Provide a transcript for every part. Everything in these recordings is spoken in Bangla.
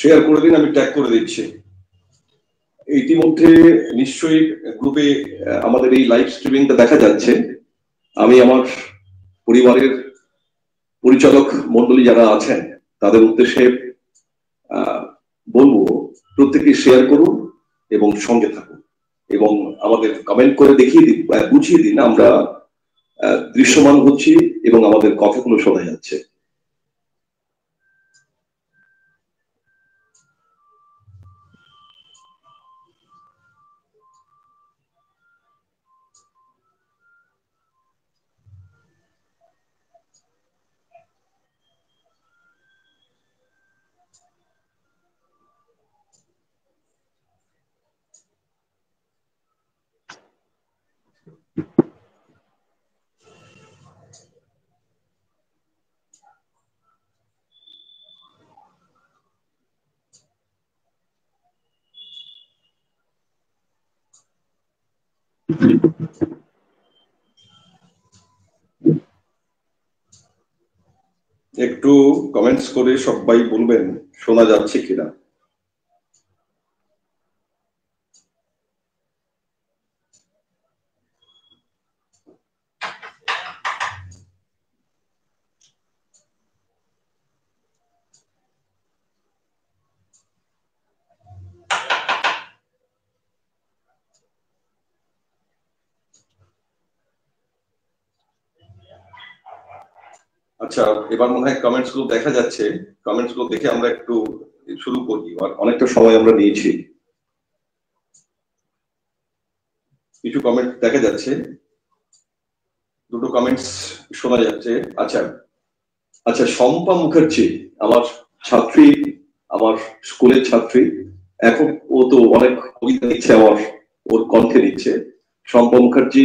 শেয়ার করে দিন, আমি ট্যাগ করে দিচ্ছি। ইতিমধ্যে নিশ্চয়ই গ্রুপে আমাদের এই লাইভ স্ট্রিমিংটা দেখা যাচ্ছে। আমি আমার পরিবারের পরিচালক মন্ডলী যারা আছেন তাদের উদ্দেশ্যে বলবো, প্রত্যেকে শেয়ার করুন এবং সঙ্গে থাকুন এবং আমাদের কমেন্ট করে দেখিয়ে দিন, বুঝিয়ে দিন আমরা দৃশ্যমান হচ্ছি এবং আমাদের কথাগুলো শোনা যাচ্ছে। একটু কমেন্টস করে সবাই বলবেন শোনা যাচ্ছে কিনা। আচ্ছা, এবার মনে হয় কমেন্টস গুলো দেখা যাচ্ছে। কমেন্টস গুলো দেখে আমরা একটু শুরু করি, অনেকটা সময় আমরা নিয়েছি। কিছু কমেন্ট দেখা যাচ্ছে, দুটো কমেন্টস শোনা যাচ্ছে। আচ্ছা আচ্ছা, শম্পা মুখার্জি আমার ছাত্রী, আমার স্কুলের ছাত্রী। এখন ও তো অনেক কবিতা লিখছে, আমার ওর কণ্ঠে লিখছে। শম্পা মুখার্জি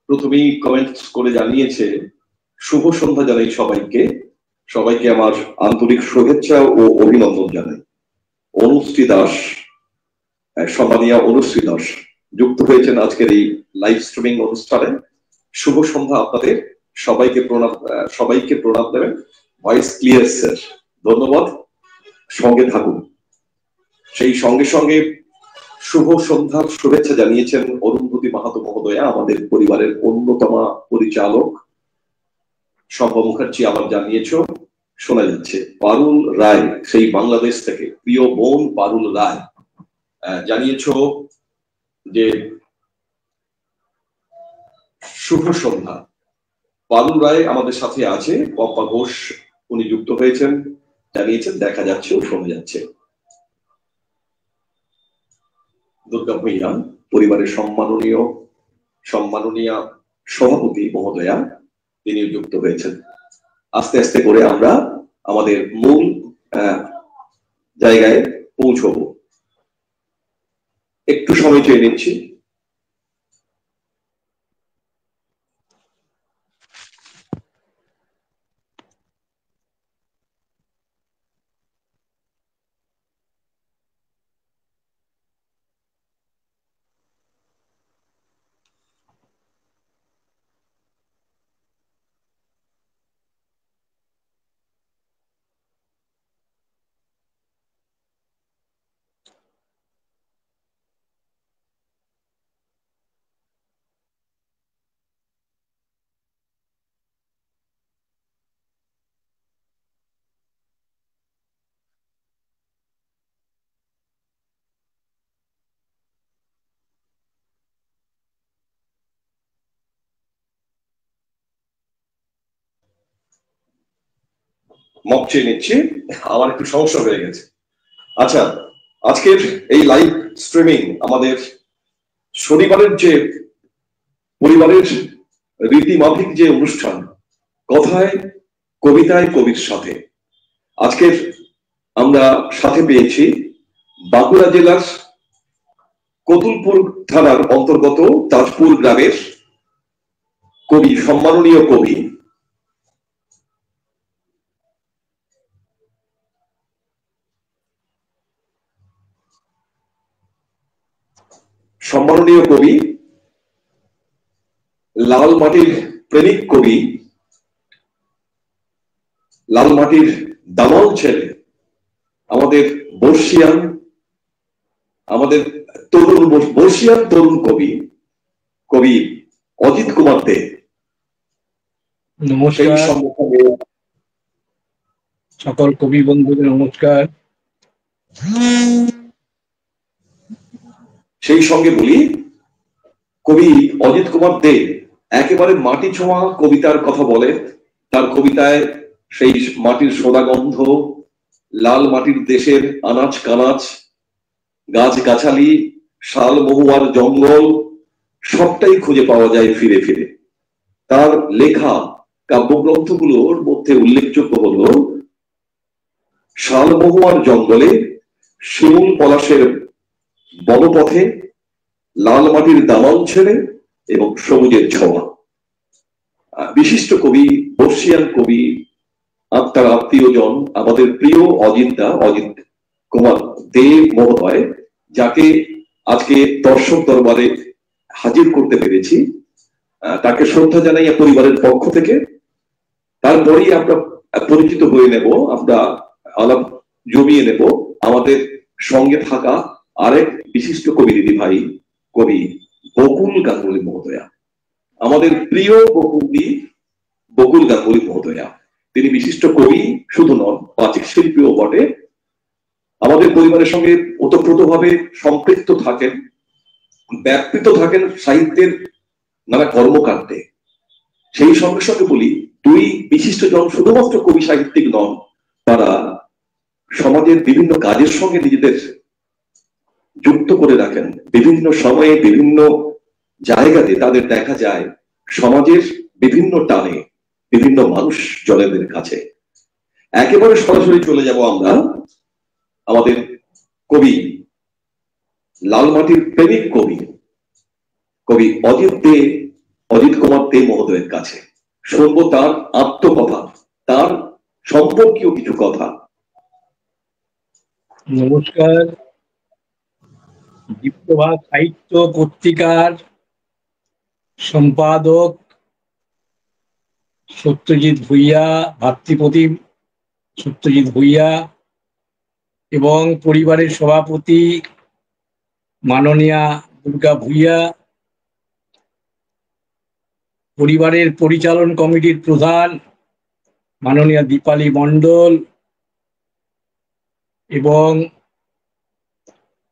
প্রথমেই কমেন্টস করে জানিয়েছে, শুভ সন্ধ্যা জানাই সবাইকে, সবাইকে আমার আন্তরিক শুভেচ্ছা ও অভিনন্দন জানাই। অনুশ্রী দাস, সম্মানীয় অনুশ্রী দাস যুক্ত হয়েছেন আজকের এই লাইভ স্ট্রিমিং অনুষ্ঠানে। শুভ সন্ধ্যা আপনাদের সবাইকে, প্রণাম, সবাইকে প্রণাম দেবেন। ভয়েস ক্লিয়ার স্যার, ধন্যবাদ, সঙ্গে থাকুন। সেই সঙ্গে সঙ্গে শুভ সন্ধ্যার শুভেচ্ছা জানিয়েছেন অরুন্ধতী মাহাতো মহোদয়া, আমাদের পরিবারের অন্যতম পরিচালক। শম্পা মুখার্জি আবার জানিয়েছ, শোনা যাচ্ছে। পারুল রায় সেই বাংলাদেশ থেকে, প্রিয় বোন পারুল রায় জানিয়েছ যে শুভ সন্ধ্যা। পারুল রায় আমাদের সাথে আছে, পম্পা ঘোষ উনি যুক্ত হয়েছেন, জানিয়েছেন দেখা যাচ্ছে ও শোনা যাচ্ছে। দুর্গা ভূঁইয়া পরিবারের সম্মাননীয় সভাপতি মহোদয়া, তিনি যুক্ত হয়েছেন। আস্তে আস্তে করে আমরা আমাদের মূল জায়গায় পৌঁছবো, একটু সময় চেয়ে নিচ্ছি। মক চেয়ে নিচ্ছি, আমার একটু সমস্যা হয়ে গেছে। আচ্ছা, আজকের এই লাইভ স্ট্রিমিং আমাদের শনিবারের যে পরিবারের রীতিমাফিক যে অনুষ্ঠান, কথায় কবিতায় কবির সাথে, আজকের আমরা সাথে পেয়েছি বাঁকুড়া জেলার কতুলপুর থানার অন্তর্গত তাজপুর গ্রামের কবি, সম্মাননীয় কবি লাল মাটির প্রেমিক কবি, লাল মাটির দামাল ছেলে, আমাদের বর্ষিয়ান, আমাদের তরুণ বর্ষিয়ান তরুণ কবি, কবি অজিত কুমার দে। নমস্কার সকল কবি বন্ধুদের, নমস্কার। সেই সঙ্গে বলি, কবি অজিত কুমার দে একেবারে মাটি ছোঁয়া কবিতার কথা বলে। তার কবিতায় সেই মাটির সোনা গন্ধ, লাল মাটির দেশের আনাচ কানাচ, গাছ গাছালি, শাল মহুয়ার জঙ্গল, সবটাই খুঁজে পাওয়া যায় ফিরে ফিরে। তার লেখা কাব্যগ্রন্থগুলোর মধ্যে উল্লেখযোগ্য হল শাল মহুয়ার জঙ্গলে, শিমুল পলাশের বনপথে, লাল মাটির দামাল ছেড়ে এবং সবুজের ছোঁয়া। বিশিষ্ট কবি, বর্ষিয়ান কবি, তার আত্মীয়জন, আমাদের প্রিয় অজিত কুমার দে মহোদয়, যাকে আজকে দর্শক দরবারে হাজির করতে পেরেছি, তাকে শ্রদ্ধা জানাই পরিবারের পক্ষ থেকে। তারপরেই আমরা পরিচিত হয়ে নেব, আমরা আলাপ জমিয়ে নেব আমাদের সঙ্গে থাকা আরেক বিশিষ্ট কবি দিদি ভাই, কবি বকুল গাঙ্গুলী মহোদয়া, আমাদের প্রিয় বকুল গাঙ্গুলী মহোদয়া। তিনি বিশিষ্ট কবি শুধু নন, বাচিক শিল্পীও বটে। আমাদের পরিবারের সঙ্গে ওতপ্রোতভাবে সম্পৃক্ত থাকেন, ব্যাপৃত থাকেন সাহিত্যের নানা কর্মকাণ্ডে। সেই সঙ্গে সঙ্গে বলি, দুই বিশিষ্ট জন শুধুমাত্র কবি সাহিত্যিক নন, তারা সমাজের বিভিন্ন কাজের সঙ্গে নিজেদের যুক্ত করে রাখেন। বিভিন্ন সময়ে বিভিন্ন জায়গাতে তাদের দেখা যায় সমাজের বিভিন্ন টানে বিভিন্ন মানুষ জনেদের কাছে। একেবারে সরাসরি চলে যাব আমরা আমাদের কবি, লাল মাটির প্রেমিক কবি, কবি অজিত কুমার দে মহোদয়ের কাছে। শুনবো তার আত্মকথা, তার সম্পর্কীয় কিছু কথা। নমস্কার। দীপ্তভাগ সাহিত্য পত্রিকার সম্পাদক সত্যজিৎ ভূঁইয়া, ভাতৃপ্রতিম সত্যজিৎ ভূঁইয়া এবং পরিবারের সভাপতি মাননীয়া দুর্গা ভূঁইয়া, পরিবারের পরিচালন কমিটির প্রধান মাননীয়া দীপালি মণ্ডল এবং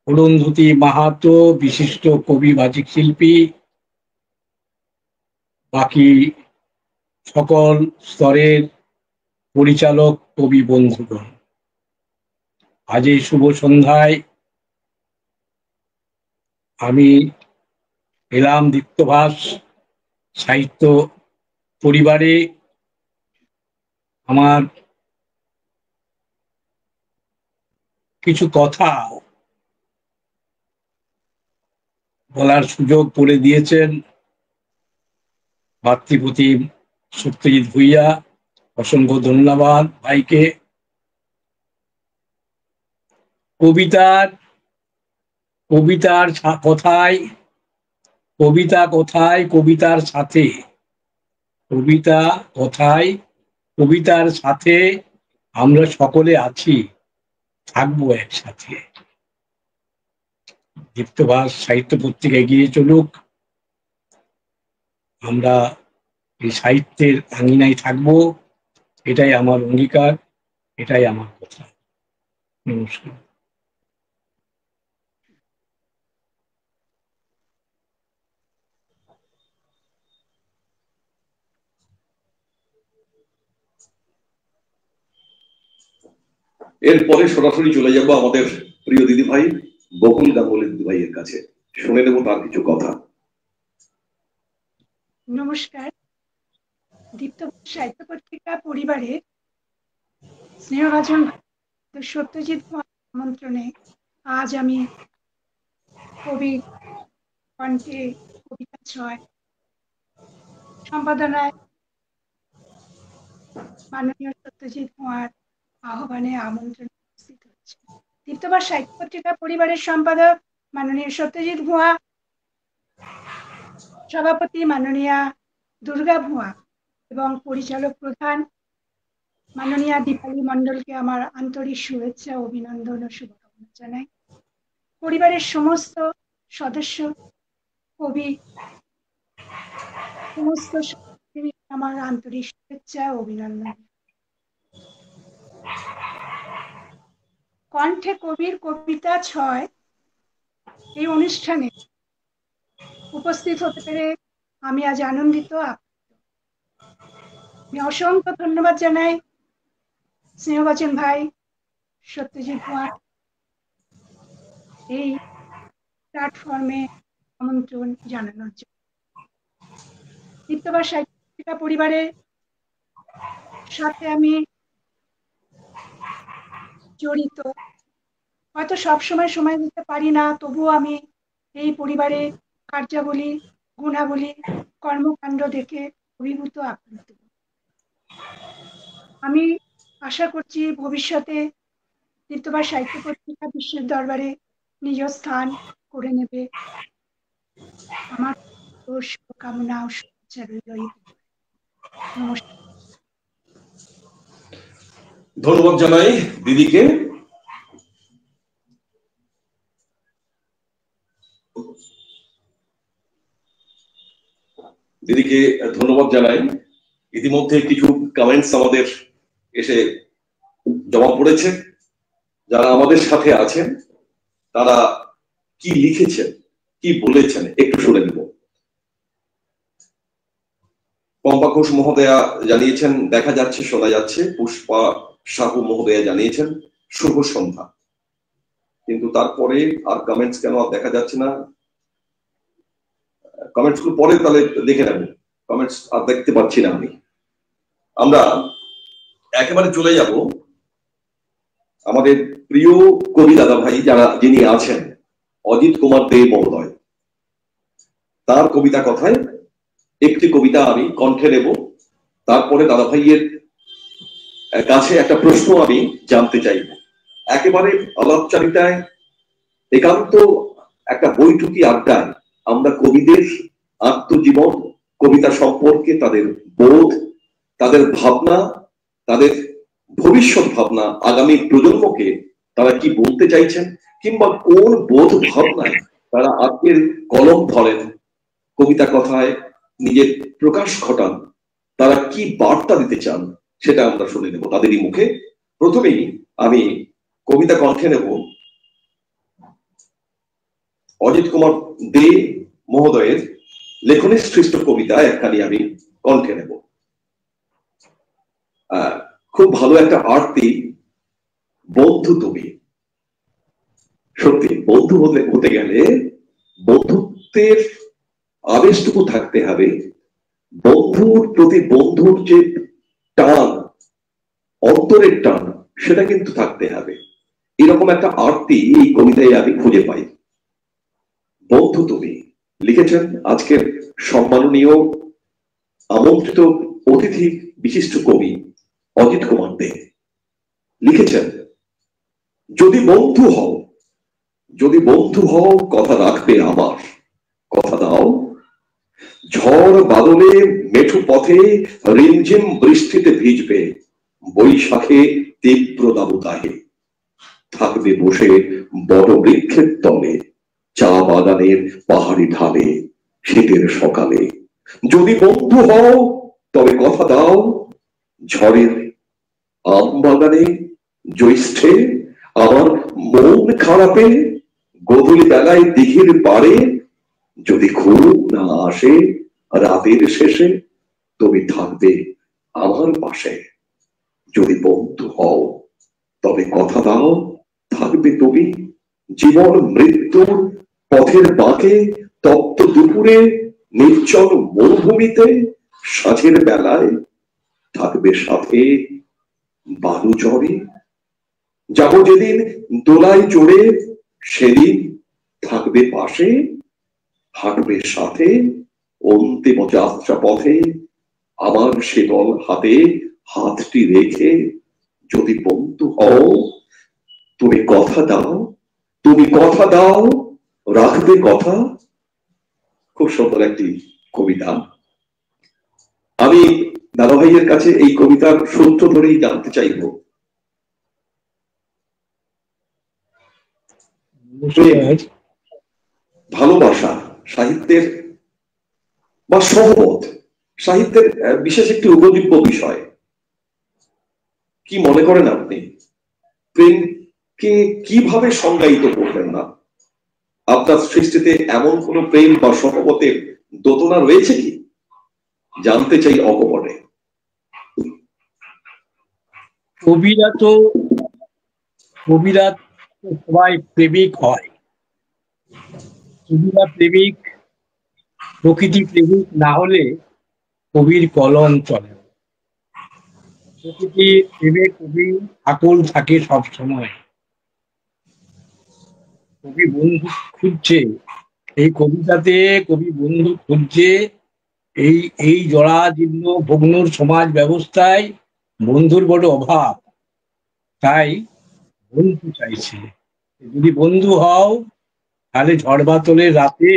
অরুন্ধতী মাহাতো, বিশিষ্ট কবি বাচিক শিল্পী, বাকি সকল স্তরের পরিচালক কবি বন্ধুগণ, আজ এই শুভ সন্ধ্যায় আমি এলাম দীপ্তভাস সাহিত্য পরিবারে আমার কিছু কথা বলার সুযোগ করে দিয়েছেন ভাতৃপ্রতিম সত্যজিৎ ভূঁইয়া। অসংখ্য ধন্যবাদ ভাইকে। কবিতার কবিতার কথায়, কবিতা কথায় কবিতার সাথে, কবিতা কথায় কবিতার সাথে আমরা সকলে আছি, থাকবো একসাথে। দীপ্তভাস সাহিত্য পত্রিকা এগিয়ে চলুক, আমরা এই সাহিত্যের আঙিনায় থাকবো, এটাই আমার অঙ্গীকার, এটাই আমার কথা। নমস্কার। এরপরে সরাসরি চলে যাব আমাদের প্রিয় দিদি ভাই বকুল গাঙ্গুলি দিদি ভাইয়ের কাছে, শুনে নেব তার কিছু কথা। নমস্কার। দীপ্ত সাহিত্য পত্রিকা পরিবারের স্নেহভাজন সত্যজিৎ আমন্ত্রণে আজ আমি কবি কণ্ঠে কবিতা 6 সম্পাদনায় মাননীয় সত্যজিৎ কুমার আহ্বানে আমন্ত্রণ উপস্থিত হচ্ছে। দীপ্তবাস সাহিত্য পত্রিকা পরিবারের সম্পাদক মাননীয় সত্যজিৎ ভুয়া, সভাপতি মাননীয়া দুর্গা ভুয়া এবং পরিচালক প্রধান মাননীয়া দীপালি মণ্ডলকে আমার আন্তরিক শুভেচ্ছা, অভিনন্দন ও শুভকামনা জানাই। পরিবারের সমস্ত সদস্য, কবি, সমস্ত আমার আন্তরিক শুভেচ্ছা, অভিনন্দন। কণ্ঠে কবির কবিতা 6 এই অনুষ্ঠানে উপস্থিত হতে পেরে আমি আজ আনন্দিত। আমি অসংখ্য ধন্যবাদ জানাই স্নেহভাজন ভাই সত্যজিৎ কুমার এই প্ল্যাটফর্মে আমন্ত্রণ জানানোর জন্য। দীপ্তবাস সাহিত্য পত্রিকা পরিবারের সাথে আমি জড়িত, হয়তো সবসময় সময় দিতে পারি না, তবুও আমি এই পরিবারের কার্যাবলী, গুণাবলী, কর্মকাণ্ড দেখে অভিভূত, আপ্লুত। আমি আশা করছি ভবিষ্যতে দীপ্তবাস সাহিত্য পত্রিকা বিশ্বের দরবারে নিজ স্থান করে নেবে। আমার শুভকামনা ও শুভেচ্ছা রইল। নমস্কার। ধন্যবাদ জানাই দিদিকে। দিদিকে ধন্যবাদ জানাই। ইতিমধ্যে কিছু কমেন্টস আমাদের এসে জমা পড়েছে। যারা আমাদের সাথে আছেন তারা কি লিখেছেন, কি বলেছেন একটু শুনে নিব। পম্পা ঘোষ মহোদয়া জানিয়েছেন দেখা যাচ্ছে, শোনা যাচ্ছে। পুষ্পা সাহু মহোদয়া জানিয়েছেন শুভ সন্ধ্যা। কিন্তু তারপরে আর কমেন্টস কেন দেখা যাচ্ছে না? কমেন্টস গুলো পরে তাহলে দেখে নেব। কমেন্টস আর দেখতে পাচ্ছি না আমি। আমরা একেবারে চলে যাব আমাদের প্রিয় কবি দাদা ভাই যিনি আছেন অজিত কুমার দে মহোদয়। তার কবিতা কথায় একটি কবিতা আমি কণ্ঠে নেব। তারপরে দাদা ভাইয়ের কাছে একটা প্রশ্ন আমি জানতে চাইব। একেবারে আলাপচারিতায়, একান্ত একটা বৈঠকি আড্ডায় আমরা কবিদের আত্মজীবন, কবিতা সম্পর্কে তাদের বোধ, তাদের ভাবনা, তাদের ভবিষ্যৎ ভাবনা, আগামী প্রজন্মকে তারা কি বলতে চাইছেন, কিংবা কোন বোধ ভাবনায় তারা আজকের কলম ধরেন, কবিতা কথায় নিজের প্রকাশ ঘটান, তারা কি বার্তা দিতে চান, সেটা আমরা শুনে নেব তাদেরই মুখে। প্রথমেই আমি কবিতা কণ্ঠে নেব অজিত কুমার দে মহোদয়ের লেখনী সৃষ্ট কবিতা একখানি আমি কণ্ঠে নেব। খুব ভালো একটা আরতি, বন্ধু তুমি। সত্যি বন্ধু হতে গেলে বন্ধুত্বের আবেশটুকু থাকতে হবে, বন্ধুর প্রতি বন্ধুর যে টান, অন্তরের টান, সেটা কিন্তু থাকতে হবে। এরকম একটা আরতি এই কবিতায় আমি খুঁজে পাই। বন্ধু তুমি লিখেছেন আজকের সম্মাননীয় আমন্ত্রিত অতিথি বিশিষ্ট কবি অজিত কুমার দে। লিখেছেন যদি বন্ধু হও, যদি বন্ধু হও কথা রাখবে আমার, কথা দাও ঝড় বাদলে মেঠো পথে রিমঝিম বৃষ্টিতে ভিজবে, বৈশাখে তীব্র দাবদাহে থাকবে বসে বড় বৃক্ষের তলে, চা বাগানের পাহাড়ি ঢালে শীতের সকালে। যদি বন্ধু হও তবে কথা দাও ঝড়ের আম বাগানে জ্যৈষ্ঠে আমার মন খারাপে গধূলি বেলায় দিঘির পাড়ে যদি ঘুম না আসে রাতের শেষে, তুমি থাকবে আমার পাশে। যদি বন্ধু হও তবে কথা দাও থাকবে তুমি জীবন মৃত্যুর পথের বাঁকে, তপ্ত দুপুরে নির্জন মরুভূমিতে, সাঁঝের বেলায় থাকবে সাথে বালু জ্বরে। যাবো যেদিন দোলায় চড়ে, সেদিন থাকবে পাশে, হাঁটবে সাথে অন্তিম যাত্রা পথে, আমার শীতল হাতে হাতটি রেখে। যদি বন্ধু হও তুমি কথা দাও, তুমি কথা দাও রাখবে কথা। খুব সুন্দর একটি কবিতা। আমি দাদা ভাইয়ের কাছে এই কবিতার সূত্র ধরেই জানতে চাইব, ভালোবাসা সাহিত্যের বা সহমত সাহিত্যের বিশেষ একটি উপজীব্য বিষয়। কি মনে করেন আপনি, প্রেমকে কিভাবে সংজ্ঞায়িত করবেন না? আপনার সৃষ্টিতে এমন কোন প্রেম বা সহমতের দোতনা রয়েছে কি? জানতে চাই অকপটে। কবিরা তো সবাই প্রেমিক হয়। কবিরা প্রেমিক, প্রকৃতি প্রেমিক না হলে কবির কলম চলে। প্রকৃতি প্রেমে কবি আকুল থাকে সব সময়। কবি বন্ধু খুঁজছে, এই কবিতাতে কবি বন্ধু খুঁজছে। এই এই জরাজীর্ণ ভগ্ন সমাজ ব্যবস্থায় বন্ধুর বড় অভাব, তাই বন্ধু চাইছে। যদি বন্ধু হও তাহলে ঝড় বাদলের রাতে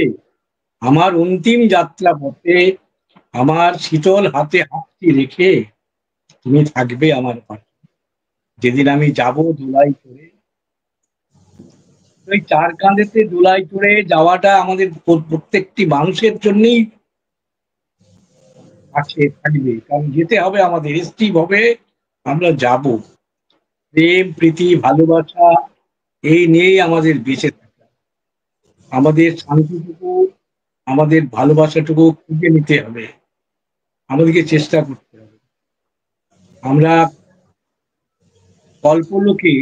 আমার অন্তিম যাত্রা পথে আমার শীতল হাতে হাতটি রেখে তুমি থাকবে আমার পাশে। যেদিন আমি যাব দোলাই করে, ওই চার কাঁধেতে দোলাই করে যাওয়াটা আমাদের প্রত্যেকটি মানুষের জন্যই আছে, থাকবে। কারণ যেতে হবে, আমাদের স্ট্রিম হবে, আমরা যাব। প্রেম প্রীতি ভালোবাসা এই নিয়েই আমাদের বেঁচে থাকা। আমাদের শান্তিটুকু, আমাদের ভালোবাসাটুকু খুঁজে নিতে হবে, আমাদেরকে চেষ্টা করতে হবে। আমরা কল্পলোকে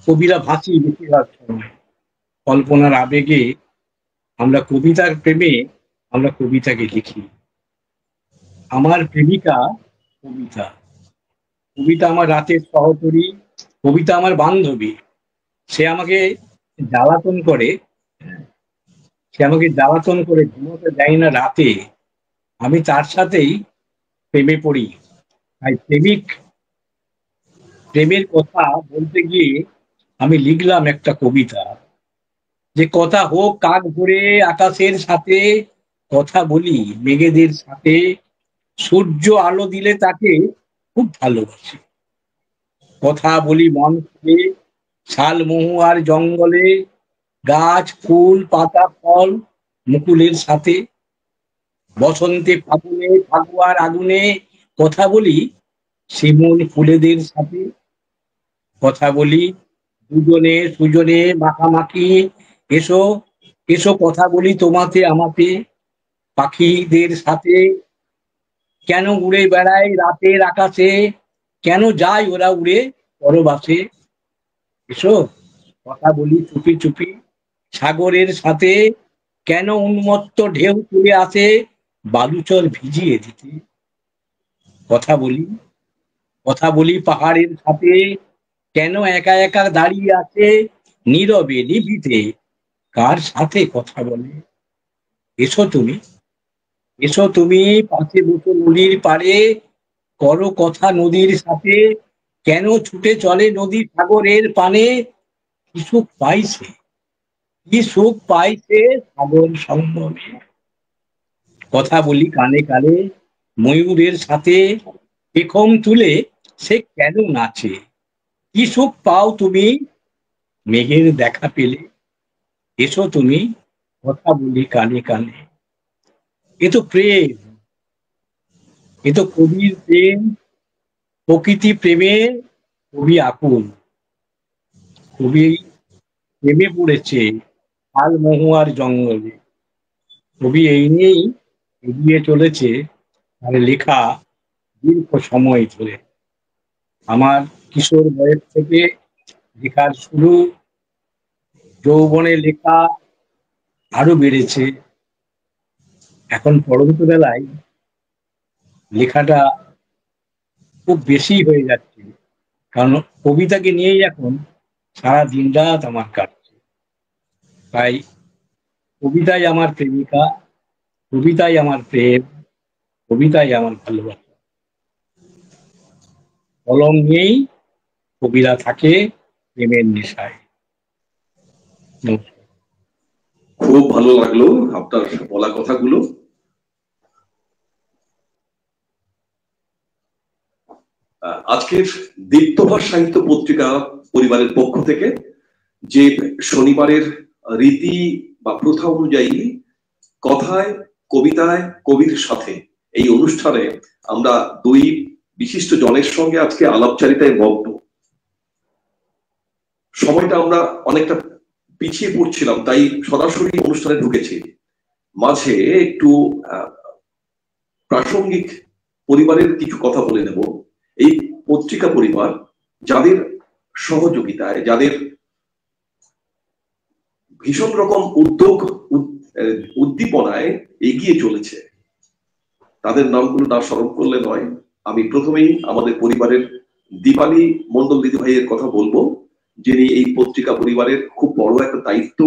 কবিরা ভাসি বেশিরভাগ সময়, কল্পনার আবেগে আমরা কবিতার প্রেমে আমরা কবিতাকে লিখি। আমার প্রেমিকা কবিতা, কবিতা আমার রাতের সহচরী, কবিতা আমার বান্ধবী। সে আমাকে জ্বালাতন করে, ঘুমোতে দেয় না রাতে, আমি তার সাথেই প্রেমে পড়ি। তাই প্রেমের কথা বলতে গিয়ে আমি লিখলাম একটা কবিতা, যে কথা হোক কাক ভরে আকাশের সাথে, কথা বলি মেঘেদের সাথে, সূর্য আলো দিলে তাকে খুব ভালোবাসি। কথা বলি মন খুলে শাল মহুয়ার জঙ্গলে, গাছ ফুল পাতা ফল মুকুলের সাথে, বসন্তে ফাগুনে ফাগুয়ার আগুনে, কথা বলি শিমুল ফুলেদের সাথে, কথা বলি দুজনে সুজনে মাখামাখি, এসো এসো কথা বলি তোমাতে আমাতে, পাখিদের সাথে কেন উড়ে বেড়ায় রাতের আকাশে, কেন যায় ওরা উড়ে পরবাসে, এসো কথা বলি চুপি চুপি সাগরের সাথে, কেন উন্মত্ত ঢেউ তুলে আসে বালুচর ভিজিয়ে দিতে, কথা বলি পাহাড়ের সাথে, কেন একা একা দাঁড়িয়ে আছে নীরবে নিভৃতে, কার সাথে কথা বলে, এসো তুমি পাশে বসে নদীর পাড়ে, করো কথা নদীর সাথে, কেন ছুটে চলে নদী সাগরের পানে, কি সুখ পাইছে সাগর সঙ্গমে, কথা বলি কানে কানে ময়ূরের সাথে, পেখম তুলে সে কেন নাচে, কি সুখ পাও তুমি মেঘের দেখা পেলে, এসো তুমি কথা বলি কানে কানে। এ তো প্রেম, এ তো কবির প্রেম, প্রকৃতি প্রেমে কবি আকুল, কবি প্রেমে পড়েছে শাল মহুয়ার জঙ্গলে। কবি এই নিয়েই এগিয়ে চলেছে তার লেখা দীর্ঘ সময় ধরে। আমার কিশোর বয়স থেকে লেখার শুরু, যৌবনে লেখা আরো বেড়েছে। এখন পরবর্তী বেলায় লেখাটা খুব বেশি হয়ে যাচ্ছে, কারণ কবিতাকে নিয়েই এখন সারা দিন রাত আমার কাটছে। তাই কবিতাই আমার প্রেমিকা, কবিতাই আমার প্রেম, কবিতাই আমার ভালোবাসা। কলম নিয়েই কবিরা থাকে প্রেমের নেশায়। নমস্কার। খুব ভালো লাগলো আপনার বলা কথাগুলো। আজকের দীপ্তভাস সাহিত্য পত্রিকা পরিবারের পক্ষ থেকে যে শনিবারের রীতি বা প্রথা অনুযায়ী কথায় কবিতায় কবির সাথে এই অনুষ্ঠানে আমরা দুই বিশিষ্ট জনের সঙ্গে আজকে আলাপচারিতায় মগ্ন। সময়টা আমরা অনেকটা পিছিয়ে পড়ছিলাম, তাই সরাসরি অনুষ্ঠানে ঢুকেছি। মাঝে একটু প্রাসঙ্গিক পরিবারের কিছু কথা বলে নেব। এই পত্রিকা পরিবার যাদের সহযোগিতায়, যাদের ভীষণ রকম উদ্যোগ উদ্দীপনায় এগিয়ে চলেছে, তাদের নামগুলো না স্মরণ করলে নয়। আমি প্রথমেই আমাদের পরিবারের দীপালি মন্ডল দিদি ভাইয়ের কথা বলবো, যিনি এই পত্রিকা পরিবারের খুব বড় একটা দায়িত্ব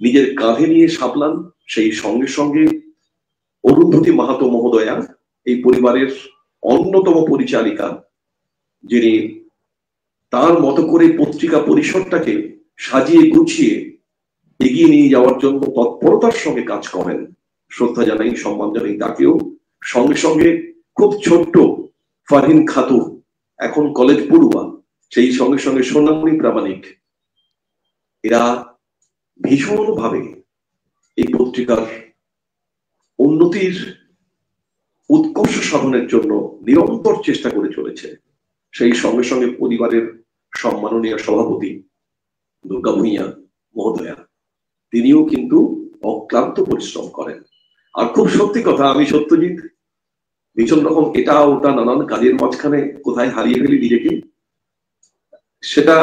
নিজের কাঁধে নিয়ে সামলান। সেই সঙ্গে সঙ্গে অরুন্ধতী মাহাতো মহোদয়া এই পরিবারের অন্যতম পরিচালিকা, যিনি তার মতো করে পত্রিকা পরিসরটাকে সাজিয়ে গুছিয়ে এগিয়ে নিয়ে যাওয়ার জন্য তৎপরতার সঙ্গে কাজ করেন। শ্রদ্ধা জানাই, সম্মান জানাই তাকেও। সঙ্গে সঙ্গে খুব ছোট্ট ফারহিন খাতুন, এখন কলেজ পড়ুয়া, সেই সঙ্গে সঙ্গে সোনামণি প্রামাণিক, এরা ভীষণভাবে এই পত্রিকার উন্নতির উৎকর্ষ সাধনের জন্য নিরন্তর চেষ্টা করে চলেছে। সেই সঙ্গে সঙ্গে পরিবারের সম্মাননীয় সভাপতি দুর্গা ভূঁইয়া মহোদয়া, তিনিও কিন্তু অক্লান্ত পরিশ্রম করেন। আর খুব সত্যি কথা, আমি সত্যজিৎ ভীষণ রকম এটা ওটা নানান কাজের মাঝখানে কোথায় হারিয়ে ফেলি নিজেকে, সেটা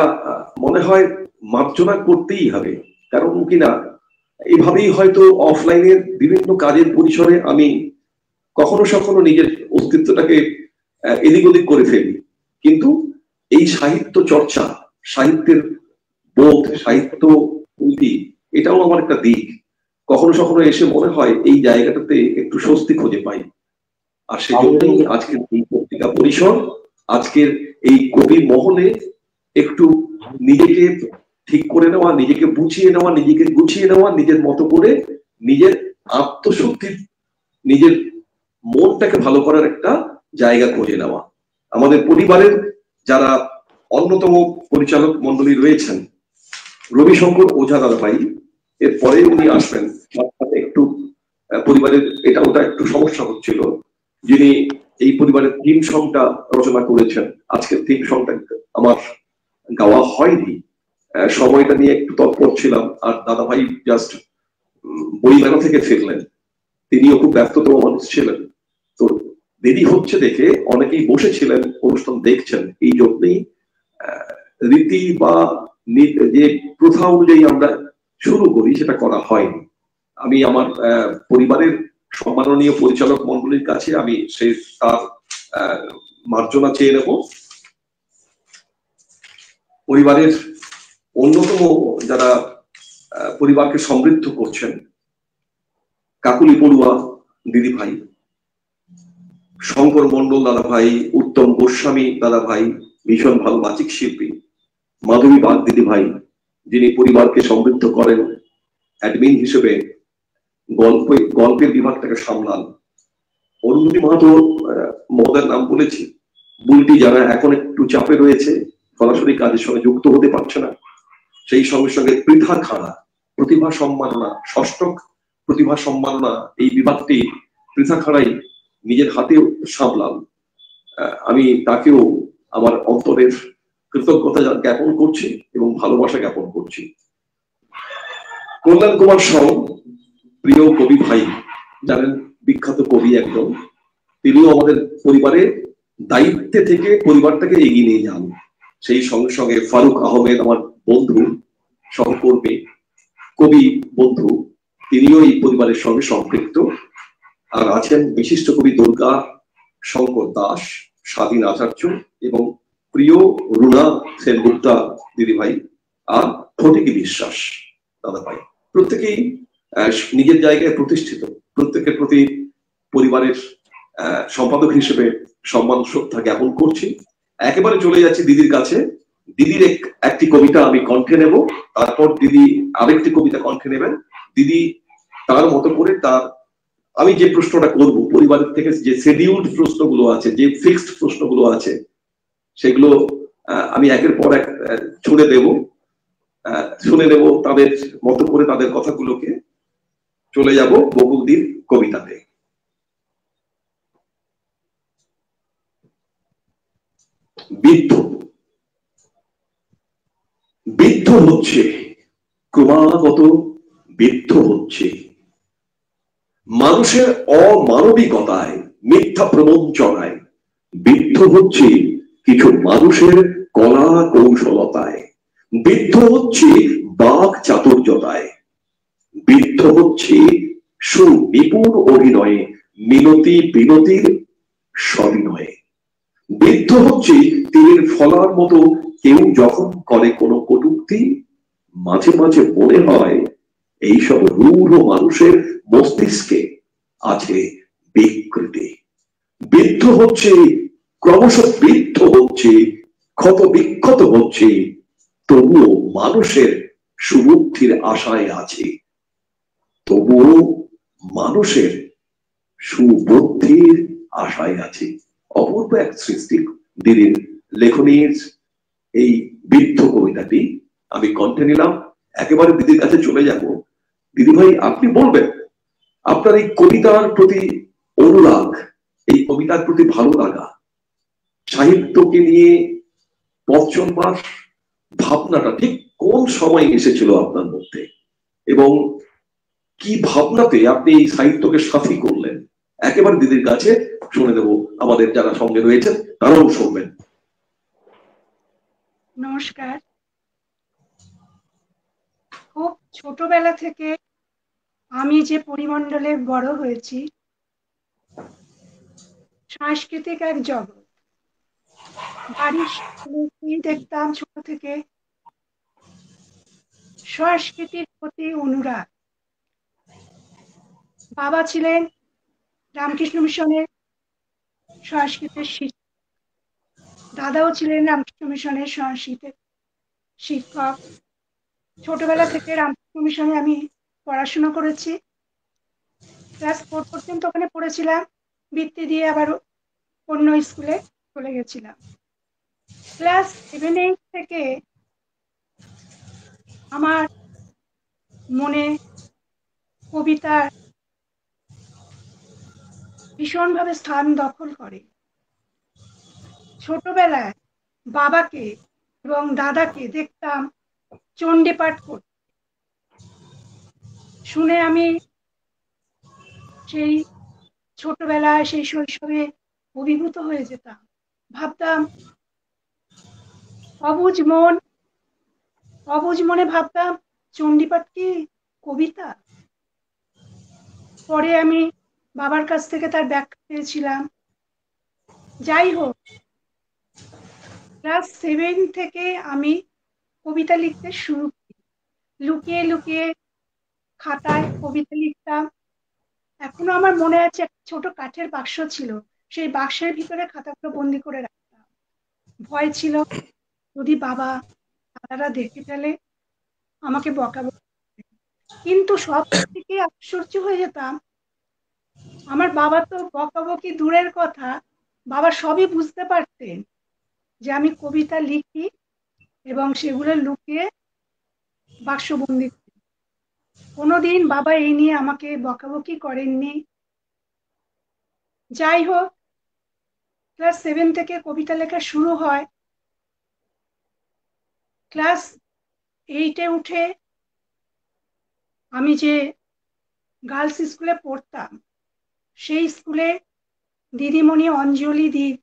মনে হয় মার্জনা করতেই হবে। কারণ কিনা এইভাবেই হয়তো অফলাইনের বিভিন্ন কাজের পরিসরে আমি কখনো কখনো নিজের অস্তিত্বটাকে এদিক ওদিক করে ফেলি। কিন্তু এই সাহিত্য চর্চা, সাহিত্যের বোধ, সাহিত্য উন্নতি, এটাও আমার একটা দিক। কখনো কখনো এসে মনে হয় এই জায়গাটাতে একটু স্বস্তি খুঁজে পাই। আর সেজন্যই আজকের এই পত্রিকা পরিসর, আজকের এই কবি মহলে একটু নিজেকে ঠিক করে নেওয়া, নিজেকে বুঝিয়ে নেওয়া, নিজেকে গুছিয়ে নেওয়া, নিজের মতো করে নিজের আত্মশুদ্ধির, নিজের মনটাকে ভালো করার একটা জায়গা খুঁজে নেওয়া। আমাদের পরিবারের যারা অন্যতম পরিচালক মন্ডলী রয়েছেন, রবিশঙ্কর ওঝা দাদা ভাই, এরপরে উনি আসবেন। একটু পরিবারের এটা ওটা একটু সমস্যা হচ্ছিল, যিনি এই পরিবারের থিম সংটা রচনা করেছেন। আজকের থিম সংটা আমার গাওয়া হয়নি, সময়টা নিয়ে একটু তৎপর ছিলাম। আর দাদা ভাই জাস্ট বইমেলা থেকে ফিরলেন, তিনিও খুব ব্যস্ততম মানুষ ছিলেন, তো দেরি হচ্ছে দেখে অনেকেই বসেছিলেন, অনুষ্ঠান দেখছেন। এই জন্যই রীতি বা যে প্রথা অনুযায়ী আমরা শুরু করি সেটা করা হয়নি। আমি আমার পরিবারের সম্মাননীয় পরিচালক মন্ডলীর কাছে আমি তার মার্জনা চেয়ে নেব। পরিবারের অন্যতম যারা পরিবারকে সমৃদ্ধ করছেন, কাকুলি পড়ুয়া দিদি ভাই, শঙ্কর মন্ডল দাদা ভাই, উত্তম গোস্বামী দাদা ভাই, ভীষণ ভালো বাচিক শিল্পী, মাধবী বাগ দিদি ভাই, যিনি পরিবারকে সমৃদ্ধ করেন, অ্যাডমিন হিসেবে গল্পের বিভাগটাকে সামলান। অরুন্ধতী মাহাতো মহোদয়ের নাম বলেছি, বুলটি যারা এখন একটু চাপে রয়েছে, সরাসরি কাজের সঙ্গে যুক্ত হতে পারছে না, সেই সঙ্গে সঙ্গে পৃথা খাড়া, প্রতিভা সম্মাননা, ষষ্ঠক প্রতিভা সম্মাননা, এই বিভাগটি পৃথা খাড়াই নিজের হাতে সামলান। আমি তাকেও আমার অন্তরের কৃতজ্ঞতা জ্ঞাপন করছি এবং ভালোবাসা জ্ঞাপন করছি। কল্যাণ কুমার সাউ, প্রিয় কবি ভাই, জানেন বিখ্যাত কবি একজন, তিনিও আমাদের পরিবারের দায়িত্বে থেকে পরিবারটাকে এগিয়ে নিয়ে যান। সেই সঙ্গে সঙ্গে ফারুক আহমেদ আমার বন্ধু, সহকর্মী, কবি বন্ধু, তিনিও এই পরিবারের সঙ্গে সম্পৃক্ত। আর আছেন বিশিষ্ট কবি দুর্গা শঙ্কর দাস, স্বাধীন আচার্য এবং প্রিয় রুনা সেনগুপ্তা দিদিভাই, আর ফটিকি বিশ্বাস দাদা ভাই। প্রত্যেকেই নিজের জায়গায় প্রতিষ্ঠিত। প্রত্যেকের প্রতি পরিবারের সম্পাদক হিসেবে সম্মান শ্রদ্ধা জ্ঞাপন করছি। একেবারে চলে যাচ্ছি দিদির কাছে। দিদির একটি কবিতা আমি কণ্ঠে নেব, তারপর দিদি আরেকটি কবিতা কণ্ঠে নেবেন। দিদি তার মতো করে তার, আমি যে প্রশ্নটা করব পরিবারের থেকে, যে শিডিউলড প্রশ্নগুলো আছে, যে ফিক্সড প্রশ্নগুলো আছে, সেগুলো আমি একের পর এক শুনে নেব তাদের মতো করে, তাদের কথাগুলোকে। চলে যাব বকুলদির কবিতাতে। বৃদ্ধ বৃদ্ধ হচ্ছে, ক্রমাগত বৃদ্ধ হচ্ছে, মানুষের অমানবিকতায়, মিথ্যা প্রবঞ্চনায়। বৃদ্ধ হচ্ছে কিছু মানুষের কলা কৌশলতায়। বৃদ্ধ হচ্ছে বাক চাতুর্যতায়। বৃদ্ধ হচ্ছে সুনিপুণ অভিনয়ে, মিনতি বিনতির সবিনয়ে। বৃদ্ধ হচ্ছে তীরের ফলার মতো কেউ যখন করে কোনো কটূক্তি, মাঝে মাঝে মনে হয় এইসব রূঢ় মানুষের মস্তিষ্কে আছে বিকৃতি। বৃদ্ধ হচ্ছে, ক্রমশ বৃদ্ধ হচ্ছে, ক্ষত বিক্ষত হচ্ছে, তবুও মানুষের সুবুদ্ধির আশায় আছে। তবুও মানুষের সুবুদ্ধির আশায় আছে। অপূর্ব এক সৃষ্টি দিদির লেখনীর এই বৃদ্ধ কবিতাটি আমি কণ্ঠে নিলাম। একেবারে দিদির কাছে চলে যাব। দিদি ভাই, আপনি বলবেন আপনার এই কবিতার প্রতি অনুরাগ, এই কবিতার প্রতি ভালো লাগা, সাহিত্যকে নিয়ে পথ চলবার ভাবনাটা ঠিক কোন সময় এসেছিল আপনার মধ্যে, এবং কি ভাবনাতে আপনি এই সাহিত্যকে সাথী করলেন? একেবারে দিদির কাছে শুনে দেব, আমাদের যারা সঙ্গে রয়েছেন তারাও শুনবেন। নমস্কার। খুব ছোটবেলা থেকে আমি যে পরিমণ্ডলে বড় হয়েছি, সাংস্কৃতিক এক জগৎ। বাড়ির দেখতাম ছোট থেকে সংস্কৃতির প্রতি অনুরাগ। বাবা ছিলেন রামকৃষ্ণ মিশনের সংস্কৃতের শিক্ষক, দাদাও ছিলেন রামকৃষ্ণ মিশনের সংস্কৃতের শিক্ষক। ছোটবেলা থেকে রামকৃষ্ণ মিশনে আমি পড়াশোনা করেছি। ক্লাস 4 পর্যন্ত ওখানে পড়েছিলাম, বৃত্তি দিয়ে আবার অন্য স্কুলে চলে গেছিলাম। ক্লাস 7-8 থেকে আমার মনে কবিতার ভীষণভাবে স্থান দখল করে। ছোটবেলায় বাবাকে এবং দাদাকে দেখতাম চণ্ডীপাঠ করতে, শুনে আমি সেই ছোটবেলায়, সেই শৈশবে অভিভূত হয়ে যেতাম। ভাবতাম, অবুঝ মনে ভাবতাম চণ্ডীপাঠ কি কবিতা? পরে আমি বাবার কাছ থেকে তার ব্যাখ্যা পেয়েছিলাম। যাই হোক, ক্লাস 7 থেকে আমি কবিতা লিখতে শুরু করি। লুকিয়ে লুকিয়ে খাতায় কবিতা লিখতাম। এখনো আমার মনে আছে, একটা ছোট কাঠের বাক্স ছিল, সেই বাক্সের ভিতরে খাতাগুলো বন্দি করে রাখতাম। ভয় ছিল যদি বাবা দাদারা দেখে ফেলে আমাকে বকাবকি। কিন্তু সব থেকে আশ্চর্য হয়ে যেতাম, আমার বাবা তো বকাবকি দূরের কথা, বাবা সবই বুঝতে পারতেন যে আমি কবিতা লিখি এবং সেগুলো লুকিয়ে বাক্সবন্দি করি। কোনোদিন বাবা এই নিয়ে আমাকে বকাবকি করেননি। যাই হোক, ক্লাস 7 থেকে কবিতা লেখা শুরু হয়। ক্লাস 8-এ উঠে আমি যে গার্লস স্কুলে পড়তাম, সেই স্কুলে দিদিমণি অঞ্জলি দির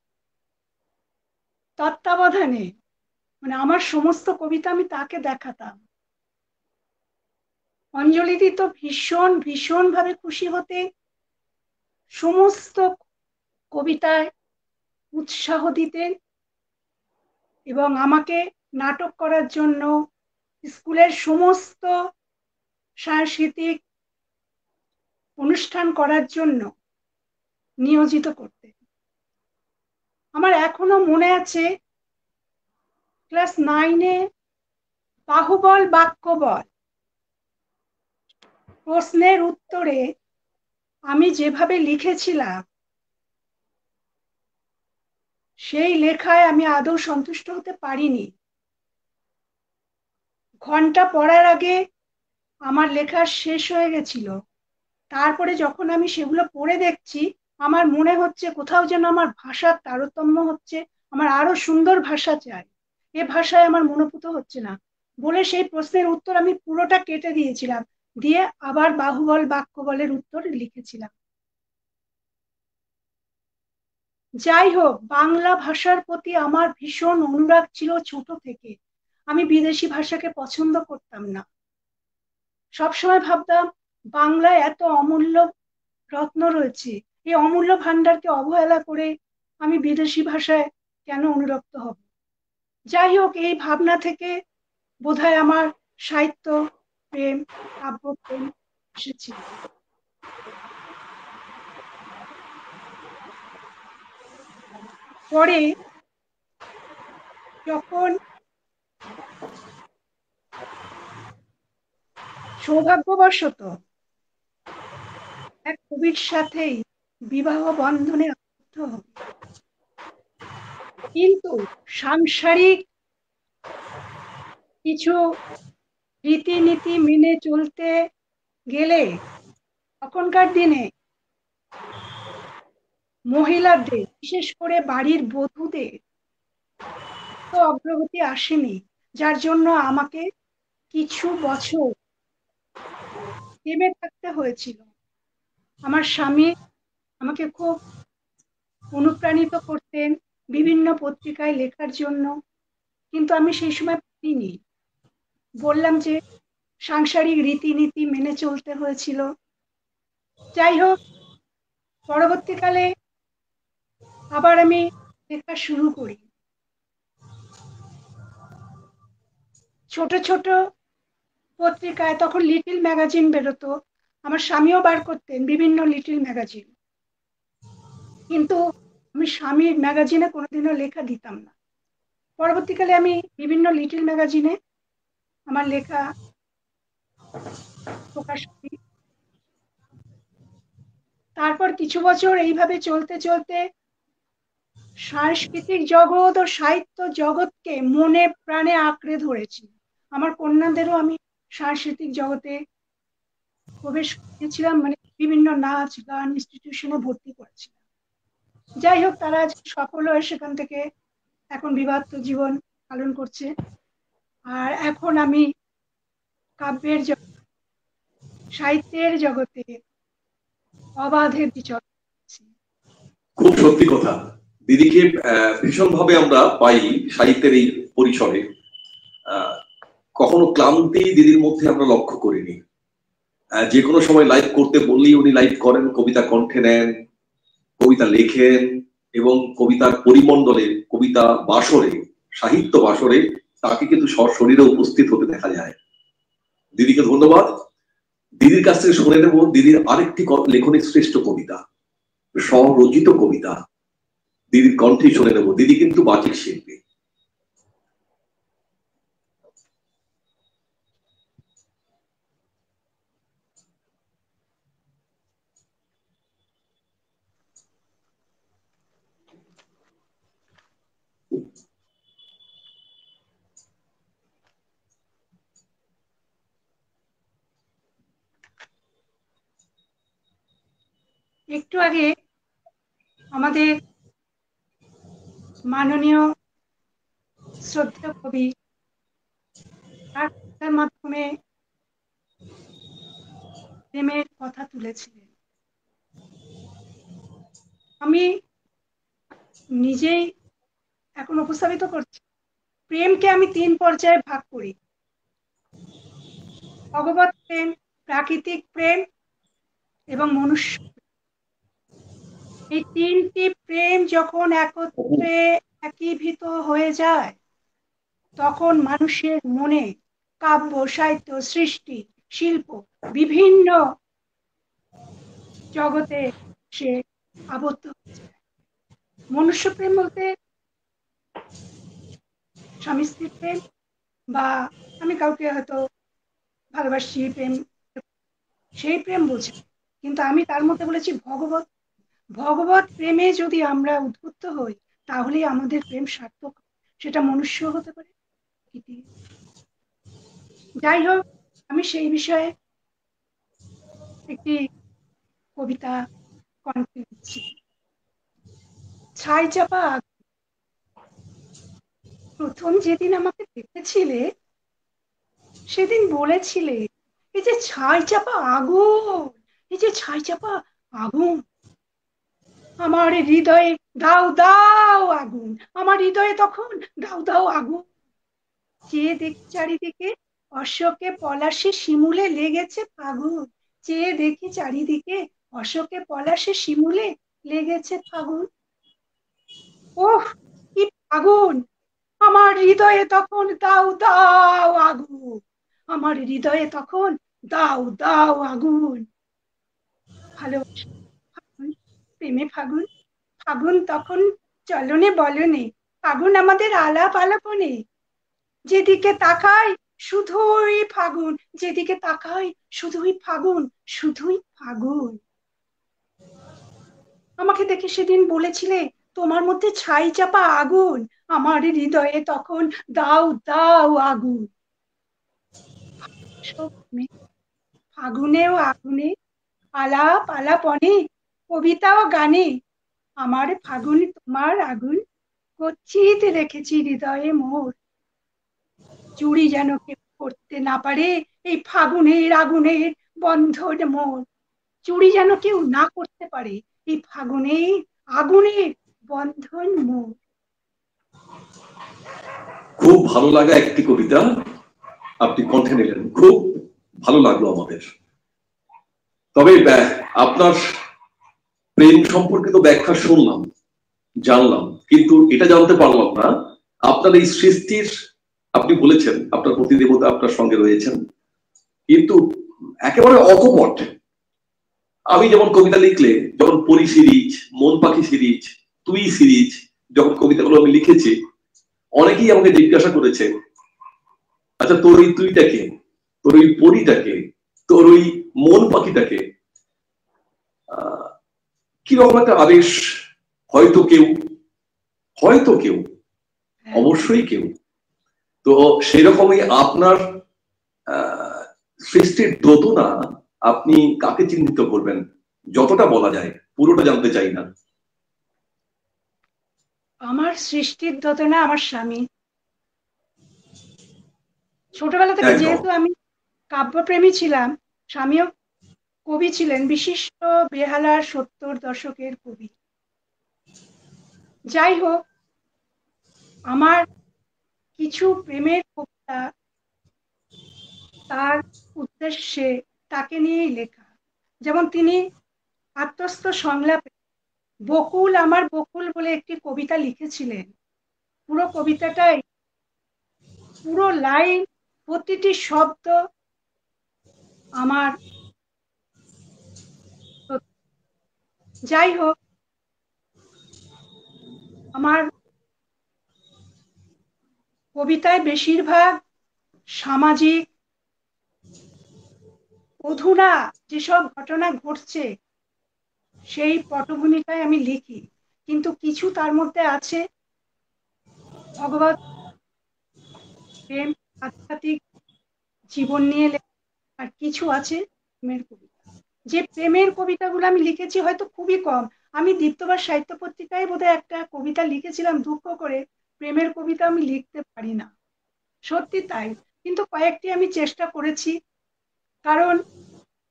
তত্ত্বাবধানে মানে আমার সমস্ত কবিতা আমি তাকে দেখাতাম। অঞ্জলিদি তো ভীষণ ভীষণ ভাবে খুশি হতে, সমস্ত কবিতায় উৎসাহ দিতেন এবং আমাকে নাটক করার জন্য, স্কুলের সমস্ত সাংস্কৃতিক অনুষ্ঠান করার জন্য নিয়োজিত করতেন। আমার এখনো মনে আছে, ক্লাস 9-এ বাহুবল বাক্যবল প্রশ্নের উত্তরে আমি যেভাবে লিখেছিলাম, সেই লেখায় আমি আদৌ সন্তুষ্ট হতে পারিনি। ঘন্টা পড়ার আগে আমার লেখা শেষ হয়ে গেছিল। তারপরে যখন আমি সেগুলো পড়ে দেখছি, আমার মনে হচ্ছে কোথাও যেন আমার ভাষার তারতম্য হচ্ছে, আমার আরো সুন্দর ভাষা চাই, এ ভাষায় আমার মনোপুত হচ্ছে না বলে সেই প্রশ্নের উত্তর আমি পুরোটা কেটে দিয়েছিলাম, দিয়ে আবার বাহুবল বাক্যবলের উত্তর লিখেছিলাম। যাই হোক, বাংলা ভাষার প্রতি আমার ভীষণ অনুরাগ ছিল ছোট থেকে। আমি বিদেশি ভাষাকে পছন্দ করতাম না। সবসময় ভাবতাম বাংলায় এত অমূল্য রত্ন রয়েছে, এই অমূল্য ভান্ডারকে অবহেলা করে আমি বিদেশি ভাষায় কেন অনুরক্ত হব। যাই হোক, এই ভাবনা থেকে বোধহয় আমার সাহিত্য প্রেম, কাব্য প্রেম এসেছিল। পরে যখন সৌভাগ্যবশত এক কবির সাথেই বিবাহ বন্ধনে আবদ্ধ হই, কিন্তু সাংসারিক কিছু রীতিনীতি মেনে চলতে গেলে তখনকার দিনে মহিলাদের, বিশেষ করে বাড়ির বধূদের তো অগ্রগতি আসেনি, যার জন্য আমাকে কিছু বছর থেমে থাকতে হয়েছিল। আমার স্বামী আমাকে খুব অনুপ্রাণিত করতেন বিভিন্ন পত্রিকায় লেখার জন্য, কিন্তু আমি সেই সময় পারিনি। বললাম যে সাংসারিক রীতিনীতি মেনে চলতে হয়েছিল। যাই হোক, পরবর্তীকালে আবার আমি লেখা শুরু করি। ছোট ছোট পত্রিকায়, তখন লিটল ম্যাগাজিন বেরোতো, আমার স্বামীও বার করতেন বিভিন্ন লিটল ম্যাগাজিন, কিন্তু আমি স্বামীর ম্যাগাজিনে কোনোদিনও লেখা দিতাম না। পরবর্তীকালে আমি বিভিন্ন লিটল ম্যাগাজিনে আমার লেখা প্রকাশ করি। তারপর কিছু বছর এইভাবে চলতে চলতে সাংস্কৃতিক জগৎ ও সাহিত্য জগৎকে মনে প্রাণে আঁকড়ে ধরেছি। আমার কন্যাদেরও আমি সাংস্কৃতিক জগতে প্রবেশ করেছিলাম, মানে বিভিন্ন নাচ গান ইনস্টিটিউশনে ভর্তি করেছিলাম। যাই হোক, তারা আজ সফল হয়ে সেখান থেকে এখন বিবাহিত জীবন পালন করছে। আর এখন আমি কাব্যের জগৎ, সাহিত্যের জগতে অবাধে বিচরণ করছি। খুব সত্যি কথা। দিদিকে ভীষণ ভাবে আমরা পাই সাহিত্যের এই পরিসরে। কখনো ক্লান্তি দিদির মধ্যে আমরা লক্ষ্য করিনি। যে কোনো সময় লাইভ করতে বললেই উনি লাইভ করেন, কবিতা কণ্ঠে নেন, কবিতা লেখেন, এবং কবিতার পরিমণ্ডলে, কবিতা বাসরে, সাহিত্য বাসরে তাকে কিন্তু সশরীরে উপস্থিত হতে দেখা যায়। দিদিকে ধন্যবাদ। দিদির কাছ থেকে শুনে নেব দিদির আরেকটি লেখনের শ্রেষ্ঠ কবিতা, স্বরচিত কবিতা, দিদির কণ্ঠে শুনে নেব। দিদি কিন্তু বাচিক শিল্পী। একটু আগে আমাদের মাননীয় শ্রদ্ধেয় কবি তার কবিতার মাধ্যমে প্রেমের কথা তুলেছিলেন। আমি নিজেই এখন উপস্থাপিত করছি। প্রেমকে আমি 3 পর্যায়ে ভাগ করি: ভগবত প্রেম, প্রাকৃতিক প্রেম এবং মনুষ্য। এই 3টি প্রেম যখন একত্রে একীভূত হয়ে যায়, তখন মানুষের মনে কাব্য, সাহিত্য, সৃষ্টি, শিল্প বিভিন্ন জগতে সে আবদ্ধ হয়ে যায়। মনুষ্য প্রেম বলতে স্বামী স্ত্রীর প্রেম, বা আমি কাউকে হয়তো ভালোবাসি, প্রেম, সেই প্রেম বোঝে। কিন্তু আমি তার মধ্যে বলেছি ভগবত ভগবত প্রেমে যদি আমরা উদ্বুদ্ধ হই, তাহলেই আমাদের প্রেম সার্থক। সেটা মনুষ্য হতে পারে, প্রকৃতি। যাই হোক, আমি সেই বিষয়ে একটি কবিতা কণ্ঠে দিচ্ছি। ছাই চাপা আগুন। প্রথম যেদিন আমাকে দেখেছিলে, সেদিন বলেছিলে, এই যে ছাই চাপা আগুন, এই যে ছাই চাপা আগুন, আমার হৃদয়ে দাও দাও আগুন। আমার হৃদয়ে তখন দাও দাও আগুন। চেয়ে দেখি চারিদিকে, অশোকে পলাশে শিমুলে লেগেছে ফাগুন। চেয়ে দেখি চারিদিকে, অশোকে পলাশে শিমুলে লেগেছে ফাগুন। ওহ, কি ফাগুন! আমার হৃদয়ে তখন দাও দাও আগুন। আমার হৃদয়ে তখন দাও দাও আগুন। ভালোবাসা ফাগুন, প্রেমে ফাগুন। ফাগুন তখন চলনে বলনে, ফাগুন আমাদের আলাপ আলাপনে। যেদিকে তাকাই শুধুই ফাগুন, যেদিকে তাকাই শুধুই ফাগুন, শুধুই ফাগুন। আমাকে দেখে সেদিন বলেছিলে, তোমার মধ্যে ছাই চাপা আগুন। আমার হৃদয়ে তখন দাও দাও আগুন। সব ফাগুনেও আগুনে, আলাপ আলাপনে, কবিতা ও গানে, আমার ফাগুন তোমার আগুন, গচ্ছিত রেখেছি হৃদয়ে মোর। চুরি যেন কেউ করতে না পারে এই ফাগুনের আগুনের বন্ধন মোর। চুরি যেন কেউ না করতে পারে এই ফাগুনের আগুনের বন্ধন মোর। খুব ভালো লাগা একটি কবিতা আপনি কণ্ঠে নিলেন, খুব ভালো লাগলো আমাদের। তবে আপনার প্রেম সম্পর্কিত ব্যাখ্যা শুনলাম, জানলাম, কিন্তু এটা জানতে পারলাম না আপনার এই সৃষ্টির, আপনি বলেছেন আপনার প্রতিদেবতা আপনার সঙ্গে রয়েছেন, কিন্তু একেবারে অকপট। আমি যেমন কবিতা লিখলে, যেমন পরি সিরিজ, মন পাখি সিরিজ, তুই সিরিজ, যখন কবিতাগুলো আমি লিখেছি, অনেকেই আমাকে জিজ্ঞাসা করেছে, আচ্ছা তোর ওই তুইটাকে, তোর ওই পরিটাকে, তোর ওই মন পাখিটাকে, কিরকম একটা আবেশ, হয়তো কেউ, হয়তো কেউ, অবশ্যই কেউ। তো সেরকমই আপনার সৃষ্টির দ্যোতনা আপনি কাকে চিহ্নিত করবেন, যতটা বলা যায়, পুরোটা জানতে চাই না। আমার সৃষ্টির দ্যোতনা আমার স্বামী। ছোটবেলা থেকে যেহেতু আমি কাব্যপ্রেমী ছিলাম, স্বামীও কবি ছিলেন, বিশিষ্ট বেহালার 70 দশকের কবি। যাই হোক, আমার কিছু প্রেমের কবিতা তার উদ্দেশ্যে, তাকে নিয়েই লেখা। যেমন তিনি আত্মস্থ সংলাপে বকুল আমার বকুল বলে একটি কবিতা লিখেছিলেন। পুরো কবিতাটাই, পুরো লাইন, প্রতিটি শব্দ আমার। যাই হোক, আমার কবিতায় বেশিরভাগ সামাজিক, অধুনা যেসব ঘটনা ঘটছে সেই পটভূমিকায় আমি লিখি, কিন্তু কিছু তার মধ্যে আছে ভগবত প্রেম, আধ্যাত্মিক জীবন নিয়ে লেখা, আর কিছু আছে প্রেমের কবিতা। যে প্রেমের কবিতাগুলো আমি লিখেছি হয়তো খুবই কম। আমি দীপ্তবার সাহিত্য পত্রিকায় বোধহয় একটা কবিতা লিখেছিলাম, দুঃখ করে প্রেমের কবিতা আমি লিখতে পারি না, সত্যি তাই। কিন্তু কয়েকটি আমি চেষ্টা করেছি, কারণ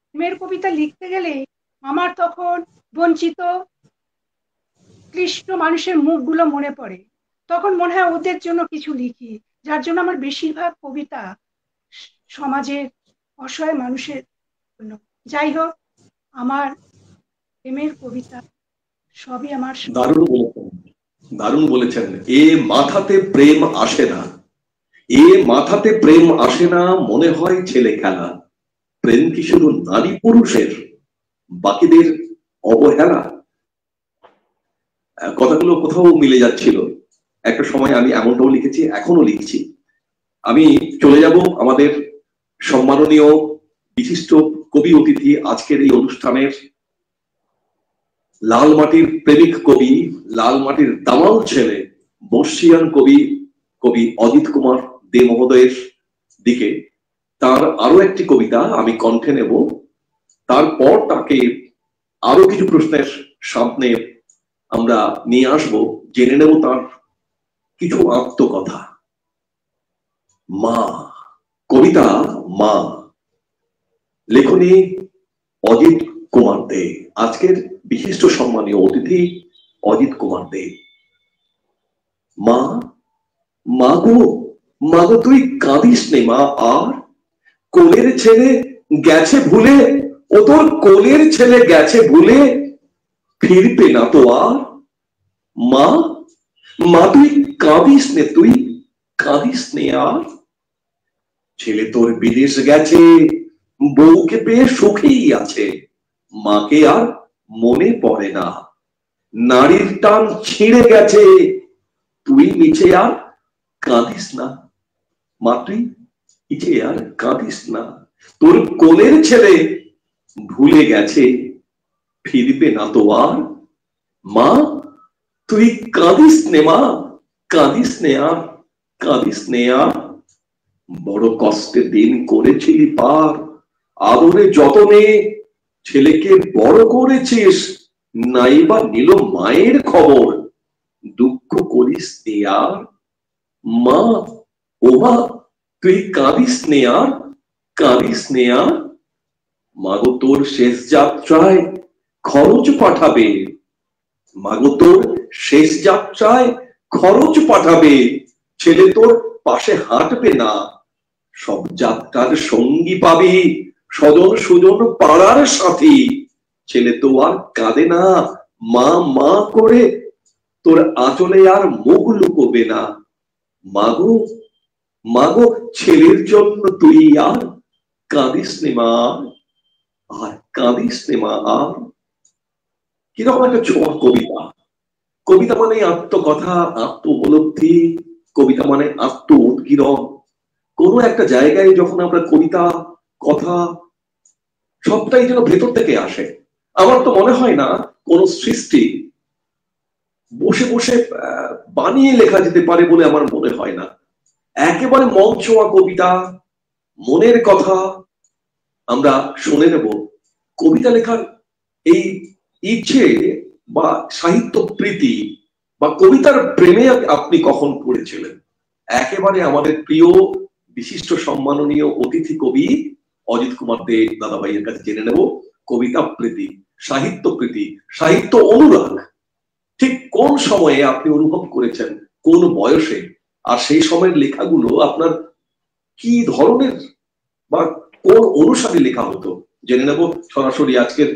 প্রেমের কবিতা লিখতে গেলে আমার তখন বঞ্চিত ক্লিষ্ট মানুষের মুখগুলো মনে পড়ে। তখন মনে হয় ওদের জন্য কিছু লিখি, যার জন্য আমার বেশিরভাগ কবিতা সমাজের অসহায় মানুষের জন্য। যাই হোক, আমার প্রেমের কবিতা সবই আমার দারুণ বলেছেন, দারুণ বলেছেন। এ মাথাতে প্রেম আসে না, এ মাথাতে প্রেম আসে না, মনে হয় ছেলে খেলা। প্রেম কি শুধু নারী পুরুষের, বাকিদের অবহেলা? কথাগুলো কোথাও মিলে যাচ্ছিল। একটা সময় আমি এমনটাও লিখেছি, এখনো লিখছি। আমি চলে যাব আমাদের সম্মাননীয় বিশিষ্ট কবি অতিথি আজকের এই অনুষ্ঠানের, লাল মাটির প্রেমিক কবি, লাল মাটির দামাল ছেলে, বর্ষিয়ান কবি, কবি অজিত কুমার দে মহোদয়ের দিকে। তার আরো একটি কবিতা আমি কণ্ঠে নেব, তারপর তাকে আরো কিছু প্রশ্নের সামনে আমরা নিয়ে আসব, জেনে নেব তার কিছু আত্মকথা। মা, কবিতা মা, লেখনী অজিত কুমার দে। আজকের বিশিষ্ট সম্মানীয় অতিথি অজিত কুমার দে। মা, মাগো, মাগো তুই কাঁদিস নে মা আর, কোলের ছেলে গেছে ভুলে, ও তোর কোলের ছেলে গেছে ভুলে, ফিরবে না তো আর। মা, মা তুই কাঁদিস নে, তুই কাঁদিস নে আর, ছেলে তোর বিদেশ গেছে, বউকে পেয়ে সুখেই আছে, মাকে আর মনে পড়ে না, নারীর টান ছিঁড়ে গেছে, তুই নিচে আর কাঁদিস না। মা তুই নিচে আর কাঁদিস না, তোর কোলের ছেলে ভুলে গেছে, ফিরবে না তো আর। মা তুই কাঁদিস নে মা, কাঁদিস নে আর, কাঁদিস নে আর, বড় কষ্টে দিন করেছিলি পার, আদরে যতনে ছেলেকে বড় করেছিস, নাইবা নিল মায়ের খবর, দুঃখ করিস নে আর। মা, ও মা তুই কাঁদিস নে আর, কাঁদিস নে আর, মাগো তোর শেষ যাত্রায় খরচ পাঠাবে, মাগো তোর শেষ যাত্রায় খরচ পাঠাবে, ছেলে তোর পাশে হাঁটবে না, সব যাত্রার সঙ্গী পাবি স্বজন সুজন পাড়ার সাথী, ছেলে তো আর কাঁদে না, মা মা করে তোর আঁচলে আর মুখ লুকোবে না। মাগো, মাগো ছেলের জন্য তুই আর কাঁদিস নে মা, আর কাঁদিস নে মা আর। কিরকম একটা ছোঁয়া কবিতা। কবিতা মানে আত্মকথা, আত্ম উপলব্ধি, কবিতা মানে আত্ম উদ্গীরণ। কোন একটা জায়গায় যখন আমরা কবিতা, কথা সবটাই যেন ভেতর থেকে আসে। আমার তো মনে হয় না কোন সৃষ্টি বসে বসে বানিয়ে লেখা যেতে পারে বলে আমার মনে হয় না। একেবারে মন ছোঁয়া কবিতা, মনের কথা আমরা শুনে নেব। কবিতা লেখার এই ইচ্ছে বা সাহিত্য প্রীতি বা কবিতার প্রেমে আপনি কখন পড়েছিলেন? একেবারে আমাদের প্রিয় বিশিষ্ট সম্মাননীয় অতিথি কবি অজিত কুমার দে দাদা ভাইয়ের কাছে জেনে নেব কবিতা প্রীতি, সাহিত্য প্রীতি, সাহিত্য অনুরাগ ঠিক কোন সময়ে আপনি অনুভব করেছেন, কোন বয়সে, আর সেই সময়ের লেখাগুলো আপনার কি ধরনের বা কোন অনুসারে লেখা হতো, জেনে নেব সরাসরি আজকের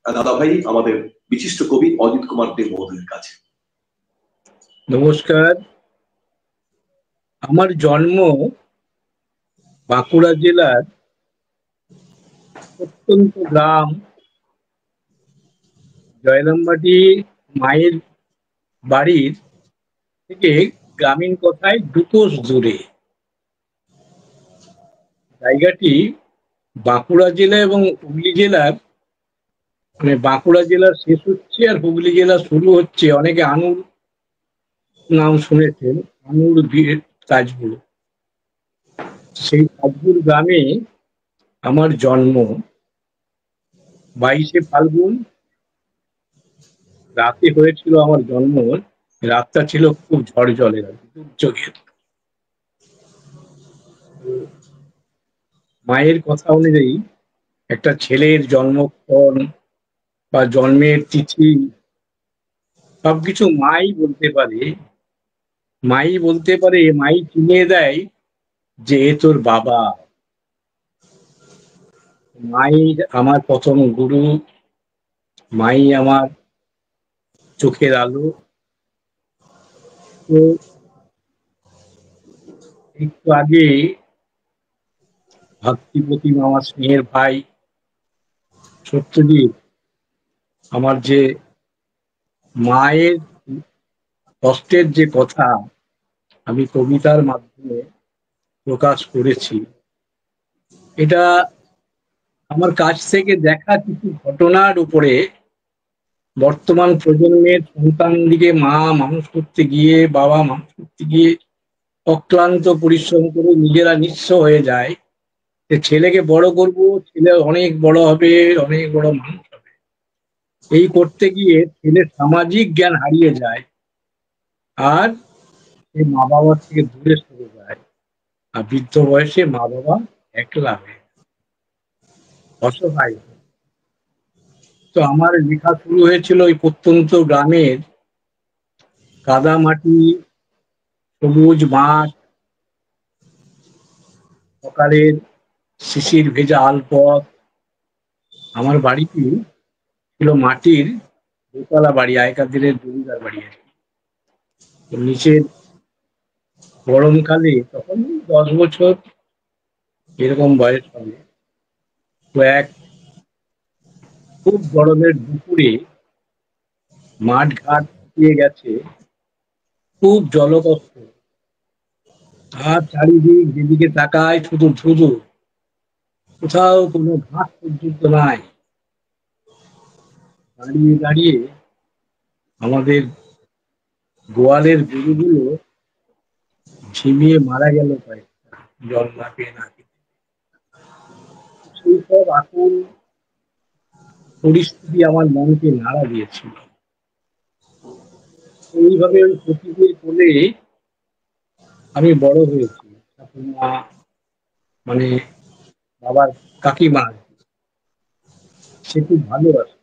দাদা ভাই আমাদের বিশিষ্ট কবি অজিত কুমার দে মহোদয়ের কাছে। নমস্কার। আমার জন্ম বাঁকুড়া জেলার প্রত্যন্ত গ্রাম জয়রামবাটি মায়ের বাড়ির থেকে গ্রামীণ কথায় 2 কোষ দূরে। জায়গাটি বাঁকুড়া জেলা এবং হুগলি জেলার, মানে বাঁকুড়া জেলার শেষ হচ্ছে আর হুগলি জেলা শুরু হচ্ছে। অনেকে আনুর নাম শুনেছেন, আনুর তাজপুর। সেই তাজপুর গ্রামে আমার জন্ম। 22শে ফাল্গুন রাতে হয়েছিল আমার জন্ম। রাতটা ছিল খুব ঝড় জলের, দুর্যোগের। মায়ের কথা অনুযায়ী একটা ছেলের জন্মক্ষণ বা জন্মের তিথি সবকিছু মাই বলতে পারে। মাই বলতে পারে, মাই চিনিয়ে দেয় যে এ তোর বাবা। মাই আমার প্রথম গুরু, মাই আমার চোখের আলো। তো একটু আগে ভক্তি প্রতিম আমার স্নেহের ভাই সত্যজিৎ আমার যে মায়ের কষ্টের যে কথা আমি কবিতার মাধ্যমে প্রকাশ করেছি, এটা আমার কাছ থেকে দেখা কিছু ঘটনার উপরে বর্তমান প্রজন্মের সন্তানদিকে মা মানুষ করতে গিয়ে, বাবা মানুষ করতে গিয়ে অক্লান্ত পরিশ্রম করে নিজেরা নিঃস্ব হয়ে যায়। যে ছেলেকে বড় করব, ছেলে অনেক বড় হবে, অনেক বড় মানুষ হবে, এই করতে গিয়ে ছেলের সামাজিক জ্ঞান হারিয়ে যায় আর সে মা বাবার থেকে দূরে সরে যায়। আর বৃদ্ধ বয়সে মা বাবা একলা হয়ে অসহায়। তো আমার লেখা শুরু হয়েছিল ওই প্রত্যন্ত গ্রামের কাদা মাটি, সবুজ মাঠ, সকালের শিশির ভেজা আলপথ। আমার বাড়িটি ছিল মাটির দোতলা বাড়ি, আগেকার দিনের জমিদার বাড়ি আর কি। তো নিচের গরমকালে তখন 10 বছর এরকম বয়স হবে। তো এক খুব গরমের দুপুরে মাঠ ঘাট শুকিয়ে গেছে, খুব জলকষ্ট, আর চারিদিক যেদিকে তাকায় শুধু ধুধু, কোথাও কোনো ঘাস পর্যন্ত নাই। দাঁড়িয়ে দাঁড়িয়ে আমাদের গোয়ালের গরুগুলো ঝিমিয়ে মারা গেল কয়েকটা, জল না পেয়ে না খেতে। সেই সব আকুল পরিস্থিতি আমার মনকে নাড়া দিয়েছিল। এইভাবে ওই প্রকৃতির কোলে আমি বড় হয়েছি। ঠাকুমা মানে বাবার কাকিমা, সে খুব ভালোবাসে,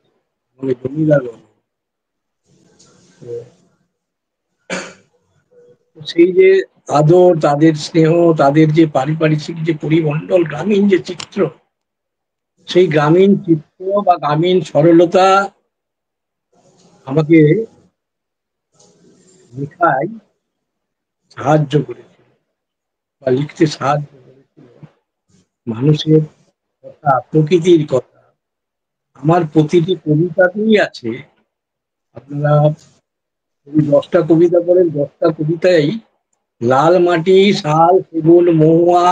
আমাকে জমিদার বলে। তো সেই যে আদর, তাদের স্নেহ, তাদের যে পারিপার্শ্বিক যে পরিমণ্ডল, গ্রামীণ যে চিত্র, সেই গ্রামীণ চিত্র বা গ্রামীণ সরলতা আমাকে লেখায় সাহায্য করেছিল বা লিখতে সাহায্য করেছিল। মানুষের কথা, প্রকৃতির কথা আমার প্রতিটি কবিতাতেই আছে। আপনারা যদি 10টা কবিতা পড়েন, 10টা কবিতাই লাল মাটি, শাল, সেগুন, মহুয়া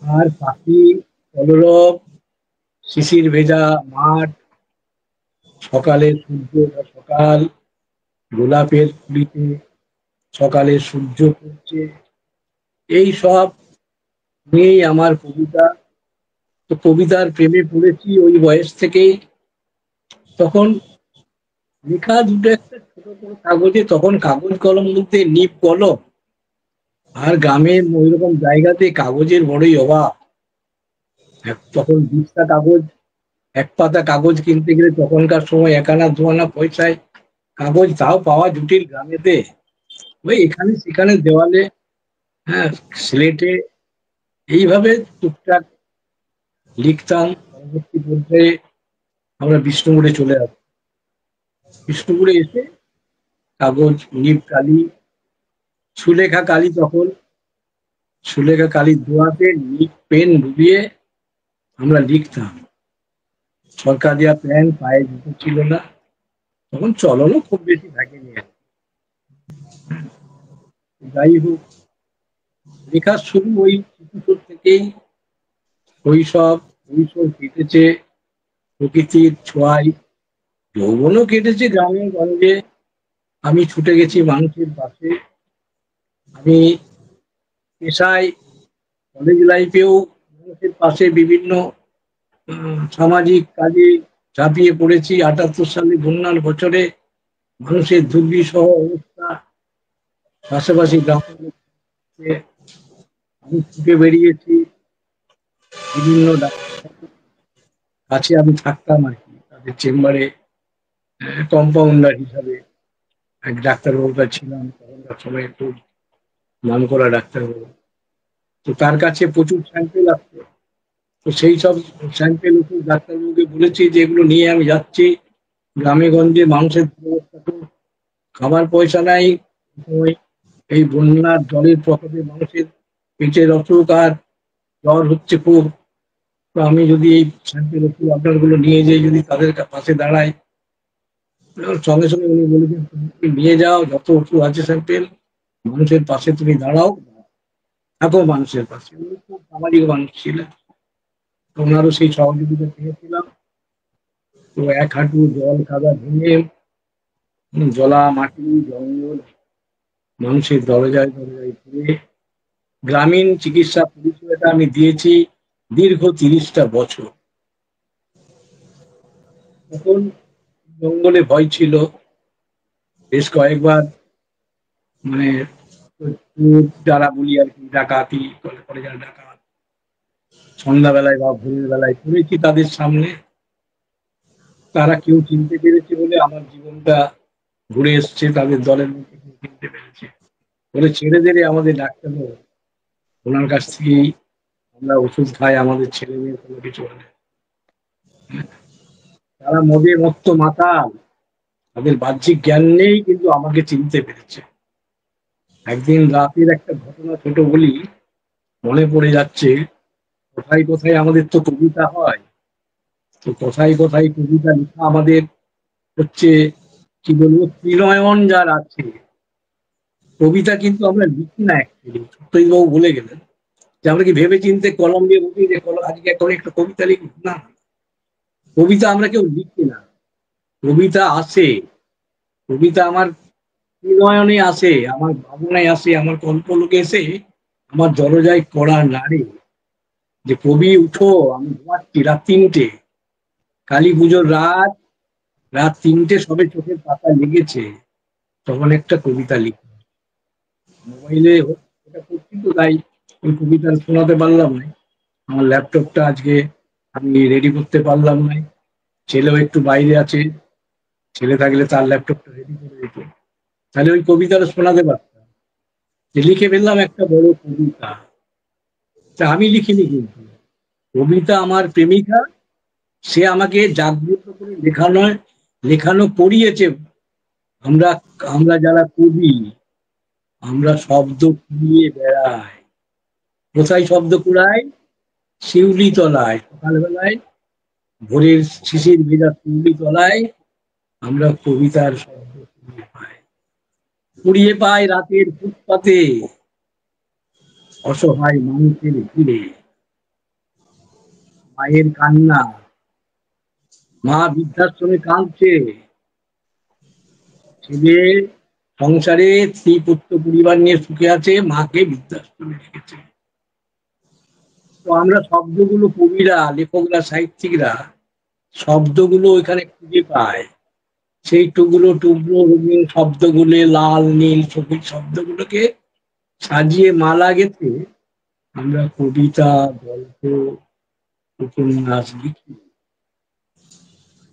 আর পাখি, কলরব, শিশির ভেজা মাঠ, সকালে সূর্য বা সকাল, গোলাপের কুড়িতে সকালে সূর্য উঠছে, এই সব নিয়েই আমার কবিতা। তো কবিতার প্রেমে পড়েছি ওই বয়স থেকেই। তখন লেখা দুটো একটা ছোট ছোট কাগজে, তখন কাগজ কলম বলতে নিব কলম, আর গ্রামের ওইরকম জায়গাতে কাগজের বড়ই অভাব। তখন 20টা কাগজ, এক পাতা কাগজ কিনতে গেলে তখনকার সময় 1 আনা 2 আনা পয়সায় কাগজ, তাও পাওয়া জটিল গ্রামেতে। ওই এখানে সেখানে দেওয়ালে, হ্যাঁ, স্লেটে, এইভাবে টুকটাক লিখতাম। পরবর্তী পর্যায়ে আমরা বিষ্ণুপুরে চলে আসি। বিষ্ণুপুরে এসে কাগজ, নিব কালি, সুলেখা কালি, তখন সুলেখা কালির দোয়াতে নিব পেন ডুবিয়ে আমরা লিখতাম। সরকার দেওয়া প্যান্ট, পায়ে জুতো ছিল না, তখন চলনও খুব বেশি থাকেনি আর কি। যাই হোক, লেখার শুরু ওই শিশুর থেকেই। শৈশব কৈশোর কেটেছে প্রকৃতির ছোঁয়ায়, যৌবনও কেটেছে গ্রামে গঞ্জে। আমি ছুটে গেছি মানুষের পাশে। আমি পেশায়, কলেজ লাইফেও মানুষের পাশে বিভিন্ন সামাজিক কাজে ঝাঁপিয়ে পড়েছি। 78 সালে বন্যার বছরে মানুষের দুর্বিষহ অবস্থা, পাশাপাশি গ্রামের আমি ছুটে বেরিয়েছি। বিভিন্ন ডাক্তার কাছে আমি থাকতাম আর কি, তাদের চেম্বারে কম্পাউন্ডার হিসাবে এক ডাক্তারবাবুর কাছে ছিলাম। তখনকার সময় খুব নাম করা ডাক্তার। তো তার কাছে প্রচুর স্যাম্পেল আসতো। তো সেই সব স্যাম্পেল ওষুধ ডাক্তারবাবুকে বলেছি যে এগুলো নিয়ে আমি যাচ্ছি গ্রামে গঞ্জে, মানুষের অবস্থা তো খাবার পয়সা নাই, ওই এই বন্যার জলের প্রকোপে মানুষের পেটের অসুখ আর জ্বর হচ্ছে খুব। তো আমি যদি এই স্যাম্পেল ওষুধ আপনার গুলো নিয়ে যাই, যদি তাদের পাশে দাঁড়াই, সঙ্গে সঙ্গে উনি বলেছেন তুমি নিয়ে যাও, যত ওষুধ আছে স্যাম্পেল, মানুষের পাশে তুমি দাঁড়াও, থাকো মানুষের পাশে। উনি খুব সামাজিক মানুষ ছিলেন, ওনারও সেই সহযোগিতা পেয়েছিলাম। তো এক হাঁটু জল কাদা ভেঙে, জলা মাটি জঙ্গল, মানুষের দরজায় দরজায় ঘুরে গ্রামীণ চিকিৎসা পরিষেবাটা আমি দিয়েছি দীর্ঘ 30টা বছর। তখন জঙ্গলে ভয় ছিল, বেশ কয়েকবার মানে যারা বলি আর কি ডাকাতি করে, যারা ডাকাত সন্ধ্যাবেলায় বা ভোরের বেলায় করেছি তাদের সামনে, তারা কেউ চিনতে পেরেছে বলে আমার জীবনটা ঘুরে এসছে, তাদের দলের মধ্যে কেউ চিনতে পেরেছে বলে ছেড়ে দিলে আমাদের ডাক্তার ওনার কাছ থেকেই আমরা ওষুধ খাই, আমাদের ছেলে মেয়ের কোনো কিছু হলে। তারা মদে মত্ত মাতাল, তাদের বাহ্যিক জ্ঞান নেই, কিন্তু আমাকে চিনতে পেরেছে। একদিন রাতের একটা ঘটনা ছোট বলি, মনে পড়ে যাচ্ছে। কোথায় কোথায় আমাদের তো কবিতা হয়, তো কোথায় কোথায় কবিতা লেখা আমাদের হচ্ছে, কি বলবো, ত্রিনয়ন যার আছে। কবিতা কিন্তু আমরা লিখি না অ্যাকচুয়ালি, সত্যজিৎবাবু বলে গেলেন যে আমরা কি ভেবে চিনতে কলম দিয়ে বসি যে আজকে এখন একটা কবিতা লিখি, না, কবিতা আমরা কেউ লিখি না। কবিতা আসে, কবিতা আমার ত্রিনয়নে আসে, আমার ভাবনায় আসে, আমার কল্পলোকে এসে আমার দরজায় কড়া নাড়ে যে কবি উঠো, আমি ঘুমাচ্ছি। রাত 3টে, কালী পুজোর রাত, রাত 3টে সবে চোখের পাতা লেগেছে, তখন একটা কবিতা লিখি। মোবাইলে ওটা করছি তো, তাই ওই কবিতা শোনাতে পারলাম না। আমার ল্যাপটপটা আজকে আমি রেডি করতে পারলাম না, ছেলেও একটু বাইরে আছে, ছেলে থাকলে তার ল্যাপটপটা রেডি করে দিত, তাহলে ওই কবিতাটা শোনাতে পারতাম। যে লিখে ফেললাম একটা বড় কবিতা। তা আমি লিখিনি, কিন্তু কবিতা আমার প্রেমিকা, সে আমাকে জাগ্রত করে লেখানো পড়িয়েছে। আমরা আমরা যারা কবি, আমরা শব্দ কুড়িয়ে বেড়াই। কোথায় শব্দ কুড়াই? শিউলি তলায়, সকালবেলায় ভোরের শিশির ভেজা শিউলি তলায় আমরা কবিতার শব্দ কুড়িয়ে পাই রাতের ফুটপাতে, অসহায় মানুষের ভিড়ে। মায়ের কান্না, মা বৃদ্ধাশ্রমে কাঁদছে, ছেলে সংসারে স্ত্রী পুত্র পরিবার নিয়ে সুখে আছে, মাকে বৃদ্ধাশ্রমে রেখেছে। তো আমরা শব্দগুলো, কবিরা, লেখকরা, সাহিত্যিকরা শব্দগুলো ওইখানে খুঁজে পায়। সেই টুকরো টুকরো রঙিন শব্দগুলো, লাল নীল সবুজ শব্দগুলোকে সাজিয়ে মালা গেঁথে আমরা কবিতা, গল্প, উপন্যাস লিখি।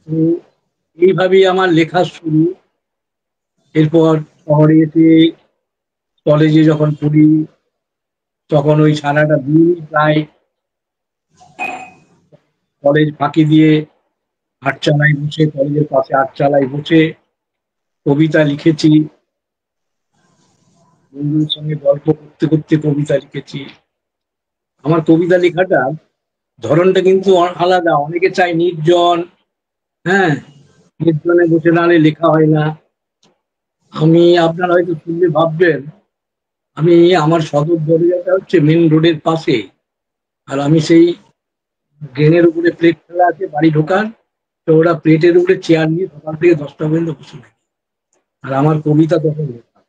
তো এইভাবেই আমার লেখা শুরু। এরপর শহরে এসে কলেজে যখন পড়ি, তখন ওই সারাটা দিন প্রায় কলেজ ফাঁকি দিয়ে আটচালায় বসে, কলেজের পাশে আটচালায় বসে কবিতা লিখেছি, বন্ধুদের সঙ্গে গল্প করতে করতে কবিতা লিখেছি। আমার কবিতা লেখাটা ধরনটা কিন্তু আলাদা। অনেকে চায় নির্জন, হ্যাঁ, নির্জনে বসে নাহলে লেখা হয় না। আমি, আপনারা হয়তো শুনলে ভাববেন, আমি, আমার সদর দরজাটা হচ্ছে মেন রোডের পাশে, আর আমি সেই ড্রেনের উপরে প্লেট ফেলা আছে বাড়ি ঢোকার, তো ওরা প্লেটের উপরে চেয়ার নিয়ে সকাল থেকে 10টা পর্যন্ত বসে থাকে। আর আমার কবিতা তখন লেখা,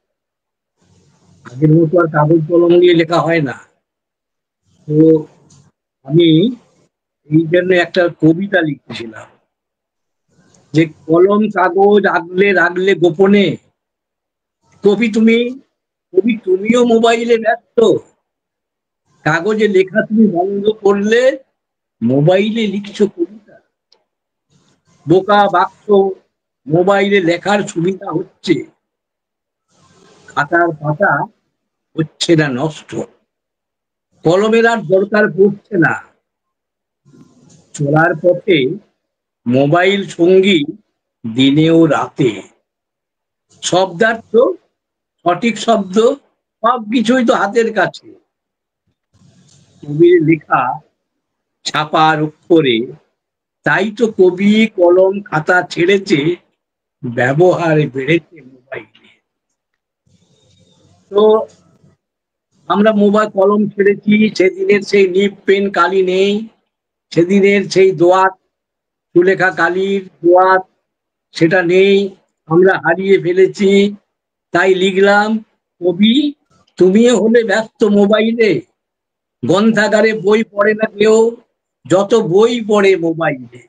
আগের মতো আর কাগজ কলম দিয়ে লেখা হয় না। তো আমি এই জন্য একটা কবিতা লিখতেছিলাম যে কলম কাগজ আগলে রাখলে গোপনে, কবি তুমি, কবি তুমিও মোবাইলে ব্যস্ত, কাগজে লেখা তুমি বন্ধ করলে মোবাইলে লিখছো কবিতা। বোকা বাক্স, মোবাইলে লেখার সুবিধা হচ্ছে, খাতার পাতা হচ্ছে না নষ্ট, কলমের আর দরকার পড়ছে না, চলার পথে মোবাইল সঙ্গী দিনে ও রাতে, শব্দার্থ সঠিক শব্দ সবকিছুই তো হাতের কাছে। কবির লেখা ছাপার অক্ষরে, তাই তো কবি কলম খাতা ছেড়েছে, ব্যবহার বেড়েছে মোবাইলে। তো আমরা মোবাইল কলম ছেড়েছি, সেদিনের সেই নিব পেন কালি নেই, সেদিনের সেই দোয়াত সুলেখা কালির দোয়াত সেটা নেই, আমরা হারিয়ে ফেলেছি। তাই লিখলাম, কবি তুমিও হলে ব্যস্ত মোবাইলে, গ্রন্থাগারে বই পড়ে না কেউ, যত বই পড়ে মোবাইলে।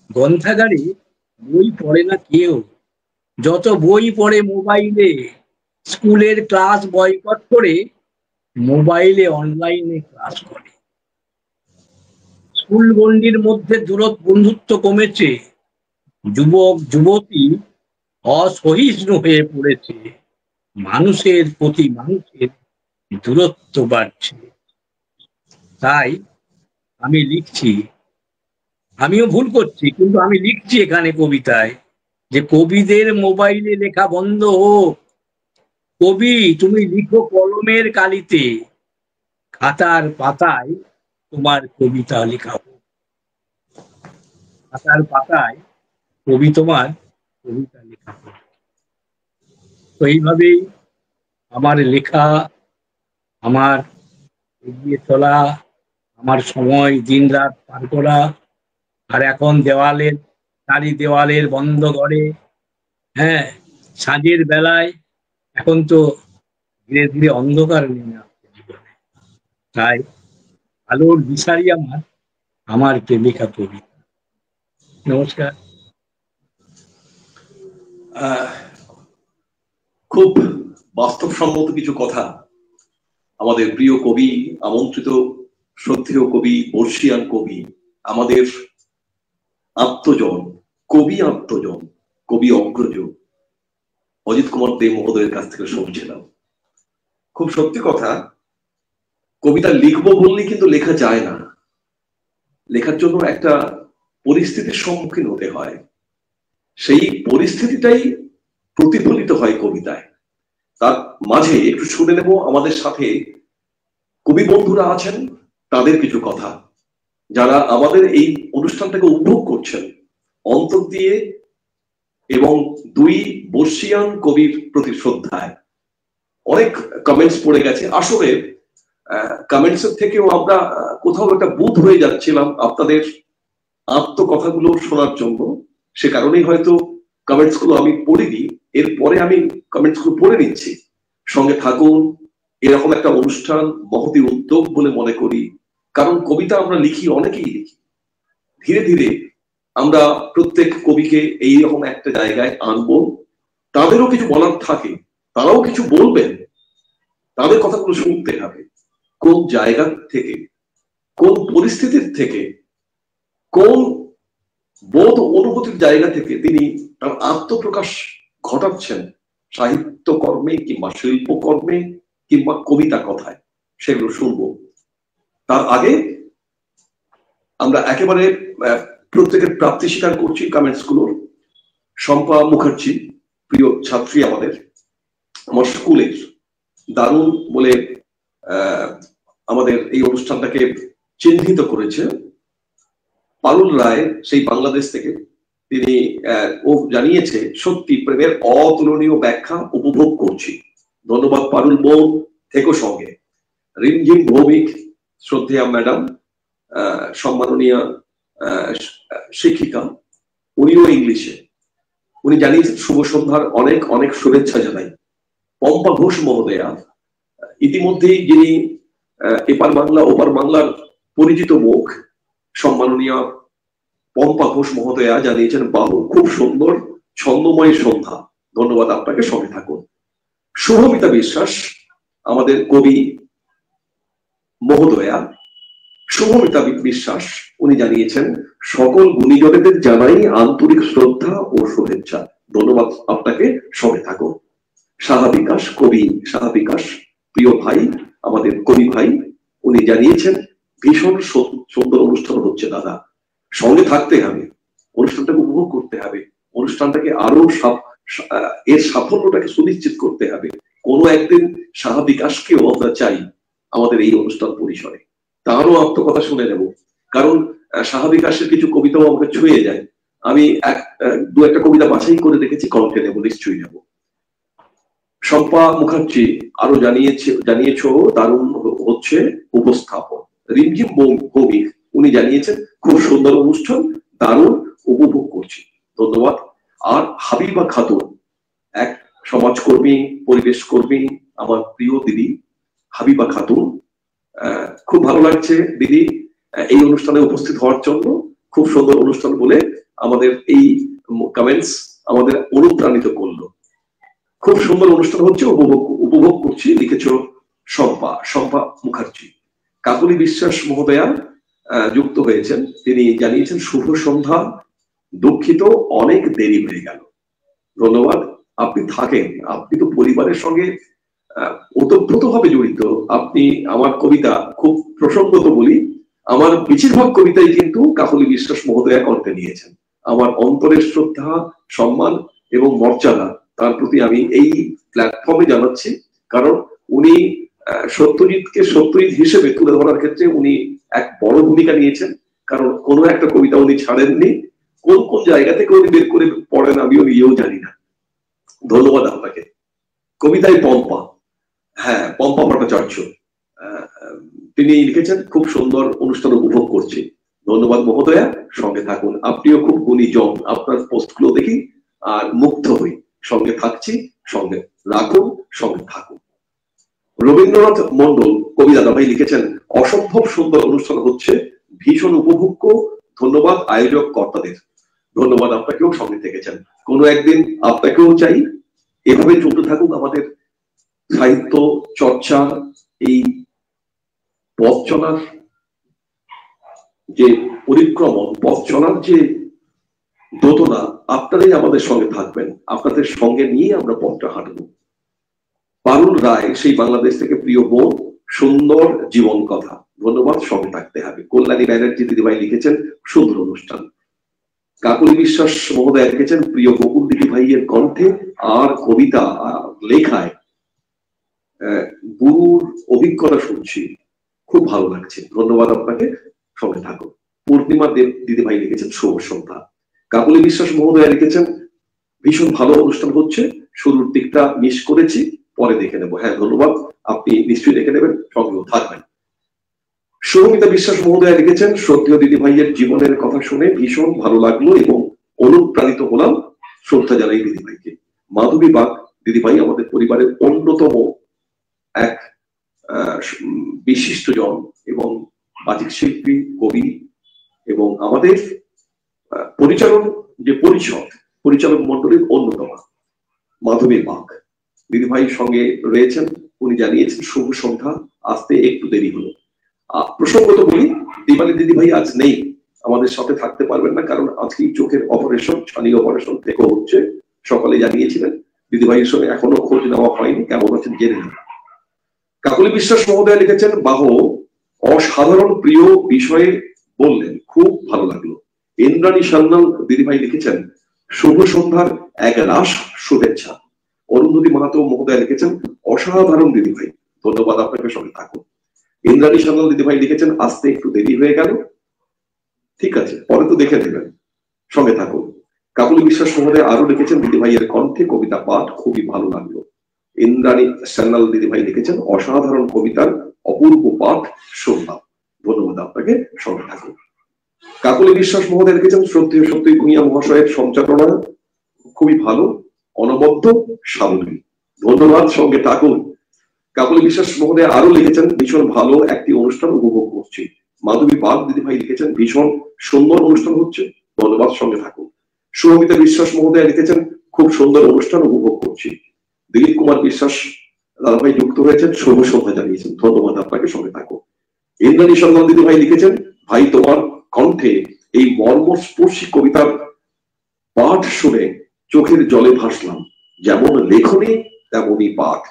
গ্রন্থাগারে বই পড়ে না কেউ, যত বই পড়ে মোবাইলে, স্কুলের ক্লাস বয়কট করে মোবাইলে অনলাইনে ক্লাস করে। স্কুল গণ্ডির মধ্যে বন্ধুত্ব কমেছে, যুবক যুবতী অসহিষ্ণু হয়ে পড়েছে, মানুষের প্রতি মানুষের দূরত্ব বাড়ছে। তাই আমি লিখছি, আমিও ভুল করছি, কিন্তু আমি লিখছি এখানে কবিতায় যে কবিদের মোবাইলে লেখা বন্ধ হোক। কবি তুমি লিখো কলমের কালিতে, খাতার পাতায় তোমার কবিতা লেখা হোক। খাতার পাতায় কবি তোমার কবিতা লেখা হোক। তো এইভাবেই আমার লেখা, আমার এগিয়ে চলা, আমার সময় দিন রাত পার করা। আর এখন দেওয়ালের চারি দেওয়ালের বন্ধ ঘরে, হ্যাঁ, সাঁঝের বেলায় এখন তো ধীরে ধীরে অন্ধকার নেমে আসছে জীবনে। তাই আলোর দিশারি আমার প্রেমিকা কবিতা। নমস্কার। খুব বাস্তবসম্মত কিছু কথা আমাদের প্রিয় কবি, আমন্ত্রিত শ্রদ্ধেয় কবি, বর্ষিয়ান কবি, আমাদের আত্মজন, কবি আত্মজন, কবি অগ্রজ অজিত কুমার দে মহোদয়ের কাছ থেকে শুনছিলাম। খুব সত্যি কথা, কবিতা লিখবো বললে কিন্তু লেখা যায় না। লেখার জন্য একটা পরিস্থিতির সম্মুখীন হতে হয়, সেই পরিস্থিতিটাই প্রতিফলিত হয় কবিতায়। তার মাঝে একটু শুনে নেব আমাদের সাথে কবি বন্ধুরা আছেন, তাদের কিছু কথা, যারা আমাদের এই অনুষ্ঠানটাকে উপভোগ করছেন অন্তর দিয়ে এবং দুই বর্ষিয়ান কবির প্রতি শ্রদ্ধায়। অনেক কমেন্টস পড়ে গেছে, আসলে কমেন্টস এর থেকেও আমরা কোথাও একটা বুধ হয়ে যাচ্ছিলাম আপনাদের আত্মকথাগুলো শোনার জন্য। সে কারণেই হয়তো কমেন্টস গুলো আমি পড়িনি, এরপরে আমি কমেন্টস গুলো পড়ে নিচ্ছি। সঙ্গে থাকুন, এরকম একটা অনুষ্ঠান মহতি উদ্যোগ বলে মনে করি, কারণ কবিতা আমরা লিখি, অনেকেই লিখি। ধীরে ধীরে আমরা প্রত্যেক কবিকে এইরকম একটা জায়গায় আনবো, তাদেরও কিছু বলার থাকে, তারাও কিছু বলবেন, তাদের কথাগুলো শুনতে হবে। কোন জায়গা থেকে, কোন পরিস্থিতির থেকে, কোন বোধ অনুভূতির জায়গা থেকে তিনি তার আত্মপ্রকাশ ঘটাচ্ছেন সাহিত্য কর্মে কিংবা শিল্পকর্মে কিংবা কবিতা কথায়, সেগুলো শুনবো। তার আগে আমরা একেবারে প্রত্যেকের প্রাপ্তি স্বীকার করছি কমেন্টস গুলোর। শম্পা মুখার্জি, প্রিয় ছাত্রী আমাদের, আমার স্কুলের, দারুণ বলে আমাদের এই অনুষ্ঠানটাকে চিহ্নিত করেছে। পারুল রায় সেই বাংলাদেশ থেকে, তিনি ও জানিয়েছে সত্যি প্রেমের অতুলনীয় ব্যাখ্যা উপভোগ করছি। ধন্যবাদ পারুল বোন, থেকো সঙ্গে। রিমঝিম ভৌমিক, শ্রদ্ধেয়া ম্যাডাম, সম্মাননীয় শিক্ষিকা, উনিও ইংলিশে, উনি জানিয়েছেন শুভ সন্ধ্যার অনেক অনেক শুভেচ্ছা জানাই। পম্পা ঘোষ মহোদয়া, ইতিমধ্যেই যিনি এপার বাংলা ওপার বাংলার পরিচিত মুখ, সম্মাননীয় পম্পা ঘোষ মহোদয়া জানিয়েছেন বাহু, খুব সুন্দর ছন্দময় সন্ধ্যা, ধন্যবাদ আপনাকে, সঙ্গে থাকুন। শুভমিতা বিশ্বাস, আমাদের কবি মহোদয়া শুভমিতা বিশ্বাস, উনি জানিয়েছেন সকল গুণীজনেদের জানাই আন্তরিক শ্রদ্ধা ও শুভেচ্ছা, ধন্যবাদ আপনাকে, সঙ্গে থাকুন। সাহা বিকাশ, কবি সাহা বিকাশ, প্রিয় ভাই, আমাদের কবি ভাই, উনি জানিয়েছেন ভীষণ সুন্দর অনুষ্ঠান হচ্ছে দাদা, সঙ্গে থাকতে হবে, অনুষ্ঠানটাকে উপভোগ করতে হবে, অনুষ্ঠানটাকে আরো এর সাফল্যটাকে সুনিশ্চিত করতে হবে। কোনো একদিন সাহা বিকাশকেও আমরা চাই আমাদের এই অনুষ্ঠান পরিসরে, তারও আত্মকথা শুনে নেব, কারণ সাহা বিকাশের কিছু কবিতাও আমাকে ছুঁয়ে যায়। আমি দু একটা কবিতা বাছাই করে রেখেছি, কণ্ঠে নেব, নিশ্চয়ই নেব। শম্পা মুখার্জি আরো জানিয়েছ দারুণ হচ্ছে উপস্থাপন। রিমঝিম ভৌমিক, উনি জানিয়েছেন খুব সুন্দর অনুষ্ঠান, দারুণ উপভোগ করছি, ধন্যবাদ। আর হাবিবা খাতুন, এক সমাজকর্মী, পরিবেশ কর্মী, আমার প্রিয় দিদি হাবিবা খাতুন, খুব ভালো লাগছে দিদি এই অনুষ্ঠানে উপস্থিত হওয়ার জন্য, খুব সুন্দর অনুষ্ঠান বলে আমাদের এই কমেন্টস আমাদের অনুপ্রাণিত করলো। খুব সুন্দর অনুষ্ঠান হচ্ছে, উপভোগ করছি, লিখেছ শম্পা মুখার্জি। কাকলি বিশ্বাস মহোদয়া যুক্ত হয়েছেন, তিনি জানিয়েছেন শুভ সন্ধ্যা, দুঃখিত অনেক দেরি হয়ে গেল। ধন্যবাদ, আপনি থাকেন, আপনি তো পরিবারের সঙ্গে ওতপ্রোতভাবে জড়িত। আপনি আমার কবিতা খুব প্রসঙ্গত বলি, আমার বেশিরভাগ কবিতাই কিন্তু কাকলি বিশ্বাস মহোদয়া কণ্ঠে নিয়েছেন। আমার অন্তরের শ্রদ্ধা, সম্মান এবং মর্যাদা তার প্রতি আমি এই প্ল্যাটফর্মে জানাচ্ছি, কারণ উনি সত্যজিৎকে সত্যজিৎ হিসেবে তুলে ধরার ক্ষেত্রে উনি এক বড় ভূমিকা নিয়েছেন। কারণ কোনো একটা কবিতা উনি ছাড়েননি, কোন কোন জায়গা থেকে উনি বের করে পড়েন আমিও নিজেও জানি না। ধন্যবাদ আপনাকে। কবিতায় পম্পা, হ্যাঁ পম্পা ভট্টাচার্য, তিনি লিখেছেন খুব সুন্দর অনুষ্ঠান উপভোগ করছি, ধন্যবাদ মহোদয়া, সঙ্গে থাকুন, আপনিও খুব গুণী জন, আপনার পোস্টগুলো দেখি আর মুগ্ধ হই, সঙ্গে থাকছি, সঙ্গে রাখুন, সঙ্গে থাকুন। রবীন্দ্রনাথ মন্ডল, কবি দাদা ভাই লিখেছেন অসম্ভব সুন্দর অনুষ্ঠান হচ্ছে, ভীষণ উপভোগ্য, ধন্যবাদ আয়োজক কর্তাদের। ধন্যবাদ, আপনাকেও সঙ্গে থেকেছেন, কোনো একদিন আপনাকেও চাই এভাবে চলতে থাকুক আমাদের সাহিত্য চর্চা, এই পথ চলার যে পরিক্রমণ, পথ চলার যে দোতনা, আপনারাই আমাদের সঙ্গে থাকবেন, আপনাদের সঙ্গে নিয়ে আমরা পথটা হাঁটবো। পারুল রায়, সেই বাংলাদেশ থেকে, প্রিয় বোন, সুন্দর জীবন কথা, ধন্যবাদ, সঙ্গে থাকতে হবে। কল্যাণী ব্যানার্জি দিদিভাই লিখেছেন সুন্দর অনুষ্ঠান। কাকলি বিশ্বাস মহোদয় লিখেছেন প্রিয় বকুল দিদি ভাইয়ের কণ্ঠে আর কবিতা লেখায় গুরুর অভিজ্ঞতা শুনছি, খুব ভালো লাগছে, ধন্যবাদ আপনাকে, সঙ্গে থাকুন। পূর্ণিমা দেব দিদি ভাই লিখেছেন শুভ সন্ধ্যা। কাকলি বিশ্বাস মহোদয় লিখেছেন ভীষণ ভালো অনুষ্ঠান হচ্ছে, শুরুর দিকটা মিস করেছি, পরে দেখে নেবো। হ্যাঁ ধন্যবাদ, আপনি নিশ্চয়ই দেখে নেবেন, সঙ্গেও থাকবেন। সৌমিতা বিশ্বাস মহোদয় লিখেছেন শ্রদ্ধেয় দিদি ভাইয়ের জীবনের কথা শুনে ভীষণ ভালো লাগলো এবং অনুপ্রাণিত হলাম, শ্রদ্ধা জানাই দিদি ভাইকে। মাধবী বাগ দিদি ভাই আমাদের পরিবারের অন্যতম এক বিশিষ্ট জন এবং বাচিক শিল্পী, কবি, এবং আমাদের পরিচালক যে পরিচালক মন্ডলীর অন্যতম মাধবী বাগ দিদি ভাইয়ের সঙ্গে রয়েছেন, উনি জানিয়েছেন শুভ সন্ধ্যা, আসতে একটু দেরি হলো। প্রসঙ্গত বলি, দিবালী দিদি ভাই আজ নেই, আমাদের সাথে থাকতে পারবেন না, কারণ আজকে চোখের অপারেশন, ছানি অপারেশন থেকে হচ্ছে, সকালে জানিয়েছিলেন। দিদি ভাইয়ের সঙ্গে এখনো খোঁজ নেওয়া হয়নি, কেমন আছেন জেনে নিন। কাকলি বিশ্বাস মহোদয় লিখেছেন বাহ, অসাধারণ প্রিয় বিষয়ে বললেন, খুব ভালো লাগলো। ইন্দ্রাণী সান্যাল দিদি ভাই লিখেছেন শুভ সন্ধ্যার এক রাস শুভেচ্ছা। অরুন্ধতী মাহাতো মহোদয় লিখেছেন অসাধারণ দিদি ভাই, ধন্যবাদ, আপনাকে, সঙ্গে থাকুন। ইন্দ্রাণী সান্যাল দিদি ভাই লিখেছেন আসতে একটু দেরি হয়ে গেল, ঠিক আছে, পরে তো দেখে নেবেন, সঙ্গে থাকুন। কাকলি বিশ্বাস মহোদয় আরো লিখেছেন দিদি ভাইয়ের কণ্ঠে কবিতা পাঠ খুবই ভালো লাগলো। ইন্দ্রাণী সান্যাল দিদি ভাই লিখেছেন অসাধারণ কবিতার অপূর্ব পাঠ শুনলাম, ধন্যবাদ আপনাকে, সঙ্গে থাকুন। কাকলি বিশ্বাস মহোদয় লিখেছেন শ্রদ্ধেয় সত্যই ভূঁইয়া মহাশয়ের সঞ্চালনা খুবই ভালো, অনবদ্য, সাবলীল, ধন্যবাদ, সঙ্গে থাকুন। কাকলি বিশ্বাস মহোদয় আরো লিখেছেন ভীষণ ভালো একটি অনুষ্ঠান উপভোগ করছি। মাধবী বাগ দিদি ভাই লিখেছেন ভীষণ সুন্দর অনুষ্ঠান হচ্ছে, ধন্যবাদ, সঙ্গে থাকুন। সুমিতা বিশ্বাস মহোদয় লিখেছেন খুব সুন্দর অনুষ্ঠান উপভোগ করছি। দিলীপ কুমার বিশ্বাস দাদা ভাই যুক্ত হয়েছেন, শুভ সন্ধ্যা জানিয়েছেন, ধন্যবাদ আপনাকে, সঙ্গে থাকুন। ইন্দ্রাণী সান্যাল দিদি ভাই লিখেছেন ভাই তোমার কণ্ঠে এই মর্মস্পর্শী কবিতার পাঠ শুনে চোখের জলে ভাসলাম, যেমন লেখনী তেমনই পাঠ।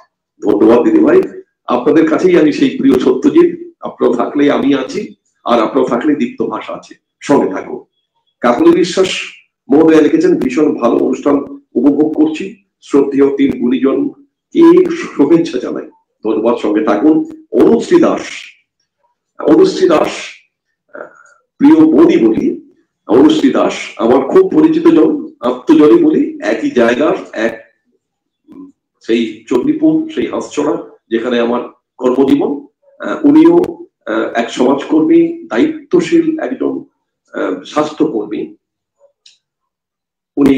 ধন্যবাদ দিদিভাই, আপনাদের কাছেই আমি সেই প্রিয় সত্যজিৎ। আপনারা থাকলে আমি আছি, আর আপনারা থাকলে দীপ্ত ভাষা আছে, সঙ্গে থাকো। কাকলি বিশ্বাস মহোদয় লিখেছেন, ভীষণ ভালো অনুষ্ঠান উপভোগ করছি, শ্রদ্ধেয় 3 গুণীজন কি শুভেচ্ছা জানাই। ধন্যবাদ, সঙ্গে থাকুন। অনুশ্রী দাস, অনুশ্রী দাস প্রিয় বৌদি বলি, অনুশ্রী দাস আমার খুব পরিচিত জন, আত্মজনই বলি, একই জায়গার, এক সেই চণ্ডীপুর, সেই হাঁসছড়া যেখানে আমার কর্মজীবন। উনিও এক সমাজকর্মী, দায়িত্বশীল একজন স্বাস্থ্যকর্মী। উনি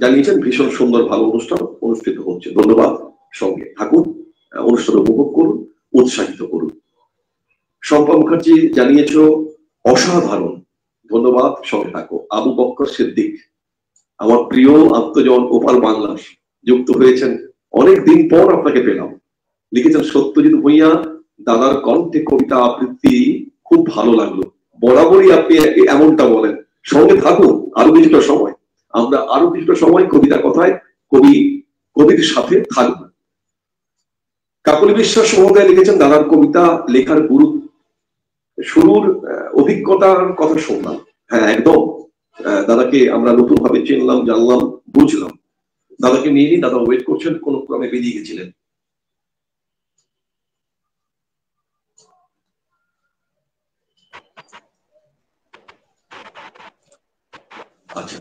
জানিয়েছেন ভীষণ সুন্দর ভালো অনুষ্ঠান অনুষ্ঠিত হচ্ছে। ধন্যবাদ, সঙ্গে থাকুন, অনুষ্ঠান উপভোগ করুন, উৎসাহিত করুন। শম্পা মুখার্জি জানিয়েছ অসাধারণ। ধন্যবাদ, সঙ্গে থাকো। আবু বক্কর সিদ্দিক, আমার প্রিয় আত্মজন ওপার বাংলার, যুক্ত হয়েছেন, অনেক দিন পর আপনাকে পেলাম। লিখেছেন সত্যজিৎ ভূঁইয়া, দাদার কণ্ঠে কবিতা আবৃত্তি খুব ভালো লাগলো। বরাবরই আপনি এমনটা বলেন। সঙ্গে থাকুন আরো কিছুটা সময়, আমরা আরো কিছুটা সময় কবিতা কথায় কবির সাথে থাকবো। কাকলি বিশ্বাস মহোদয় লিখেছেন, দাদার কবিতা লেখার শুরুর অভিজ্ঞতার কথা শুনলাম। হ্যাঁ, একদম। দাদাকে আমরা নতুন ভাবে চিনলাম, জানলাম, বুঝলাম। দাদাকে নিয়ে দাদা ওয়েট করছেন, কোন ক্রমে বেরিয়ে গেছিলেন। আচ্ছা,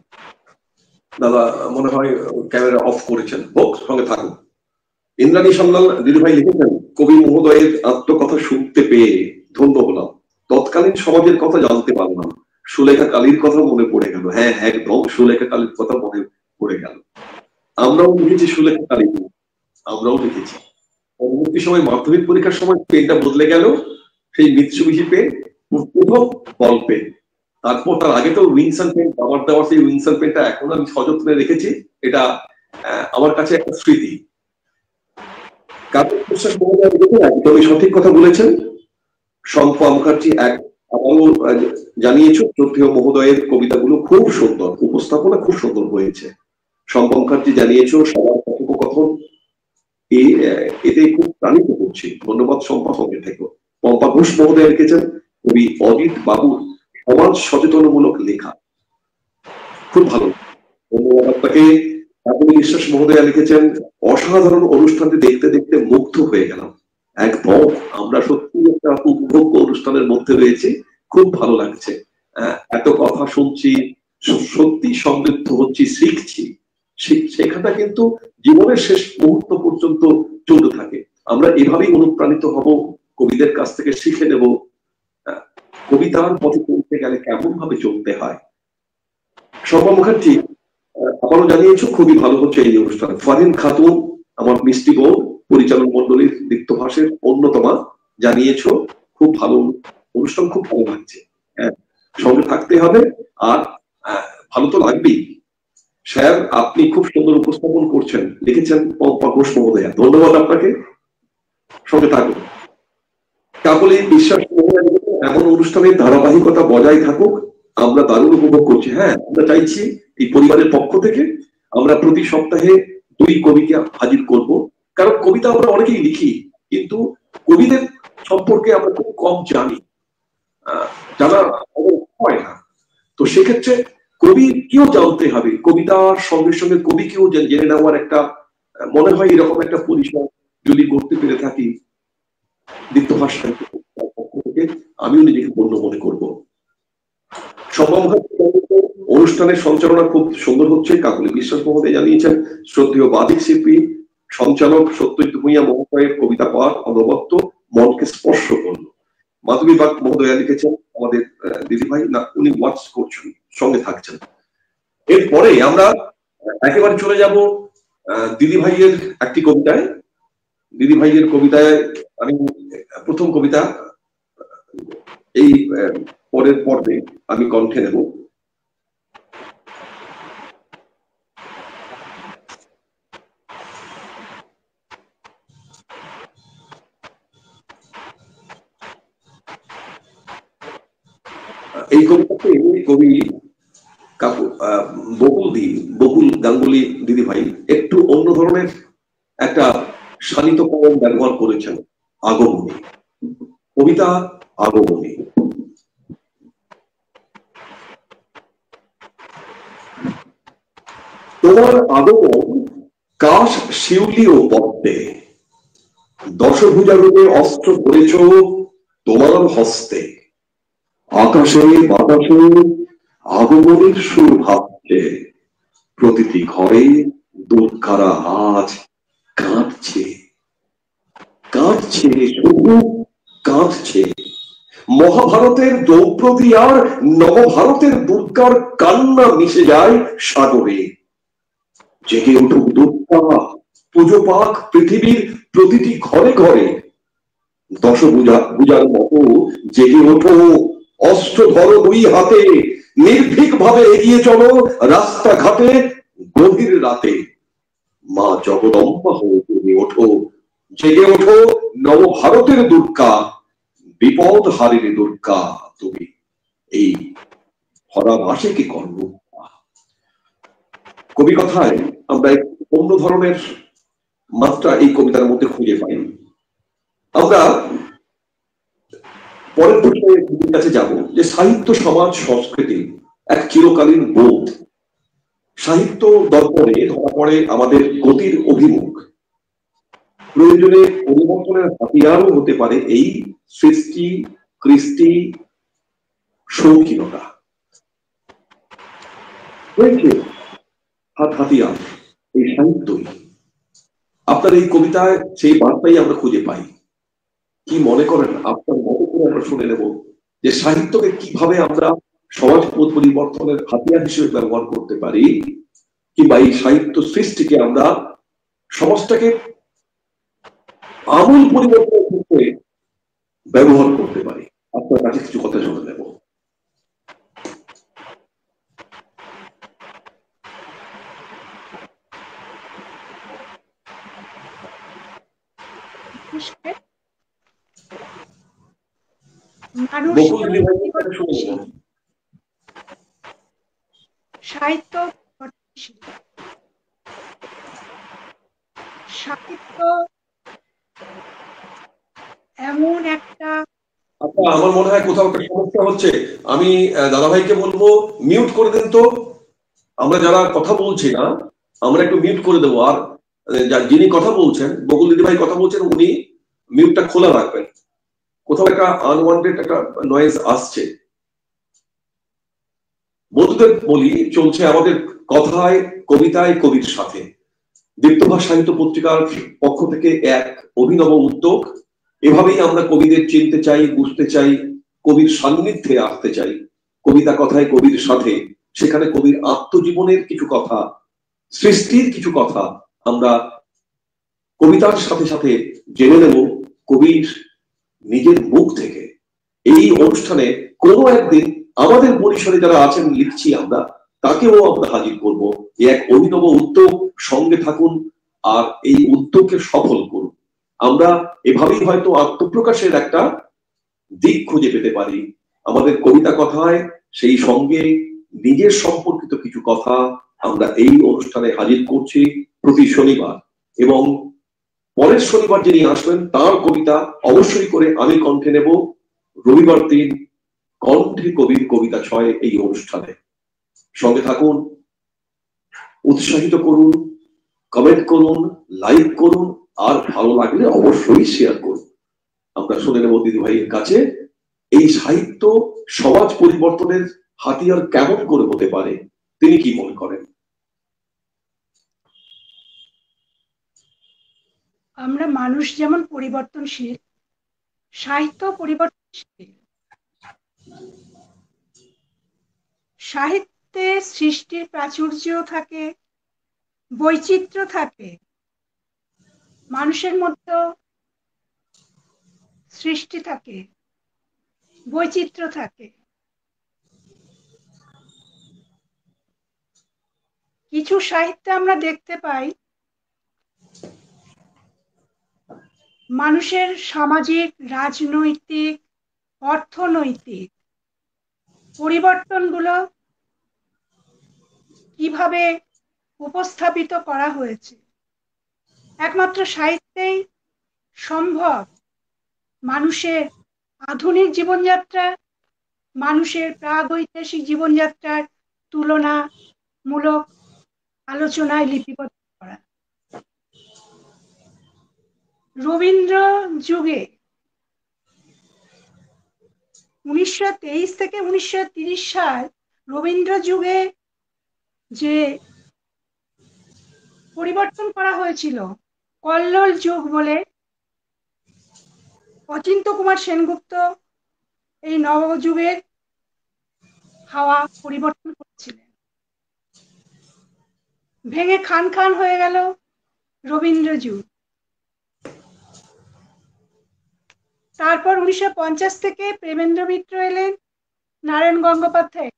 দাদা মনে হয় ক্যামেরা অফ করেছেন। সঙ্গে থাকুন। ইন্দ্রাণী সান্যাল দিদিভাই লিখেছেন, কবি মহোদয়ের আত্মকথা শুনতে পেয়ে ধন্য হলাম। তৎকালীন সমাজের কথা জানতে পারলাম। সুলেখা কালীর কথা মনে পড়ে গেল। হ্যাঁ, একদম সুলেখা কালীর কথা মনে পড়ে গেল। আমরাও লিখেছি সুলেখা কালী, আমরাও লিখেছি। পরবর্তী সময় মাধ্যমিক পরীক্ষার সময় পেনটা বদলে গেল, সেই মিৎসুবিশি পেন, প্রথম বল পেন। তারপর তার আগে তো উইনসন পেন, আমার দেওয়া সেই উইনসন পেনটা এখন আমি সযত্নে রেখেছি। এটা আমার কাছে একটা স্মৃতি। কাকলি বিশ্বাস মহোদয় একদমই সঠিক কথা বলেছেন। শম্পা মুখার্জি আবারও জানিয়েছ, শ্রদ্ধেয় মহোদয়ের কবিতাগুলো খুব সুন্দর, উপস্থাপনা খুব সুন্দর হয়েছে। শম্পা মুখার্জি জানিয়েছ, সবার কথোপকথন এতে খুব প্রাণিত করছি। ধন্যবাদ শম্পা, সঙ্গে থেকো। পম্পা ঘোষ মহোদয় লিখেছেন, কবি অজিত বাবুর সমাজ সচেতনমূলক লেখা খুব ভালো। ধন্যবাদ আপনাকে। কাকলি বিশ্বাস মহোদয় লিখেছেন, অসাধারণ অনুষ্ঠানটি দেখতে দেখতে মুগ্ধ হয়ে গেলাম। একদম, আমরা সত্যি একটা উপভোগ্য অনুষ্ঠানের মধ্যে রয়েছি, খুব ভালো লাগছে। এত কথা শুনছি, সত্যি সমৃদ্ধ হচ্ছি, শিখছি। শেখাটা কিন্তু জীবনের শেষ মুহূর্ত পর্যন্ত চলতে থাকে। আমরা এভাবেই অনুপ্রাণিত হব, কবিদের কাছ থেকে শিখে নেব কবিতার পথে চলতে গেলে কেমন ভাবে চলতে হয়। শম্পা মুখার্জি আবারও জানিয়েছ, খুবই ভালো হচ্ছে এই অনুষ্ঠান। ফারিন খাতুন, আমার মিষ্টি বোন, পরিচালন মন্ডলীর দীপ্তভাষের অন্যতমা, জানিয়েছ খুব ভালো অনুষ্ঠান, খুব ভালো লাগছে। সঙ্গে থাকতে হবে, আর ভালো তো লাগবেই। স্যার, আপনি খুব সুন্দর উপস্থাপন করছেন, লিখেছেন পম্পা ঘোষ মহোদয়। ধন্যবাদ আপনাকে, সঙ্গে থাকুন। কাকলি বিশ্বাস মহোদয়, এমন অনুষ্ঠানের ধারাবাহিকতা বজায় থাকুক, আমরা দারুণ উপভোগ করছি। হ্যাঁ, আমরা চাইছি এই পরিবারের পক্ষ থেকে আমরা প্রতি সপ্তাহে 2 কবিকে হাজির করব। কারণ কবিতা আমরা অনেকেই লিখি, কিন্তু কবিদের সম্পর্কে আমরা খুব কম জানি, জানা হয় না। তো সেক্ষেত্রে কবিকেও জানতে হবে, কবিতার সঙ্গে সঙ্গে কবিকেও জেনে নেওয়ার একটা, মনে হয় এরকম একটা পরিসর যদি করতে পেরে থাকি দীপ্তভাষার পক্ষ থেকে, আমিও নিজেকে গণ্য মনে করবো। অনুষ্ঠানের সঞ্চালনা খুব সুন্দর হচ্ছে। কাকলি বিশ্বাস মহোদয় জানিয়েছেন, শ্রদ্ধেয় বাদিক শিল্পী সঞ্চালক সত্যজিৎ ভূঁইয়া মহোদয়ের কবিতা পাঠ অনবদ্য মনকে স্পর্শ করল। মাধবী বাগ মহোদয়া লিখেছেন, আমাদের দিদিভাই, না উনি ওয়াচ করছেন, সঙ্গে থাকছেন। এরপরে আমরা একেবারে চলে যাব দিদিভাইয়ের একটি কবিতায়। দিদিভাইয়ের কবিতায় আমি প্রথম কবিতা এই পরের পর্বে আমি কণ্ঠে নেব। এই কবিতাতে কবি বকুল গাঙ্গুলি দিদিভাই একটু অন্য ধরনের একটা শানিতকরণ ব্যবহার করেছেন, আগমনী। কবিতা আগমনী। তোমার আগমন কাশ শিউলি ও পদ্মে, দশভুজা রূপে অস্ত্র ধরেছ তোমার হস্তে। আকাশে বাতাসে আগমনের সুর ভাবছে, প্রতিটি ঘরে দুর্গারা আজ কাঁদছে, কাঁদছে, শুধু কাঁদছে। মহাভারতের দ্রৌপদী আর নবভারতের দুর্গার কান্না মিশে যায় সাগরে। জেগে উঠুক দুর্গা, পুজো পাক পৃথিবীর প্রতিটি ঘরে ঘরে। দশভুজার মতো জেগে ওঠো, অস্ত্র ধরো দুই হাতে, নির্ভীক ভাবে এগিয়ে চলো রাস্তাঘাটে গভীর রাতে। মা জগদম্বা হয়ে তুমি ওঠো, জেগে ওঠো নবভারতের দুর্গা, বিপদ হারিনি দুর্গা তুমি এই ভরা মাসে কি কর্ম। কবি কথায় আমরা অন্য ধরনের মাত্রা এই কবিতার মধ্যে খুঁজে পাই। আমরা পরের বিষয়ের কাছে যাব, যে সাহিত্য সমাজ সংস্কৃতি এক চিরকালীন বোধ। সাহিত্য দর্পণে ধরা পড়ে আমাদের গতির অভিমুখ। প্রয়োজনে পরিবর্তনের হাতিয়ারও হতে পারে এই সৃষ্টি, কৃষ্টি, শৌখিনতা। হাতিয়ার এই সাহিত্যই। আপনার এই কবিতায় সেই বার্তাই আমরা খুঁজে পাই। কি মনে করেন, আপনার মতো করে আমরা শুনে নেব যে সাহিত্যকে কিভাবে আমরা সমাজ পরিবর্তনের হাতিয়ার হিসেবে ব্যবহার করতে পারি, কিংবা এই সাহিত্য সৃষ্টিকে আমরা সমাজটাকে আমূল পরিবর্তনের ক্ষেত্রে ব্যবহার করতে পারি। আপনার কাছে কিছু কথা শুনে নেব। সাহিত্য সাহিত্য এমন একটা, আমার মনে হয় কোথাও একটা সমস্যা হচ্ছে। আমি দাদাভাইকে বলবো মিউট করে দেন তো। আমরা যারা কথা বলছি না আমরা একটু মিউট করে দেবো। আর যিনি কথা বলছেন, বকুল দিদি ভাই কথা বলছেন, উনি মিউটটা খোলা রাখবেন। কোথাও একটা আনওয়ান্টেড একটা নয়েজ আসছে। বন্ধুদের বলি, চলছে আমাদের কথায় কবিতায় কবির সাথে দীপ্তভাস সাহিত্য পত্রিকার পক্ষ থেকে এক অভিনব উদ্যোগ। এভাবেই আমরা কবিদের চিনতে চাই, বুঝতে চাই, কবির সান্নিধ্যে আসতে চাই। কবিতা কথায় কবির সাথে, সেখানে কবির আত্মজীবনের কিছু কথা, সৃষ্টির কিছু কথা আমরা কবিতার সাথে সাথে জেনে নেব কবির নিজের মুখ থেকে। এই অনুষ্ঠানে কোনো একদিন আমাদের পরিসরে যারা আছেন, লিখছি আমরা, তাকেও আমরা হাজির করব। এক অভিনব উদ্যোগ, সঙ্গে থাকুন আর এই উদ্যোগকে সফল করুন। আমরা এভাবেই হয়তো আত্মপ্রকাশের একটা দিক খুঁজে পেতে পারি। আমাদের কবিতা কথায় সেই সঙ্গে নিজের সম্পর্কিত কিছু কথা আমরা এই অনুষ্ঠানে হাজির করছি প্রতি শনিবার, এবং পরের শনিবার যিনি আসবেন তার কবিতা অবশ্যই করে আমি কণ্ঠে নেব রবিবার দিন কণ্ঠে কবির কবিতা ছয় এই অনুষ্ঠানে। সঙ্গে থাকুন, উৎসাহিত করুন, কমেন্ট করুন, লাইক করুন, আর ভালো লাগলে অবশ্যই শেয়ার করুন। আমরা শুনে নেব দিদি ভাইয়ের কাছে এই সাহিত্য সমাজ পরিবর্তনের হাতিয়ার কেমন করে হতে পারে, তিনি কি মনে করেন। আমরা মানুষ যেমন পরিবর্তনশীল, সাহিত্য পরিবর্তনশীল। সাহিত্যে সৃষ্টির প্রাচুর্য থাকে, বৈচিত্র্য থাকে, মানুষের মধ্যে সৃষ্টি থাকে, বৈচিত্র্য থাকে। কিছু সাহিত্যে আমরা দেখতে পাই মানুষের সামাজিক, রাজনৈতিক, অর্থনৈতিক পরিবর্তনগুলো কিভাবে উপস্থাপিত করা হয়েছে। একমাত্র সাহিত্যেই সম্ভব মানুষের আধুনিক জীবনযাত্রা, মানুষের প্রাগৈতিহাসিক জীবনযাত্রার তুলনামূলক আলোচনায় লিপিবদ্ধ করা। রবীন্দ্র যুগে 1923 থেকে 1930 সাল রবীন্দ্র যুগে যে পরিবর্তন করা হয়েছিল, কল্লোল যুগ বলে অচিন্ত্য কুমার সেনগুপ্ত এই নবযুগের হাওয়া পরিবর্তন করেছিলেন। ভেঙে খান খান হয়ে গেল রবীন্দ্র যুগ। তারপর 1950 থেকে প্রেমেন্দ্র মিত্র এলেন, নারায়ণ গঙ্গোপাধ্যায়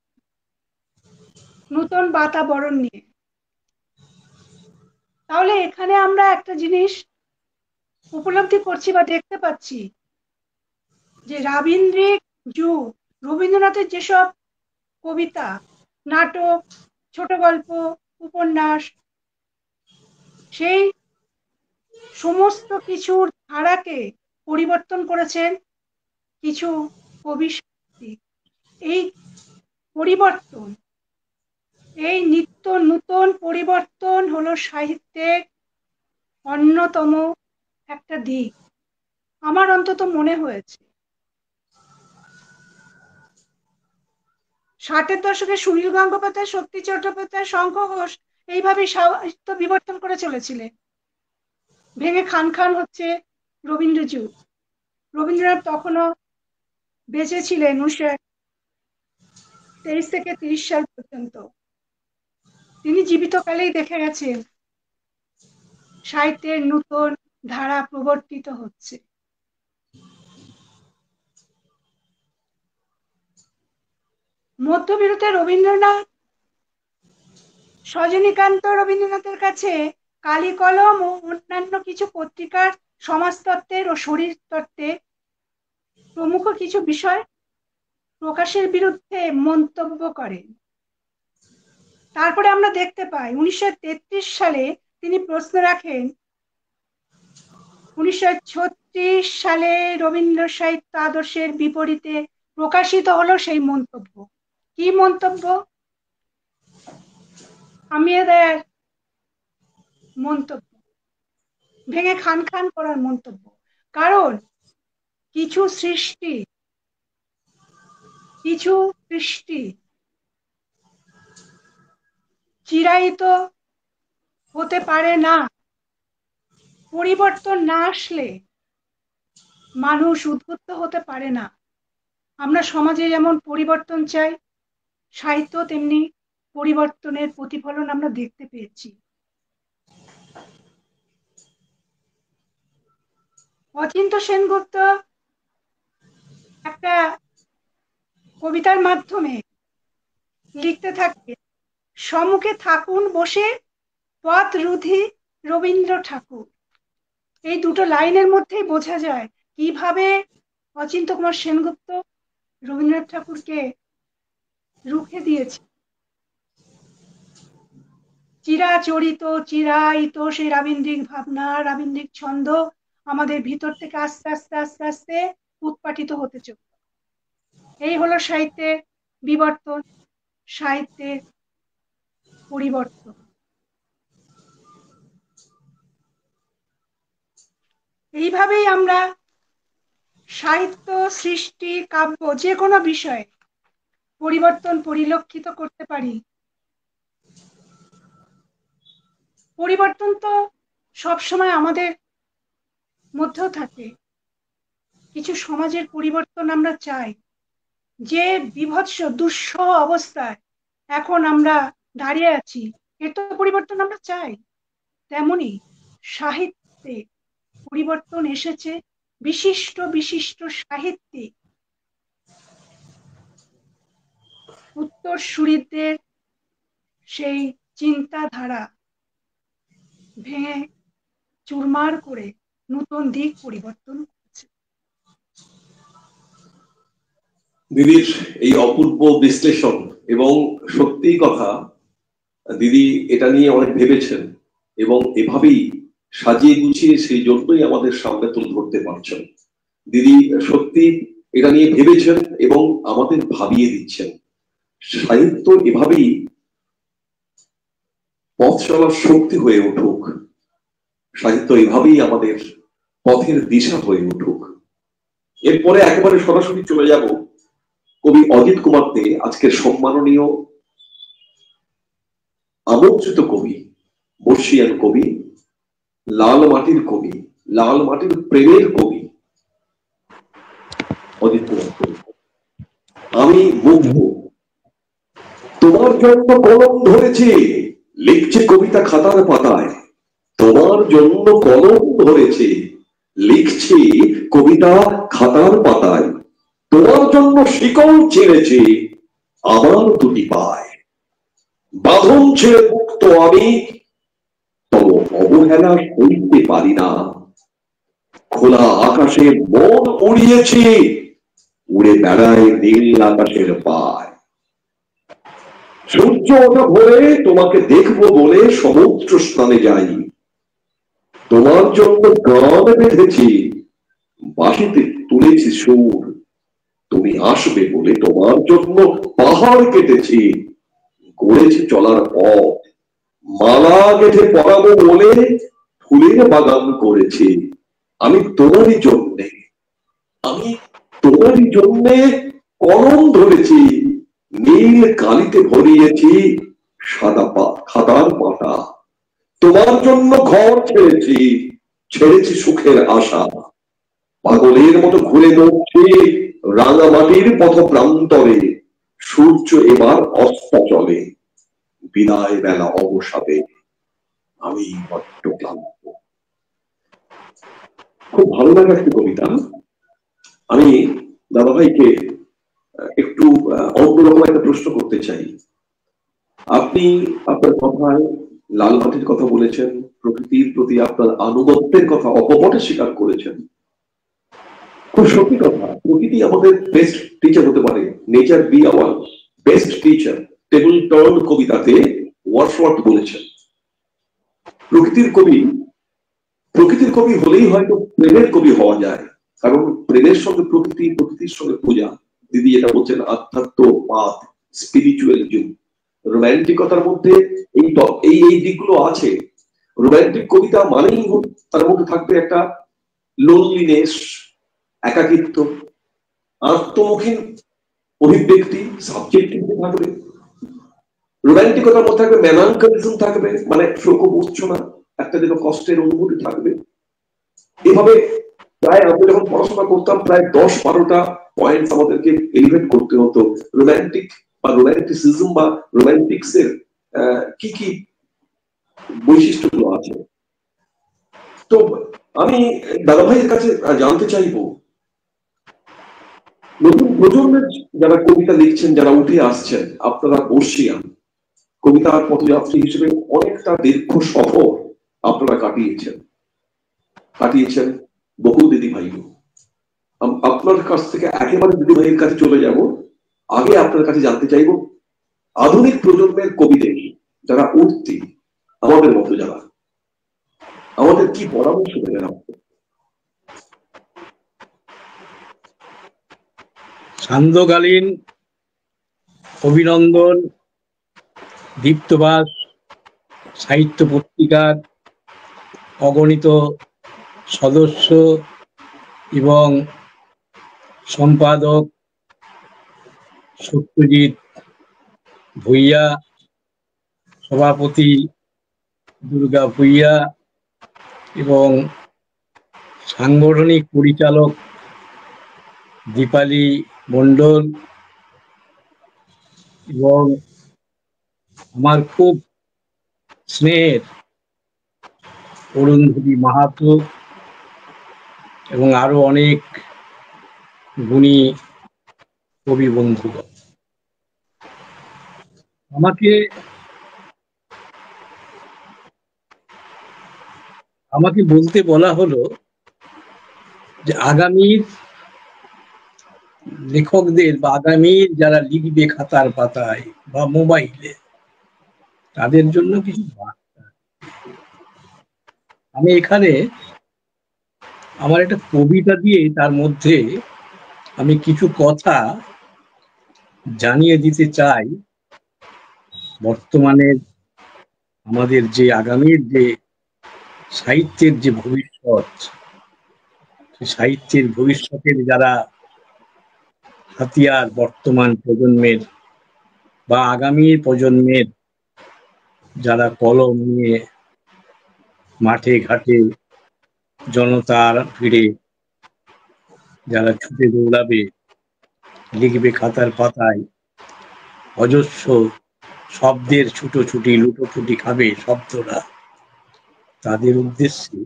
নতুন বাতাবরণ নিয়ে। তাহলে এখানে আমরা একটা জিনিস উপলব্ধি করছি বা দেখতে পাচ্ছি যে রাবীন্দ্রিক যুগ, রবীন্দ্রনাথের যেসব কবিতা, নাটক, ছোট গল্প, উপন্যাস, সেই সমস্ত কিছুর ধারাকে পরিবর্তন করেছেন কিছু কবি সাহিত্যিক। এই পরিবর্তন, এই নিত্য নূতন পরিবর্তন হলো সাহিত্যের অন্যতম একটা দিক, আমার অন্তত মনে হয়েছে। 60-এর দশকে সুনীল গঙ্গোপাধ্যায়, শক্তি চট্টোপাধ্যায়, শঙ্খ ঘোষ এইভাবেই সাহিত্য বিবর্তন করে চলেছিলেন। ভেঙে খান খান হচ্ছে রবীন্দ্র যুগ। রবীন্দ্রনাথ তখনও বেঁচে ছিলেন 1923 থেকে 30 সাল পর্যন্ত। তিনি জীবিতকালেই দেখে গেছেন সাহিত্যের নতুন ধারা প্রবর্তিত হচ্ছে। মধ্যবিরতে রবীন্দ্রনাথ, সজনীকান্ত রবীন্দ্রনাথের কাছে কালি কলম ও অন্যান্য কিছু পত্রিকার সমাজতত্ত্বের ও শরীরতত্ত্বের প্রমুখ কিছু বিষয় প্রকাশের বিরুদ্ধে মন্তব্য করেন। তারপরে আমরা দেখতে পাই 1933 সালে তিনি প্রশ্ন রাখেন, 1936 সালে রবীন্দ্র সাহিত্য আদর্শের বিপরীতে প্রকাশিত হলো সেই মন্তব্য। কি মন্তব্য? আমিয়াদের মন্তব্য, ভেঙে খান খান করার মন্তব্য। কারণ কিছু সৃষ্টি চিরায়িত হতে পারে না। পরিবর্তন না আসলে মানুষ উদ্বুদ্ধ হতে পারে না। আমরা সমাজে যেমন পরিবর্তন চাই, সাহিত্য তেমনি পরিবর্তনের প্রতিফলন আমরা দেখতে পেয়েছি। অচিন্ত্য সেনগুপ্ত একটা কবিতার মাধ্যমে লিখতে থাকে, সম্মুখে থাকুন বসে পথ রুধি রবীন্দ্র ঠাকুর। এই দুটো লাইনের মধ্যেই বোঝা যায় কিভাবে অচিন্ত্য কুমার সেনগুপ্ত রবীন্দ্রনাথ ঠাকুরকে রুখে দিয়েছে। চিরাচরিত চিরায়িত সেই রাবীন্দ্রিক ভাবনা, রাবীন্দ্রিক ছন্দ আমাদের ভিতর থেকে আস্তে আস্তে আস্তে আস্তে উৎপাটিত হতে চলল। এই হলো সাহিত্যের বিবর্তন, সাহিত্যের পরিবর্তন। এইভাবেই আমরা সাহিত্য, সৃষ্টি, কাব্য যে কোনো বিষয়ে পরিবর্তন পরিলক্ষিত করতে পারি। পরিবর্তন তো সবসময় আমাদের মধ্যেও থাকে। কিছু সমাজের পরিবর্তন আমরা চাই। যে বিভৎস দুঃসহ অবস্থায় এখন আমরা দাঁড়িয়ে আছি, এর তো পরিবর্তন আমরা চাই। তেমনি সাহিত্যে পরিবর্তন এসেছে। বিশিষ্ট বিশিষ্ট সাহিত্যিক উত্তরসূরিদের সেই চিন্তাধারা ভেঙে চুরমার করে নতুন দিক পরিবর্তন করেছে। দিদির এই অপূর্ব বিশ্লেষণ, এবং সত্যি কথা দিদি এটা নিয়ে অনেক ভেবেছেন এবং এভাবেই সাজিয়ে গুছিয়ে সেই জন্যই আমাদের সামনে তুলে ধরতে পারছেন। দিদি সত্যি এটা নিয়ে ভেবেছেন এবং আমাদের ভাবিয়ে দিচ্ছেন। সাহিত্য এভাবেই পথ চলার শক্তি হয়ে উঠুক, সাহিত্য এভাবেই আমাদের পথের দিশা হয়ে উঠুক। এরপরে একেবারে সরাসরি চলে যাব কবি অজিত কুমার দে, আজকের সম্মাননীয় আমন্ত্রিত কবি, বর্ষিয়ান কবি, লাল মাটির কবি, লাল মাটির প্রেমের কবি অজিত কুমার দে। আমি মুগ্ধ, তোমার জন্য কলম ধরেছি, লিখছে কবিতা খাতার পাতায়। তোমার জন্য কলম ধরেছি, লিখছি কবিতা খাতার পাতায়। তোমার জন্য শিকল ছেড়েছি আমার দুটি পায়। বাঁধন ছেড়ে মুক্ত আমি, তবে অবহেলা সইতে পারি না। খোলা আকাশে মন উড়িয়েছি, উড়ে বেড়ায় নীল আকাশের পায়। সূর্য ওঠা ভোরে তোমাকে দেখবো বলে সমুদ্র স্নানে যাই। তোমার জন্য গান বেঁধেছি, বাঁশিতে তুলেছি সুর। তুমি আসবে বলে তোমার জন্য পাহাড় কেটেছি, গড়েছি চলার পথ। মালা গেঁথে পরাবো বলে ফুলের বাগান করেছি। আমি তোমারই জন্যে, আমি তোমারই জন্যে কলম ধরেছি, নীল কালিতে ভরিয়েছি সাদা খাতার পাতা। তোমার জন্য ঘর ছেড়েছি, ছেড়েছি সুখের আশা। পাগলের মতো ঘুরে মরছি রাঙামাটির পথ প্রান্তরে। সূর্য এবার অস্তাচলে, বিদায় বেলা অবসাদে আমি বড্ড ক্লান্ত। খুব ভালো লাগে একটি কবিতা। আমি দাদাভাইকে একটু অন্যরকম একটা প্রশ্ন করতে চাই। আপনি আপনার কথায় লাল মাটির কথা বলেছেন, প্রকৃতির প্রতি আপনার আনুগত্যের কথা অকপটে স্বীকার করেছেন। খুব সত্যি কথা, প্রকৃতি আমাদের বেস্ট টিচার হতে পারে। Nature be your best teacher. Table turned কবিতাতে ওয়ার্ডসওয়ার্থ বলেছেন প্রকৃতির কবি হলেই হয়তো প্রেমের কবি হওয়া যায়। কারণ প্রেমের সঙ্গে প্রকৃতি, প্রকৃতির সঙ্গে পূজা। দিদি এটা বলছেন আধ্যাত্মবাদ, স্পিরিচুয়ালিজম, রোম্যান্টিকতার মধ্যে এই এই দিকগুলো আছে। রোম্যান্টিক কবিতা মানেই তার মধ্যে থাকবে একটা লোনলিনেস, একাকিত্ব, আত্মমুখী অভিব্যক্তি, সাবজেক্টিভিটি থাকবে। রোম্যান্টিকতার মধ্যে থাকবে মেলানকলিজম, থাকবে মানে শোক মূর্ছনা, একটা যেন কষ্টের অনুভূতি থাকবে। এভাবে প্রায় আমরা যখন পড়াশোনা করতাম প্রায় 10-12টা পয়েন্ট আমাদেরকে এলিভেট করতে হতো। রোম্যান্টিক বা রোম্যান্টিসিজম বা রোম্যান্টিক্স এর কি কি বৈশিষ্ট্যগুলো আছে। তো আমি দাদাভাইয়ের কাছে জানতে চাইবো, নতুন প্রজন্মের যারা কবিতা লিখছেন, যারা উঠে আসছেন, আপনারা বর্ষিয়ান কবিতার পথযাত্রী হিসেবে অনেকটা দীর্ঘ সফর আপনারা কাটিয়েছেন বহু দিদি ভাইও। আপনার কাছ থেকে একেবারে দিদি ভাইয়ের কাছে চলে যাব। আগে আপনার কাছে জানতে চাইব, আধুনিক প্রজন্মের কবিদের যারা উঠতি, আমাদের মতো যারা, আমাদের কি পরামর্শ দেবেন আপনি? সান্ধ্যকালীন, অভিনন্দন, দীপ্তবাস সাহিত্য পত্রিকার অগণিত সদস্য এবং সম্পাদক সত্যজিৎ ভূঁইয়া, সভাপতি দুর্গা ভূঁইয়া এবং সাংগঠনিক পরিচালক দীপালি মণ্ডল এবং আমার খুব স্নেহের অরুন্ধতী মাহাতো এবং আরো অনেক গুণী কবি বন্ধুগণ, আমাকে বলতে বলা হলো যে আগামীর লেখকদের বা আগামীর যারা লিখবে খাতার পাতায় বা মোবাইলে, তাদের জন্য কিছু বার্তা। আমি এখানে আমার একটা কবিতা দিয়ে তার মধ্যে আমি কিছু কথা জানিয়ে দিতে চাই। বর্তমানে আমাদের যে আগামীর যে সাহিত্যের যে ভবিষ্যৎ, সেই সাহিত্যের ভবিষ্যতের যারা হাতিয়ার বর্তমান প্রজন্মের বা আগামী প্রজন্মের, যারা কলম নিয়ে মাঠে ঘাটে জনতার ভিড়ে যারা ছুটে দৌড়াবে, লিখবে খাতার পাতায়, অজস্র শব্দের ছুটোছুটি লুটোপুটি খাবে শব্দরা, তাদের উদ্দেশ্যে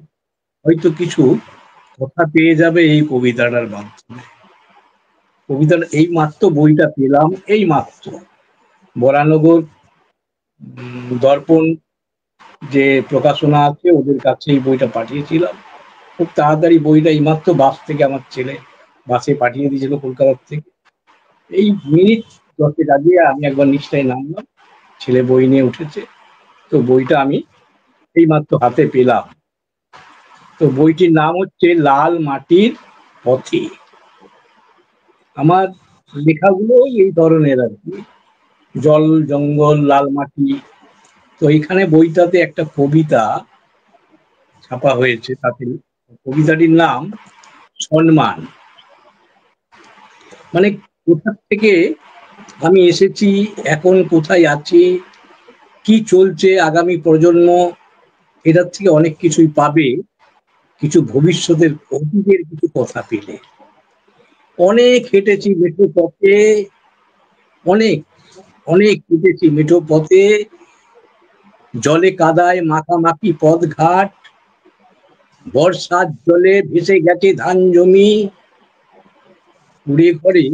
হয়তো কিছু কথা পেয়ে যাবে এই কবিতাটার মাধ্যমে। কবিতার এই মাত্র বইটা পেলাম, এই মাত্র বরানগর দর্পণ যে প্রকাশনা আছে ওদের কাছে এই বইটা পাঠিয়েছিলাম। খুব তাড়াতাড়ি বইটা এই মাত্র বাস থেকে আমার ছেলে বাসে পাঠিয়ে দিয়েছিল কলকাতার থেকে। এই মিনিট 10 আগে আমি একবার নিচটায় নামলাম, ছেলে বই নিয়ে উঠেছে। তো বইটা আমি এই মাত্র হাতে পেলাম। তো বইটির নাম হচ্ছে লাল মাটির পথে। আমার লেখাগুলো এই ধরনের আর কি, জল জঙ্গল লাল মাটি। তো এখানে বইটাতে একটা কবিতা ছাপা হয়েছে, তাতে কবিতাটির নাম সম্মান। মানে কোথা থেকে আমি এসেছি, এখন কোথায় আছি, কি চলছে, আগামী প্রজন্ম এটার থেকে অনেক কিছুই পাবে, কিছু ভবিষ্যতের অতীতের কিছু কথা পেলে। অনেক হেঁটেছি মেঠো পথে, অনেক অনেক হেঁটেছি মেঠো পথে, জলে কাদায় মাখামাখি পথঘাট, বর্ষার জলে ভেসে গেছে ধান জমি, কুড়ে ঘরে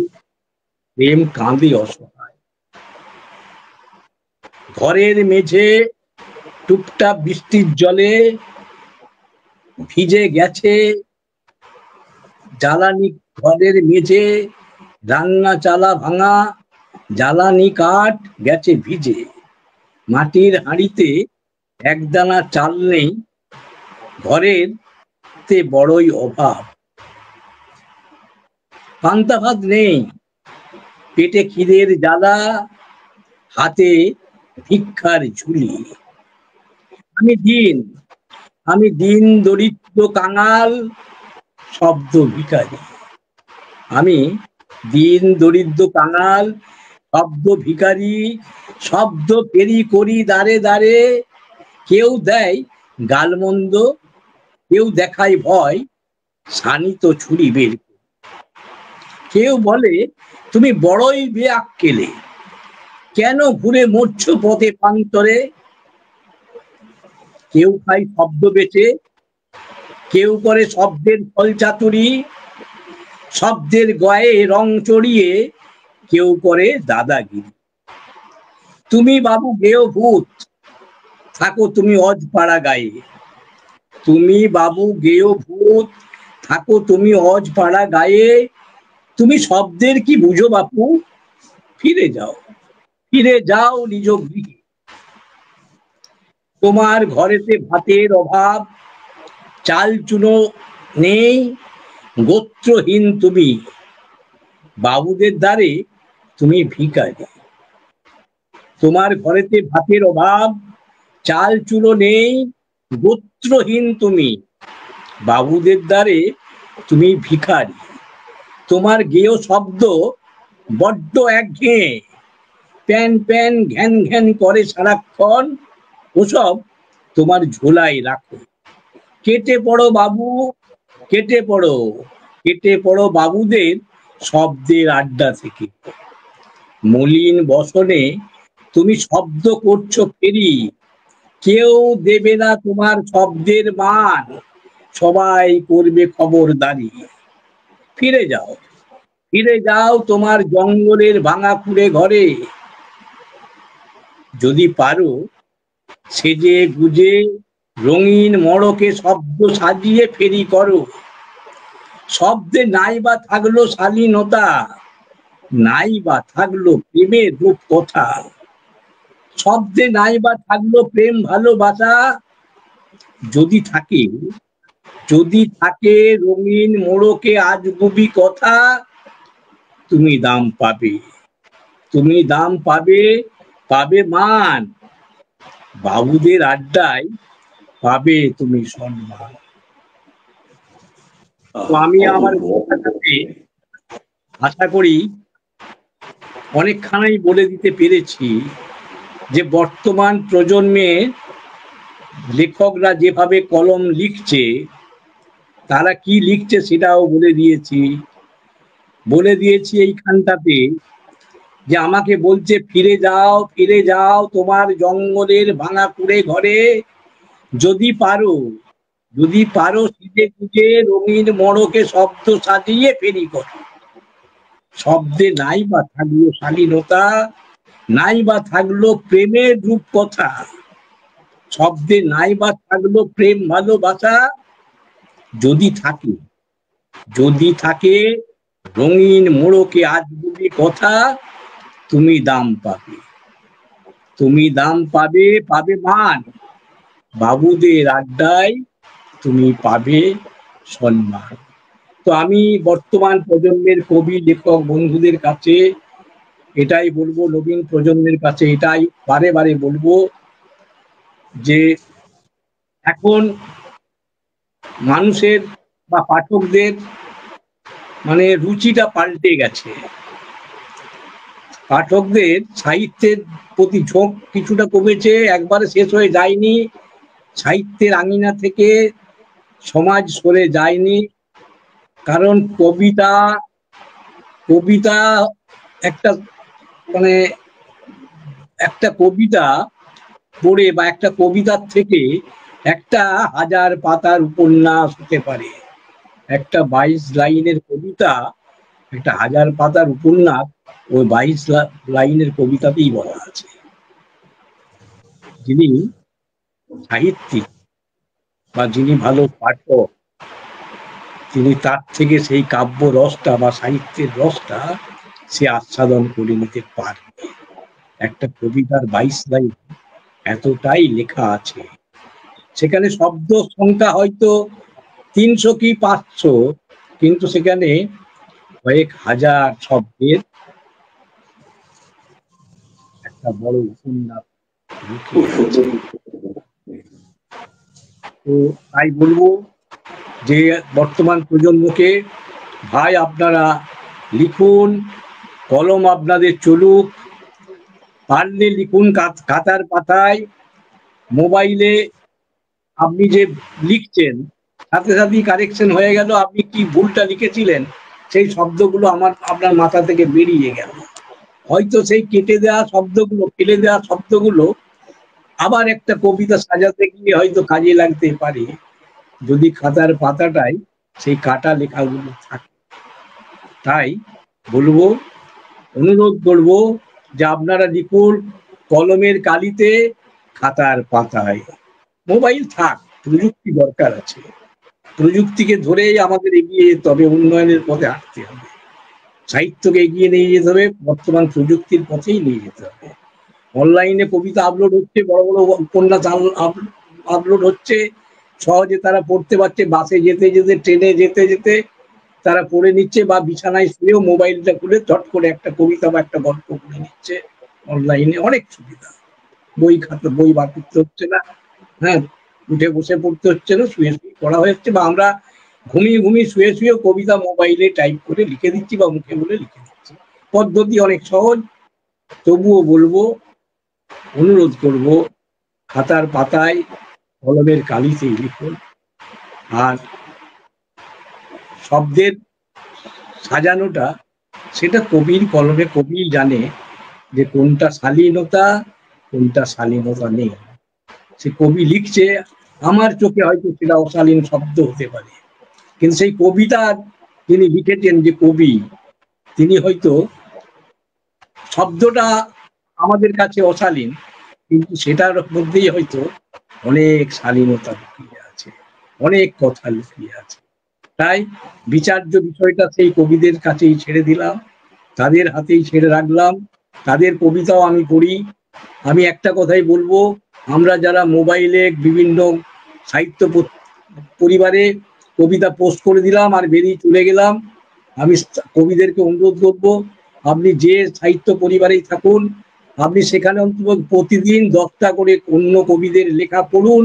প্রেম কাঁদে অসহায়, ঘরের মেঝে টুপটাপ বৃষ্টির জলে ভিজে গেছে জ্বালানি, ঘরের মেঝে রান্না চালা ভাঙা, জ্বালানি কাঠ গেছে ভিজে, মাটির হাঁড়িতে একদানা চাল নেই, ঘরের তে বড়ই অভাব, পান্তা ভাত নেই, পেটে খিদের জ্বালা, হাতে ভিক্ষার ঝুলি। আমি দিন দরিদ্র কাঙাল, শব্দ ভিখারি। আমি দিন দরিদ্র কাঙাল, শব্দ ভিখারি, শব্দ ফেরি করি দাঁড়ে দাঁড়ে, কেউ দেয় গালমন্দ, কেউ দেখায় ভয়, শানিত ছুরি বের, কেউ বলে তুমি বড়ই বেআক্কেলে, কেন ঘুরে মরছ পথে প্রান্তরে, কেউ খায় শব্দ বেচে, কেউ করে শব্দের ফল চাতুরি, শব্দের গায়ে রং চড়িয়ে কেউ করে দাদাগিরি। তুমি বাবু গেও ভূত, থাকো তুমি অজপাড়া গায়ে, তুমি বাবু গেও ভূত, থাকো তুমি অজপাড়া গায়ে, তুমি শব্দের কি বুঝো বাপু, ফিরে যাও নিজ গৃহে। তোমার ঘরেতে ভাতের অভাব, চাল চুনো নেই, গোত্রহীন তুমি, বাবুদের দ্বারে তুমি ভিখারি। তোমার ঘরেতে ভাতের অভাব, চাল চুনো নেই, গোত্রহীন তুমি, বাবুদের দ্বারে তুমি ভিখারি। তোমার গেয় শব্দ বড্ড একঘেয়ে, প্যান প্যান ঘ্যান ঘ্যান করে সারাক্ষণ, ওসব তোমার ঝোলায় রাখো। কেটে পড়ো বাবু, কেটে পড়ো বাবুদের শব্দের আড্ডা থেকে। মলিন বসনে তুমি শব্দ করছো ফেরি, কেউ দেবে না তোমার শব্দের মান, সবাই করবে খবরদারি। ফিরে যাও তোমার জঙ্গলের ভাঙা কুড়ে ঘরে, যদি পারো সেজে গুজে রঙিন মড়কে শব্দ সাজিয়ে ফেরি করো। শব্দে নাই বা থাকলো শালীনতা, নাই বা থাকলো প্রেমের রূপকথা, শব্দে নাই বা থাকলো প্রেম ভালোবাসা, যদি থাকে, যদি থাকে রঙিন মোড়কে আজগুবি কথা, তুমি দাম পাবে, তুমি দাম পাবে, পাবে মান, বাবুদের আড্ডায় পাবে তুমি সম্মান। তো আমি আমার কথাটাতে আশা করি অনেকখানি বলে দিতে পেরেছি যে বর্তমান প্রজন্মে লেখকরা যেভাবে কলম লিখছে, তারা কি লিখছে সেটাও বলে দিয়েছি এইখানটাতে, যে আমাকে বলছে ফিরে যাও তোমার জঙ্গলের ভাঙা কুড়ে ঘরে, যদি পারো সিজে গুজে রঙিন মোড়কে শব্দ সাজিয়ে ফেরি করো। শব্দে নাই বা থাকলো শালীনতা, নাই বা থাকলো প্রেমের রূপকথা, শব্দে নাই বা থাকলো প্রেম ভালোবাসা, যদি থাকে রঙিন মোড়কে আজগুবি কথা, তুমি দাম পাবে, পাবে মান, বাবুদের আড্ডায় তুমি পাবে সম্মান। তো আমি বর্তমান প্রজন্মের কবি লেখক বন্ধুদের কাছে এটাই বলবো, নবীন প্রজন্মের কাছে এটাই বারে বারে বলবো, যে এখন মানুষের বা পাঠকদের মানে রুচিটা পাল্টে গেছে। পাঠকদের সাহিত্যের প্রতি ঝোঁক কিছুটা কমেছে, একবারে শেষ হয়ে যায়নি। সাহিত্যের আঙিনা থেকে সমাজ সরে যায়নি, কারণ কবিতা একটা মানে একটা কবিতা পড়ে বা একটা কবিতার থেকে একটা 1000 পাতার উপন্যাস হতে পারে। একটা 22 লাইনের কবিতা, একটা 1000 পাতার উপন্যাস ওই 22 লাইনের কবিতাতেই বলা আছে। যিনি সাহিত্যিক বা যিনি ভালো পাঠক, তিনি তার থেকে সেই কাব্য রসটা বা সাহিত্যের রসটা সে আস্বাদন করে নিতে পারবে। একটা কবিতার 22 লাইন এতটাই লেখা আছে, সেখানে শব্দ সংখ্যা হয়তো 300 কি 500, কিন্তু সেখানে কয়েক হাজার শব্দের একটা বড় উপন্যাস। তো তাই বলবো যে বর্তমান প্রজন্মকে, ভাই আপনারা লিখুন, কলম আপনাদের চলুক, পারলে লিখুন খাতার পাতায়। মোবাইলে আপনি যে লিখছেন সাথে সাথেই কারেকশন হয়ে গেল, আপনি কি ভুলটা লিখেছিলেন সেই শব্দগুলো আপনার মাথা থেকে বেরিয়ে গেল। হয়তো সেই কেটে দেওয়া শব্দগুলো, ফেলে দেওয়া শব্দগুলো আবার একটা কবিতা সাজাতে গিয়ে হয়তো কাজে লাগতে পারে, যদি খাতার পাতাটায় সেই কাটা লেখাগুলো থাকে। তাই বলবো, অনুরোধ করবো যে আপনারা লিখুন কলমের কালিতে, খাতার পাতায়। মোবাইল থাক, প্রযুক্তি দরকার আছে, প্রযুক্তিকে ধরেই আমাদের এগিয়ে যেতে হবে, উন্নয়নের পথে হাঁটতে হবে, সাহিত্যকে এগিয়ে নিয়ে যেতে হবে, বর্তমান প্রযুক্তির পথেই নিয়ে যেতে হবে। অনলাইনে কবিতা আপলোড হচ্ছে, বড় বড় উপন্যাস আপলোড হচ্ছে, সহজে তারা পড়তে পারছে, বাসে যেতে যেতে, ট্রেনে যেতে যেতে তারা পড়ে নিচ্ছে, বা বিছানায় শুয়েও মোবাইলটা খুলে চট করে একটা কবিতা বা একটা গল্প পড়ে নিচ্ছে। অনলাইনে অনেক সুবিধা, বই বার করতে হচ্ছে না, হ্যাঁ, উঠে বসে পড়তে হচ্ছে না, শুয়ে শুয়ে পড়া হচ্ছে, বা আমরা ঘুমিয়ে শুয়ে শুয়ে কবিতা মোবাইলে টাইপ করে লিখে দিচ্ছি বা মুখে বলে লিখে দিচ্ছি। পদ্ধতি অনেক সহজ। তবুও বলবো, অনুরোধ করব, খাতার পাতায় কলমের কালিতেই লিখুন। আর শব্দের সাজানোটা সেটা কবির কলমে, কবি জানে যে কোনটা শালীনতা কোনটা শালীনতা নেই। সে কবি লিখছে, আমার চোখে হয়তো সেটা অশালীন শব্দ হতে পারে, কিন্তু সেই কবিতা তিনি লিখেছেন যে কবি, তিনি হয়তো শব্দটা আমাদের কাছে অশালীন, কিন্তু সেটার মধ্যেই হয়তো অনেক শালীনতা লুকিয়ে আছে, অনেক কথা লুকিয়ে আছে। তাই বিচার্য বিষয়টা সেই কবিদের কাছেই ছেড়ে দিলাম, তাদের হাতেই ছেড়ে রাখলাম। তাদের কবিতাও আমি পড়ি। আমি একটা কথাই বলবো, আমরা যারা মোবাইলে বিভিন্ন সাহিত্য পরিবারে কবিতা পোস্ট করে দিলাম আর বেরিয়ে চলে গেলাম। আমি কবিদেরকে অনুরোধ করব, আপনি যে সাহিত্য পরিবারেই থাকুন, আপনি সেখানে অন্তত প্রতিদিন 10টা করে অন্য কবিদের লেখা পড়ুন,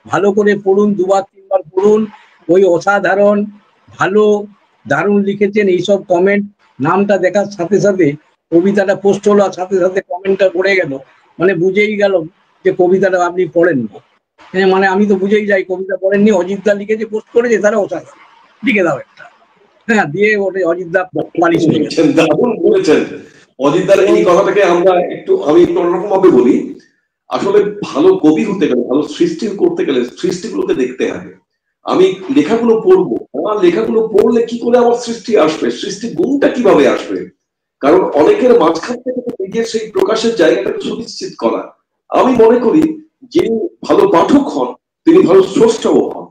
ভালো করে পড়ুন, 2-3বার পড়ুন। ওই অসাধারণ, ভালো, দারুণ লিখেছেন এইসব কমেন্ট নামটা দেখার সাথে সাথে কবিতাটা পোস্ট হলো আর সাথে সাথে কমেন্টটা পড়ে গেল, মানে বুঝেই গেল যে কবিতাটা আপনি পড়েননি। মানে আমি তো বুঝেই যাই কবিতা পড়েননি, অজিতদা লিখেছে পোস্ট করেছে, তারা অসাধারণ, লিখে দাও একটা। হ্যাঁ, দিয়ে ওটা অজিতদা পালিশ হয়ে গেছে। দারুণ বলেছেন অজিতদার এই কথাটাকে আমি একটু অন্যরকম ভাবে বলি। আসলে ভালো কবি হতে গেলে, ভালো সৃষ্টি করতে গেলে সৃষ্টিগুলোকে দেখতে হবে। আমি লেখাগুলো পড়বো, আমার লেখাগুলো পড়লে কি করে আমার সৃষ্টি আসবে, সৃষ্টি গুণটা কিভাবে আসবে? কারণ অনেকের মাঝখান থেকে নিজের সেই প্রকাশের জায়গাটাকে সুনিশ্চিত করা। আমি মনে করি যিনি ভালো পাঠক হন তিনি ভালো স্রষ্টাও হন।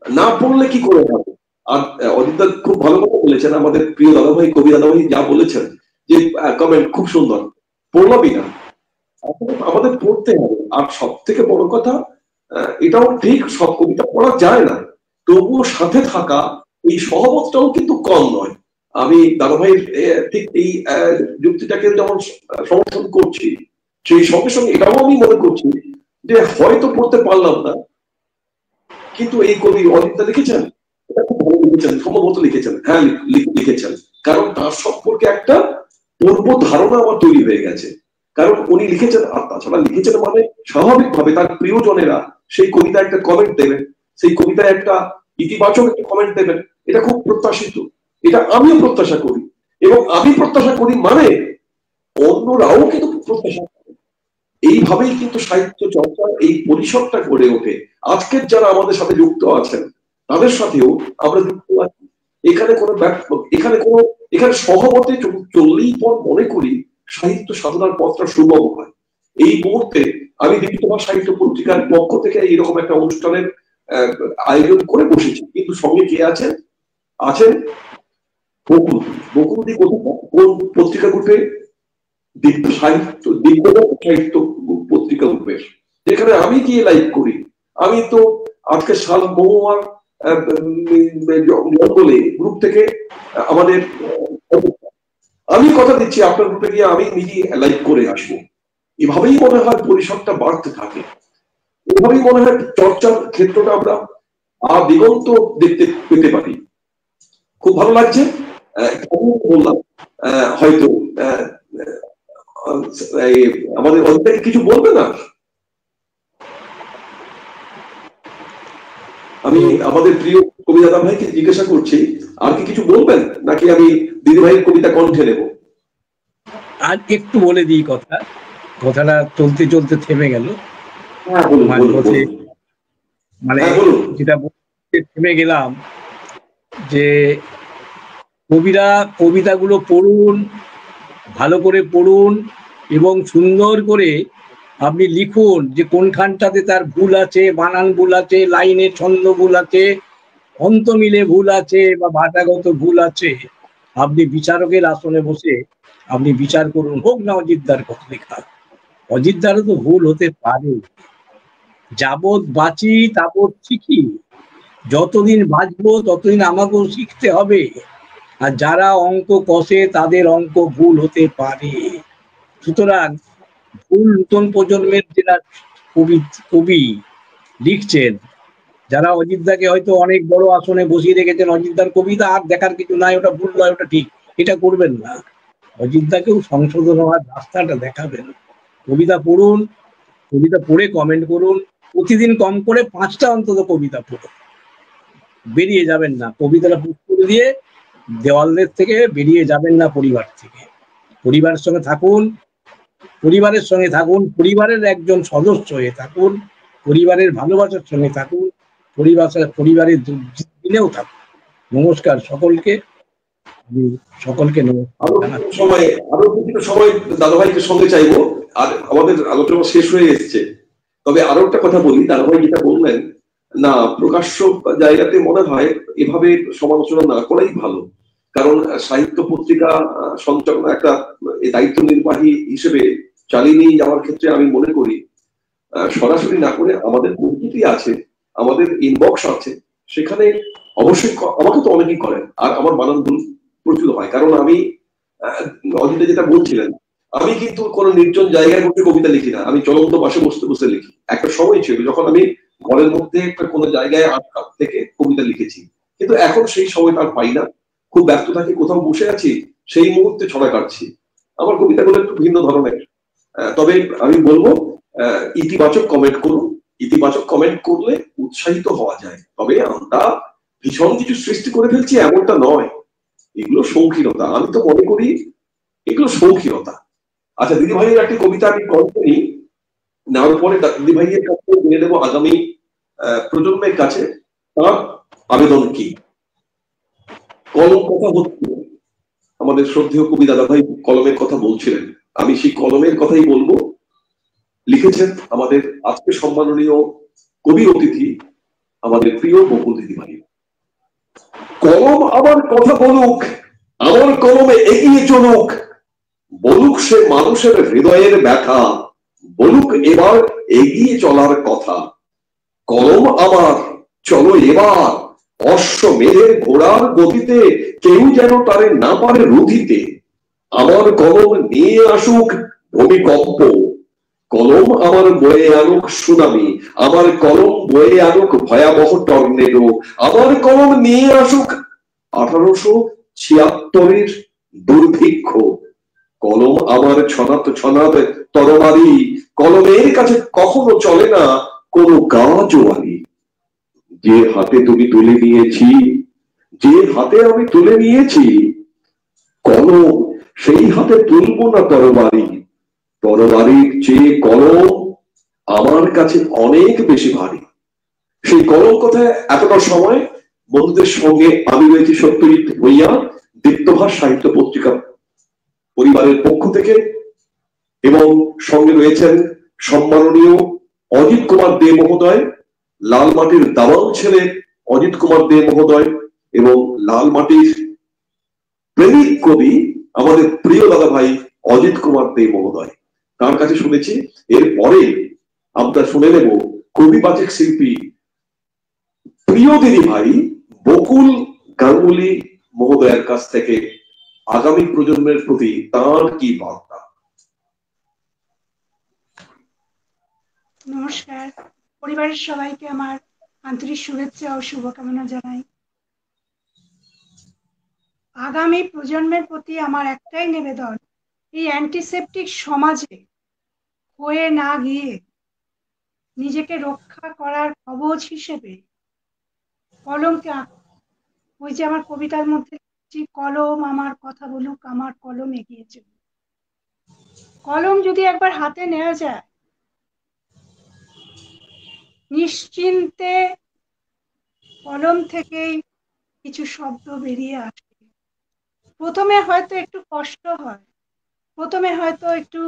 না পড়লে কি করে হবে? আর অজিতদা খুব ভালো কথা বলেছেন, আমাদের প্রিয় দাদাভাই কবি দাদাভাই যা বলেছেন যে কমেন্ট খুব সুন্দর, পড়লামই না, আমাদের পড়তে হবে। আর সব থেকে বড় কথা, এটাও ঠিক সব কবিতা পড়া যায় না, তবুও সাথে থাকা এই সহবতটাও কিন্তু কম নয়। আমি দাদাভাইয়ের ঠিক এই যুক্তিটাকে যেমন সমর্থন করছি, সেই সঙ্গে সঙ্গে এটাও আমি মনে করছি যে হয়তো পড়তে পারলাম না, কিন্তু এই কবি অজিতদা লিখেছেন, এটা খুব ভালো লিখেছেন, সম্ভবত লিখেছেন, হ্যাঁ লিখেছেন, কারণ তার সম্পর্কে একটা পূর্ব ধারণা আমার তৈরি হয়ে গেছে। কারণ উনি লিখেছেন, আর তাছাড়া লিখেছেন মানে স্বাভাবিকভাবে তার প্রিয়জনেরা সেই কবিতা একটা কমেন্ট দেবেন, সেই কবিতায় একটা ইতিবাচক একটা কমেন্ট দেবেন, এটা খুব প্রত্যাশিত, এটা আমিও প্রত্যাশা করি। এবং আমি প্রত্যাশা করি মানে অন্যরাও কিন্তু প্রত্যাশা করে। এইভাবেই কিন্তু সাহিত্য চর্চা এই পরিসরটা গড়ে ওঠে। আজকের যারা আমাদের সাথে যুক্ত আছেন তাদের সাথেও আমরা যুক্ত আছি। এখানে সহমতে চললেই পর মনে করি সাহিত্য সাধনার পথটা সুগম হয়। এই মুহূর্তে আমি দীপ্তমান সাহিত্য পত্রিকার পক্ষ থেকে এইরকম একটা অনুষ্ঠানের আয়োজন করে বসেছি, কিন্তু সঙ্গে কে আছেন? বকুলদি কোন পত্রিকা গ্রুপে? সাহিত্য পত্রিকা গ্রুপের, যেখানে আমি গিয়ে লাইভ করি। আমি তো আজকে সাল মহুয়ার জঙ্গলে গ্রুপ থেকে আমাদের, আমি কথা দিচ্ছি আপনার গ্রুপে গিয়ে আমি নিজে লাইভ করে আসবো। এভাবেই মনে হয় পরিসরটা বাড়তে থাকে, এভাবেই মনে হয় চর্চার ক্ষেত্রটা আমরা দিগন্ত দেখতে পেতে পারি। খুব ভালো লাগছে। বললাম হয়তো আমাদের অনেক কিছু বলবে না। আমি আমাদের প্রিয় কবি দাদা ভাইকে জিজ্ঞাসা করছি, আর কি কিছু বলবেন নাকি আমি দিদি ভাইয়ের কবিতা কণ্ঠে নেব? আর একটু বলে দিই কথাটা চলতে চলতে থেমে গেল। মানে যেটা থেমে গেলাম যে কবিরা কবিতাগুলো পড়ুন, ভালো করে পড়ুন এবং সুন্দর করে আপনি লিখুন যে কোনখানটাতে তার ভুল আছে, বানান ভুল আছে, লাইনের ছন্দ ভুল আছে, অন্ত মিলে ভুল আছে বা ভাষাগত ভুল আছে। আপনি বিচারকের আসনে বসে আপনি বিচার করুন, হোক না অজিতদার কথা লেখা, অজিতদারও তো ভুল হতে পারে। যাবৎ বাঁচি তাবৎ শিখি, যতদিন বাঁচবো ততদিন আমাকেও শিখতে হবে। আর যারা অঙ্ক কষে তাদের অঙ্ক ভুল হতে পারে। সুতরাং ভুল নতুন প্রজন্মের যারা কবি লিখছেন, যারা অজিতদাকে হয়তো অনেক বড় আসনে বসিয়ে রেখেছেন, অজিতদার কবিতা আর দেখার কিছু নাই, ওটা ভুল নয়, ওটা ঠিক, এটা করবেন না। অজিতদাকেও সংশোধন হওয়ার রাস্তাটা দেখাবেন। কবিতা পড়ুন, কবিতা পড়ে কমেন্ট করুন, প্রতিদিন কম করে 5টা অন্তত কবিতা পড়ুন, বেরিয়ে যাবেন না কবিতাটা পুশ করে দিয়ে দেওয়ালের থেকে বেরিয়ে যাবেন না। পরিবার থেকে, পরিবারের সঙ্গে থাকুন, পরিবারের সঙ্গে থাকুন, পরিবারের একজন সদস্য হয়ে থাকুন, পরিবারের ভালোবাসার সঙ্গে থাকুন, পরিবারের দিনেও থাকুন। নমস্কার সকলকে, আমি সকলকে আরো কিছু সময় দাদাভাইকে সঙ্গে চাইবো, আর আমাদের আলোচনা শেষ হয়ে এসছে। তবে আরো একটা কথা বলি, দাদাভাই যেটা বললেন না, প্রকাশ্য জায়গাতে মনে হয় এভাবে সমালোচনা না করাই ভালো। কারণ সাহিত্য পত্রিকা সঞ্চালনা একটা দায়িত্ব নির্বাহী হিসেবে চালিয়ে নিয়ে যাওয়ার ক্ষেত্রে আমি মনে করি সরাসরি না করে আমাদের পদ্ধতি আছে আমাদের ইনবক্স আছে, সেখানে অবশ্যই আমাকে তো অনেকেই করেন, আর আমার বানান ভুল প্রচুর হয়, কারণ আমি অজিতা যেটা বলছিলেন, আমি কিন্তু কোনো নির্জন জায়গায় বসে কবিতা লিখি না, আমি চলন্ত পাশে বসতে বসে লিখি। একটা সময় ছিল যখন আমি ঘরের মধ্যে একটা কোনো জায়গায় আটকা থেকে কবিতা লিখেছি, কিন্তু এখন সেই সময়টা আর পাই না, খুব ব্যস্ত থাকি, কোথাও বসে আছি, সেই মুহূর্তে ছড়া কাটছি। আমার কবিতাগুলো একটু ভিন্ন ধরনের। তবে আমি বলবো ইতিবাচক কমেন্ট করুন, ইতিবাচক কমেন্ট করলে উৎসাহিত হওয়া যায়। তবে আমরা ভীষণ কিছু সৃষ্টি করে ফেলছি এমনটা নয়, এগুলো শৌখিনতা, আমি তো মনে করি এগুলো শৌখিনতা। আচ্ছা, দিদি ভাইয়ের একটি কবিতা আমি গল্প নিই, নেওয়ার পরে দিদি ভাইয়ের কাছে নিয়ে দেবো আগামী প্রজন্মের কাছে তার আবেদন কি। কলম কথা হচ্ছে, আমাদের শ্রদ্ধেয় কবি দাদা ভাই কলমের কথা বলছিলেন, আমি সেই কলমের কথাই বলবো। লিখেছেন আমাদের আজকে সম্মাননীয় কবি অতিথি, আমাদের প্রিয় বকুল দিদি ভাই। কলম আমার কথা বলুক, আমার কলমে এগিয়ে চলুক, বলুক সে মানুষের হৃদয়ের ব্যথা, বলুক এবার এগিয়ে চলার কথা। কলম আমার, চলো এবার অশ্বমেধের ঘোড়ার গতিতে, কেউ যেন তারে না পারে রুধিতে। আমার কলম নিয়ে আসুক ভূমিকম্প, কলম আমার বয়ে আনুক সুনামি, আমার কলম বয়ে আনুক ভয়াবহ টর্নেডো, আমার কলম নিয়ে আসুক 1876 দুর্ভিক্ষ। কলম আমার ছনাত ছনাত তরবারি, কলমের কাছে কখনো চলে না কোনো গাজোয়ারি। যে হাতে তুমি তুলে নিয়েছি, যে হাতে আমি তুলে নিয়েছি কলম, সেই হাতে তুলবো না তরবারি। তরবারির চেয়ে কলম আমার কাছে অনেক বেশি ভারী। সেই কলম কথায় এতটা সময় বন্ধুদের সঙ্গে আমি রয়েছি সত্যজিৎ ভূঁইয়া, দীপ্তভাস সাহিত্য পত্রিকা পরিবারের পক্ষ থেকে, এবং সঙ্গে রয়েছেন সম্মাননীয় অজিত কুমার দে মহোদয়, লালমাটির দাবাং ছেলে অজিত কুমার দে মহোদয়, এবং লালমাটির প্রেমিক কবি আমাদের প্রিয় দাদা ভাই অজিত কুমার দে মহোদয়। তার কাছে শুনেছি, এরপরে আমরা শুনে নেব কবিবাচক শিল্পী প্রিয় দিদি ভাই বকুল গাঙ্গুলি মহোদয়ের কাছ থেকে আগামী প্রজন্মের প্রতি তার কি বার্তা। নমস্কার, পরিবারের সবাইকে আমার আন্তরিক শুভেচ্ছা ও শুভকামনা জানাই। আগামী প্রজন্মের প্রতি আমার একটাই নিবেদন, এই অ্যান্টিসেপ্টিক সমাজে হয়ে না গিয়ে নিজেকে রক্ষা করার কবচ হিসেবে কলমকে ওই যে আমার কবিতার মধ্যে কলম আমার কথা বলুক, আমার কলম এগিয়ে চলুক। কলম যদি একবার হাতে নেওয়া যায়, নিশ্চিন্তে কলম থেকেই কিছু শব্দ বেরিয়ে আসে। প্রথমে হয়তো একটু কষ্ট হয়, প্রথমে হয়তো একটু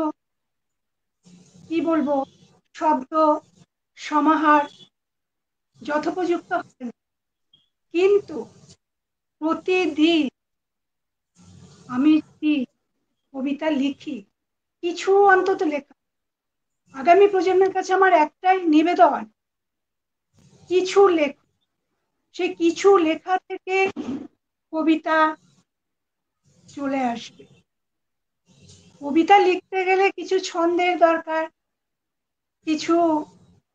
কি বলবো, শব্দ সমাহার যথোপযুক্ত হয় না, কিন্তু প্রতিদিন আমি কি কবিতা লিখি, কিছু অন্তত লেখা। আগামী প্রজন্মের কাছে আমার একটাই নিবেদন, কিছু লেখ। সে কিছু লেখা থেকে কবিতা চলে আসবে। কবিতা লিখতে গেলে কিছু ছন্দের দরকার, কিছু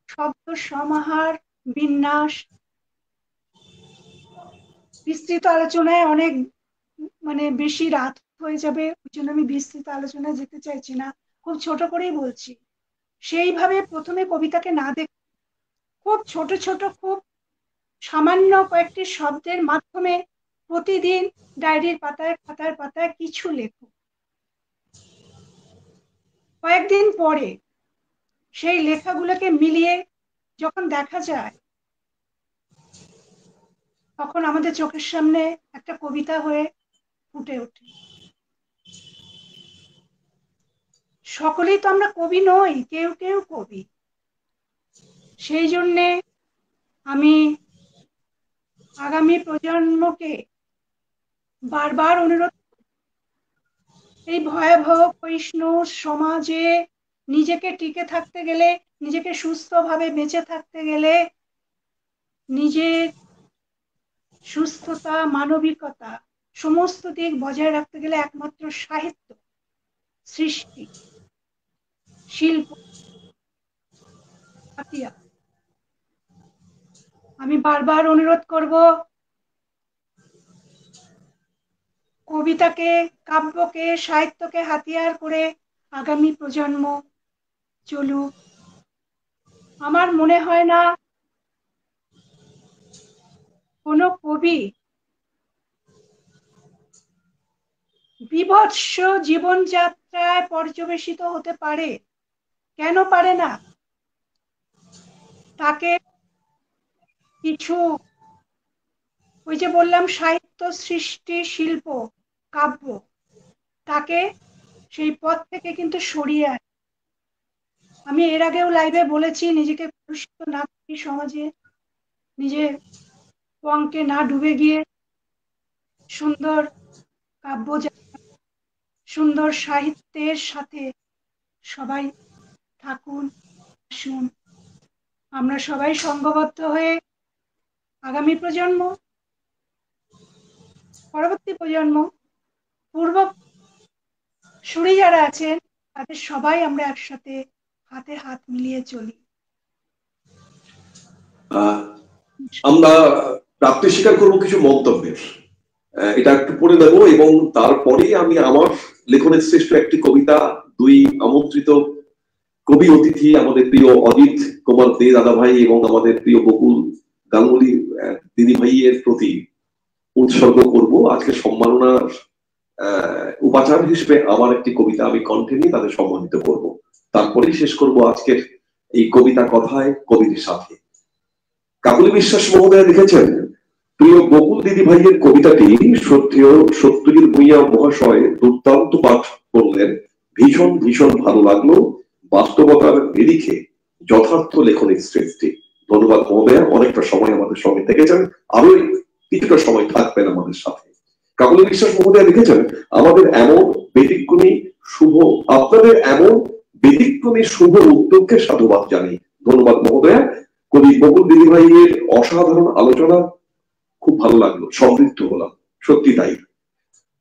শব্দ সমাহার, বিন্যাস। বিস্তৃত আলোচনায় অনেক বেশি রাত হয়ে যাবে, ওই জন্য আমি বিস্তৃত আলোচনায় যেতে চাইছি না, খুব ছোট করেই বলছি। সেইভাবে প্রথমে কবিতাকে না দেখে খুব ছোট ছোট, খুব সামান্য কয়েকটি শব্দের মাধ্যমে প্রতিদিন ডায়েরির পাতায়, খাতার পাতায় কিছু লেখো। কয়েকদিন পরে সেই লেখাগুলোকে মিলিয়ে যখন দেখা যায়, তখন আমাদের চোখের সামনে একটা কবিতা হয়ে ফুটে ওঠে। সকলেই তো আমরা কবি নই, কেউ কেউ কবি। সেই জন্যে আমি আগামী প্রজন্মকে বারবার অনুরোধ, এই ভয়াবহ ক্ষয়িষ্ণু সমাজে নিজেকে টিকে থাকতে গেলে, নিজেকে সুস্থভাবে বেঁচে থাকতে গেলে নিজের সুস্থতা, মানবিকতা সমস্ত দিক বজায় রাখতে গেলে একমাত্র সাহিত্য, সৃষ্টি, শিল্প হাতিয়ার। আমি বারবার অনুরোধ করব, কবিতাকে, কাব্যকে, সাহিত্যকে হাতিয়ার করে আগামী প্রজন্ম চলুক। আমার মনে হয় না কোনো কবি বিভৎস জীবনযাত্রায় পর্যবেসিত হতে পারে। কেন পারে না? তাকে কিছু, ওই যে বললাম, সাহিত্য, সৃষ্টি, শিল্প, কাব্য, তাকে সেই পথ থেকে কিন্তু সরিয়ে আনে। আমি এর আগেও লাইভে বলেছি, নিজেকে কলুষিত না করি সমাজে, নিজের অঙ্কে না ডুবে গিয়ে সুন্দর কাব্য, সুন্দর সাহিত্যের সাথে সবাই থাকুন, আসুন। আমরা সবাই সংঘবদ্ধ হয়ে আগামী প্রজন্ম, পরবর্তী প্রজন্ম, পূর্ব সুরি যারা আছেন, তাদের সবাই আমরা একসাথে হাতে হাত মিলিয়ে চলি। আমরা প্রাপ্তি স্বীকার করবো কিছু মন্তব্যের, এটা একটু পড়ে দেবো এবং তারপরে আমি আমার লেখনের শ্রেষ্ঠ একটি কবিতা দুই আমন্ত্রিত কবি অতিথি, আমাদের প্রিয় অজিত কুমার দে দাদা ভাই এবং আমাদের প্রিয় বকুল গাঙ্গুলি দিদি ভাইয়ের প্রতি উৎসর্গ করব। আজকে সম্মাননার উপাচার হিসেবে আমার একটি কবিতা আমি কণ্ঠে নিয়ে তাদের সম্মানিত করব। তারপরেই শেষ করব আজকের এই কবিতা কথায় কবির সাথে। কাকুলি বিশ্বাস মহোদয় লিখেছেন, প্রিয় বকুল দিদি ভাইয়ের কবিতাটি সত্যজিৎ ভূঁইয়া মহাশয় দুর্দান্ত পাঠ করলেন। ভীষণ ভীষণ ভালো লাগলো। বাস্তবতার নিরিখে যথার্থ লেখনের সৃষ্টি। ধন্যবাদ মহোদয়, অনেকটা সময় আমাদের সঙ্গে থেকেছেন, আরো কিছুটা সময় থাকবেন আমাদের সাথে। কাকুলি বিশ্বাস মহোদয় লিখেছেন, আপনাদের এমন ব্যতিক্রমী শুভ উদ্যোগকে সাধুবাদ জানি। ধন্যবাদ মহোদয়। কবি বকুল দিদি ভাইয়ের অসাধারণ আলোচনা খুব ভালো লাগলো, সমৃদ্ধ হলাম, সত্যি তাই।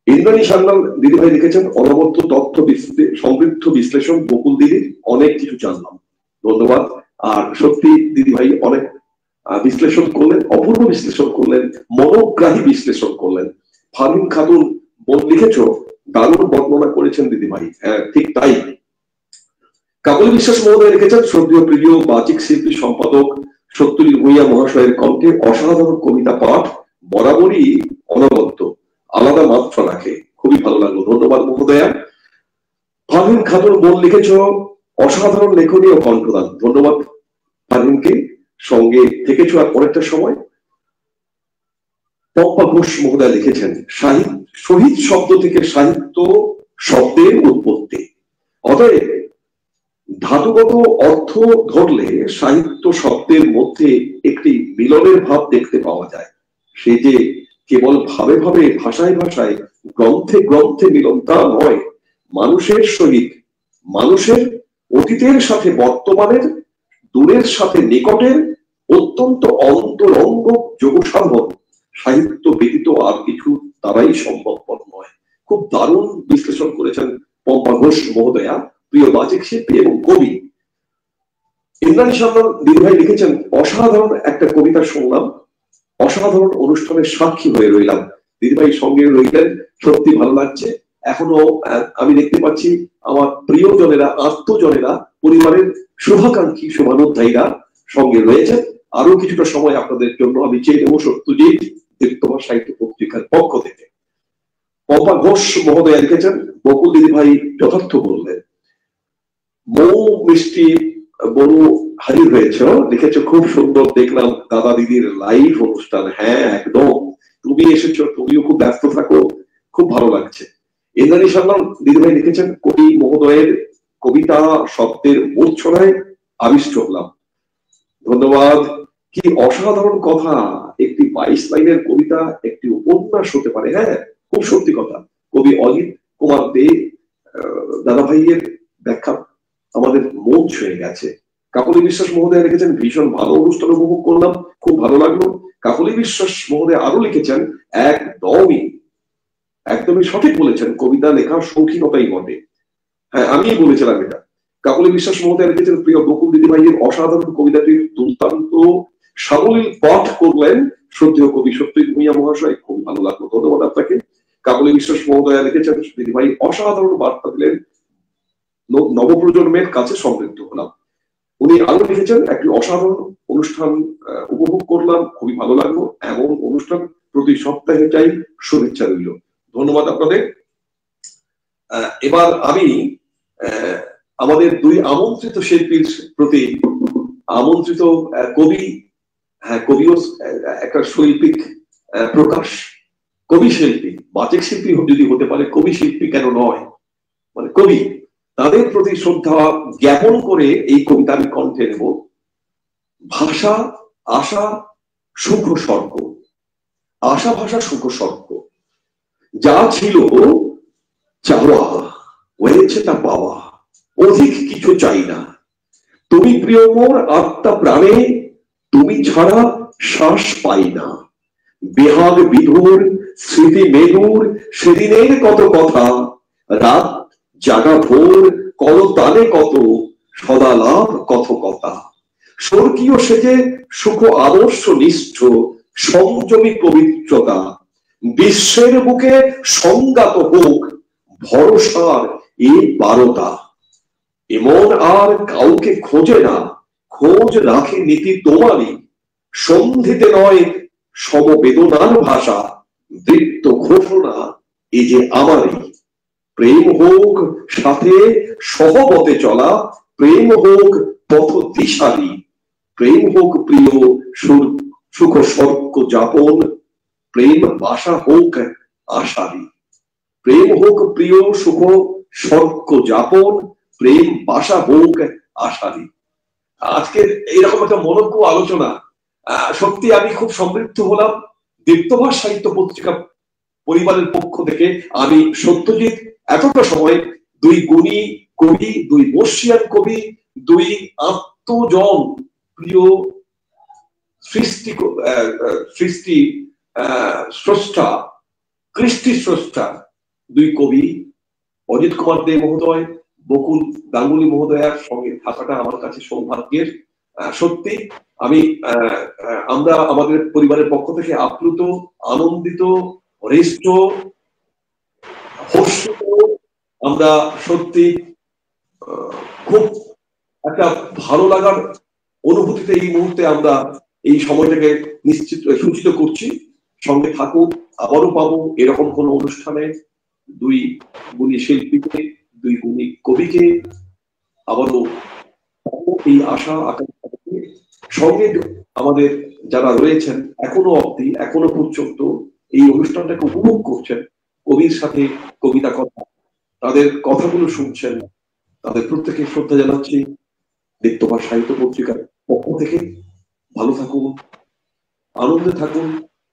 ইন্দ্রাণী সান্যাল দিদিভাই লিখেছেন, অনবদ্য তথ্য সমৃদ্ধ বিশ্লেষণ বকুল দিদির, অনেক কিছু জানলাম। ধন্যবাদ। আর সত্যি দিদিভাই অনেক বিশ্লেষণ করলেন, অপূর্ব বিশ্লেষণ করলেন, মনোগ্রাহী বিশ্লেষণ করলেন। ফারহিন খাতুন লিখেছ, দারুণ বর্ণনা করেছেন দিদিভাই। হ্যাঁ, ঠিক তাই। কাকুলি বিশ্বাস মহোদয় লিখেছেন, শ্রদ্ধেয় প্রিয় বাচিক শিল্পী সম্পাদক সত্যজিৎ ভূঁইয়া মহাশয়ের কণ্ঠে অসাধারণ কবিতা পাঠ বরাবরই অনবদ্য, আলাদা মাত্রা রাখে, খুবই ভালো লাগলো। ধন্যবাদ মহোদয়া। ফারহিন খাতুন লিখেছ, অসাধারণ লেখনী ও কণ্ঠদান। ধন্যবাদ ফারহিনকে, সঙ্গে থেকেছ আর অনেকটা সময়। পম্পা ঘোষ মহোদয় লিখেছেন, শহীদ শব্দ থেকে সাহিত্য শব্দের উৎপত্তি। অতএব ধাতুগত অর্থ ধরলে সাহিত্য শব্দের মধ্যে একটি মিলনের ভাব দেখতে পাওয়া যায়। সে যে কেবল ভাবে ভাবে, ভাষায় ভাষায়, গ্রন্থে গ্রন্থে মিলন তা নয়। মানুষের সহিত, মানুষের অতীতের সাথে বর্তমানের, দূরের সাথে নিকটের অত্যন্ত অন্তরঙ্গ যোগসাধন সাহিত্য ব্যতীত আর কিছু তারাই সম্ভবপর নয়। খুব দারুণ বিশ্লেষণ করেছেন পম্পা ঘোষ মহোদয়া, প্রিয় বাচিক শিল্পী এবং কবি। ইন্দ্রাণী সান্যাল দিদিভাই লিখেছেন, অসাধারণ একটা কবিতা শুনলাম, অসাধারণ অনুষ্ঠানের সাক্ষী হয়ে রইলাম। দিদিভাই সঙ্গে রইলেন, সত্যি ভালো লাগছে। এখনো আমি দেখতে পাচ্ছি আমার প্রিয়জনেরা, আত্মজনেরা, পরিবারের শুভাকাঙ্ক্ষী, শুভানুধ্যায়ীরা সঙ্গে রয়েছেন। আরো কিছুটা সময় আপনাদের জন্য আমি চেয়ে নেব সত্যজিৎ দীপ্তমা সাহিত্য পত্রিকার পক্ষ থেকে। পম্পা ঘোষ মহোদয় লিখেছেন, বকুল দিদিভাই যথার্থ বললেন। মৌ মিষ্টি বড় হাজির হয়েছে, লিখেছ, খুব সুন্দর দেখলাম দাদা দিদির লাইভ অনুষ্ঠান। হ্যাঁ, একদম, তুমি এসেছো, তুমিও খুব ব্যস্ত থাকো, খুব ভালো লাগছে। ইন্দ্রাণী সান্যাল দিদিভাই লিখেছেন, কবি মহোদয়ের কবিতা শব্দের মূর্ছনায় আবিষ্ট হলাম। ধন্যবাদ। কি অসাধারণ কথা, একটি 22 লাইনের কবিতা একটি উপন্যাস হতে পারে। হ্যাঁ, খুব সত্যি কথা। কবি অজিত কুমার দে দাদা ভাইয়ের ব্যাখ্যা আমাদের মন ছুঁয়ে গেছে। কাকলি বিশ্বাস মহোদয় লিখেছেন ভীষণ ভালো অনুষ্ঠান উপভোগ করলাম, খুব ভালো লাগলো। কাকলি বিশ্বাস মহোদয় আরো লিখেছেন একদমই সঠিক বলেছেন, কবিতা লেখার শৌখিনতাই বটে। হ্যাঁ, আমিই বলেছিলাম এটা। কাকলি বিশ্বাস মহোদয় লিখেছেন প্রিয় বকুল দিদিভাইয়ের অসাধারণ কবিতাটির দুর্দান্ত সাবলীল পাঠ করলেন শ্রদ্ধেয় কবি সত্যজিৎ ভূঁইয়া মহাশয়, খুব ভালো লাগলো, ধন্যবাদ আপনাকে। কাকলি বিশ্বাস মহোদয় লিখেছেন দিদিভাই অসাধারণ বার্তা দিলেন, নবপ্রজন্মের কাছে সমৃদ্ধ হলাম। উনি আরো লিখেছেন একটি অসাধারণ অনুষ্ঠান উপভোগ করলাম, খুবই ভালো লাগলো, এমন অনুষ্ঠান প্রতি সপ্তাহে চাই, শুভেচ্ছা রইল। ধন্যবাদ আপনাদের। এবার আমি আমাদের দুই আমন্ত্রিত শিল্পীর প্রতি, আমন্ত্রিত কবি, হ্যাঁ কবিও একটা শৈল্পিক প্রকাশ, কবি শিল্পী, বাচিক শিল্পী যদি হতে পারে, কবি শিল্পী কেন নয়, মানে কবি, তাদের প্রতি শ্রদ্ধা জ্ঞাপন করে এই কবিতা আমি কণ্ঠে নেব। ভাষা আশা সুখ স্বর্গ, আশা ভাষা সুখ স্বর্গ, যা ছিল চাওয়া হয়েছে তা পাওয়া, অধিক কিছু চাই না। তুমি প্রিয় মোর আত্মা প্রাণে, তুমি ছাড়া শ্বাস পাই না। বেহাগ বিধুর স্মৃতি মেঘুর সেদিনের কত কথা, রাত জাগা ভোর কলতানে কত, সদা লাভ কত কথা। স্বর্গীয় সেজে সুখ আদর্শ নিষ্ঠ সংযমী পবিত্রতা, বিশ্বের বুকে সংজ্ঞাত হোক ভরসার এই বারতা। এমন আর কাউকে খোঁজে না, খোঁজ রাখে নীতি তোমারই, সন্ধিতে নয় সমবেদনার ভাষা, বৃত্ত ঘোষণা এই যে আমারই। প্রেম হোক সাথে সহবতে চলা, প্রেম হোক পথ দিশারি, প্রেম হোক প্রিয় সুখ স্বর্গ যাপন, প্রেম বাসা হোক আশারি। প্রেম হোক প্রিয় সুখ স্বর্গ যাপন, প্রেম বাসা হোক আশারি। আজকের এইরকম একটা মনোজ্ঞ আলোচনা, সত্যি আমি খুব সমৃদ্ধ হলাম। দীপ্তভাস সাহিত্য পত্রিকা পরিবারের পক্ষ থেকে আমি সত্যজিৎ এতটা সময় দুই গুণী কবি, দুই বর্ষিয়ান কবি, দুই আত্মজন প্রিয় সৃষ্টি স্রষ্টা, কৃষ্টি স্রষ্টা দুই কবি অজিত কুমার দে মহোদয়, বকুল গাঙ্গুলি মহোদয়ার সঙ্গে থাকাটা আমার কাছে সৌভাগ্যের। সত্যি আমি আমরা আমাদের পরিবারের পক্ষ থেকে আপ্লুত, আনন্দিত, হৃষ্ট, হর্ষিত। আমরা সত্যি খুব একটা ভালো লাগার অনুভূতিতে এই মুহূর্তে আমরা এই সময়টাকে নিশ্চিত সূচিত করছি। সঙ্গে থাকুন, আবারও পাবো এরকম কোন অনুষ্ঠানে দুই গুণী শিল্পীকে, দুই গুণী কবিকে, আবারও এই আশা আকাঙ্ক্ষা সঙ্গে আমাদের যারা রয়েছেন এখনো অবধি, এখনো পর্যন্ত এই অনুষ্ঠানটাকে উপভোগ করছেন, কবির সাথে কবিতা কথা, তাদের কথাগুলো শুনছেন, তাদের প্রত্যেকে শ্রদ্ধা জানাচ্ছি দীপ্তভাস সাহিত্য পত্রিকার পক্ষ থেকে। ভালো থাকুন, আনন্দে থাকুন,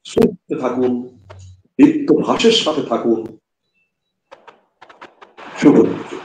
সুস্থ থাকুন, দীপ্তভাসের সাথে থাকুন। শুভরাত্রি।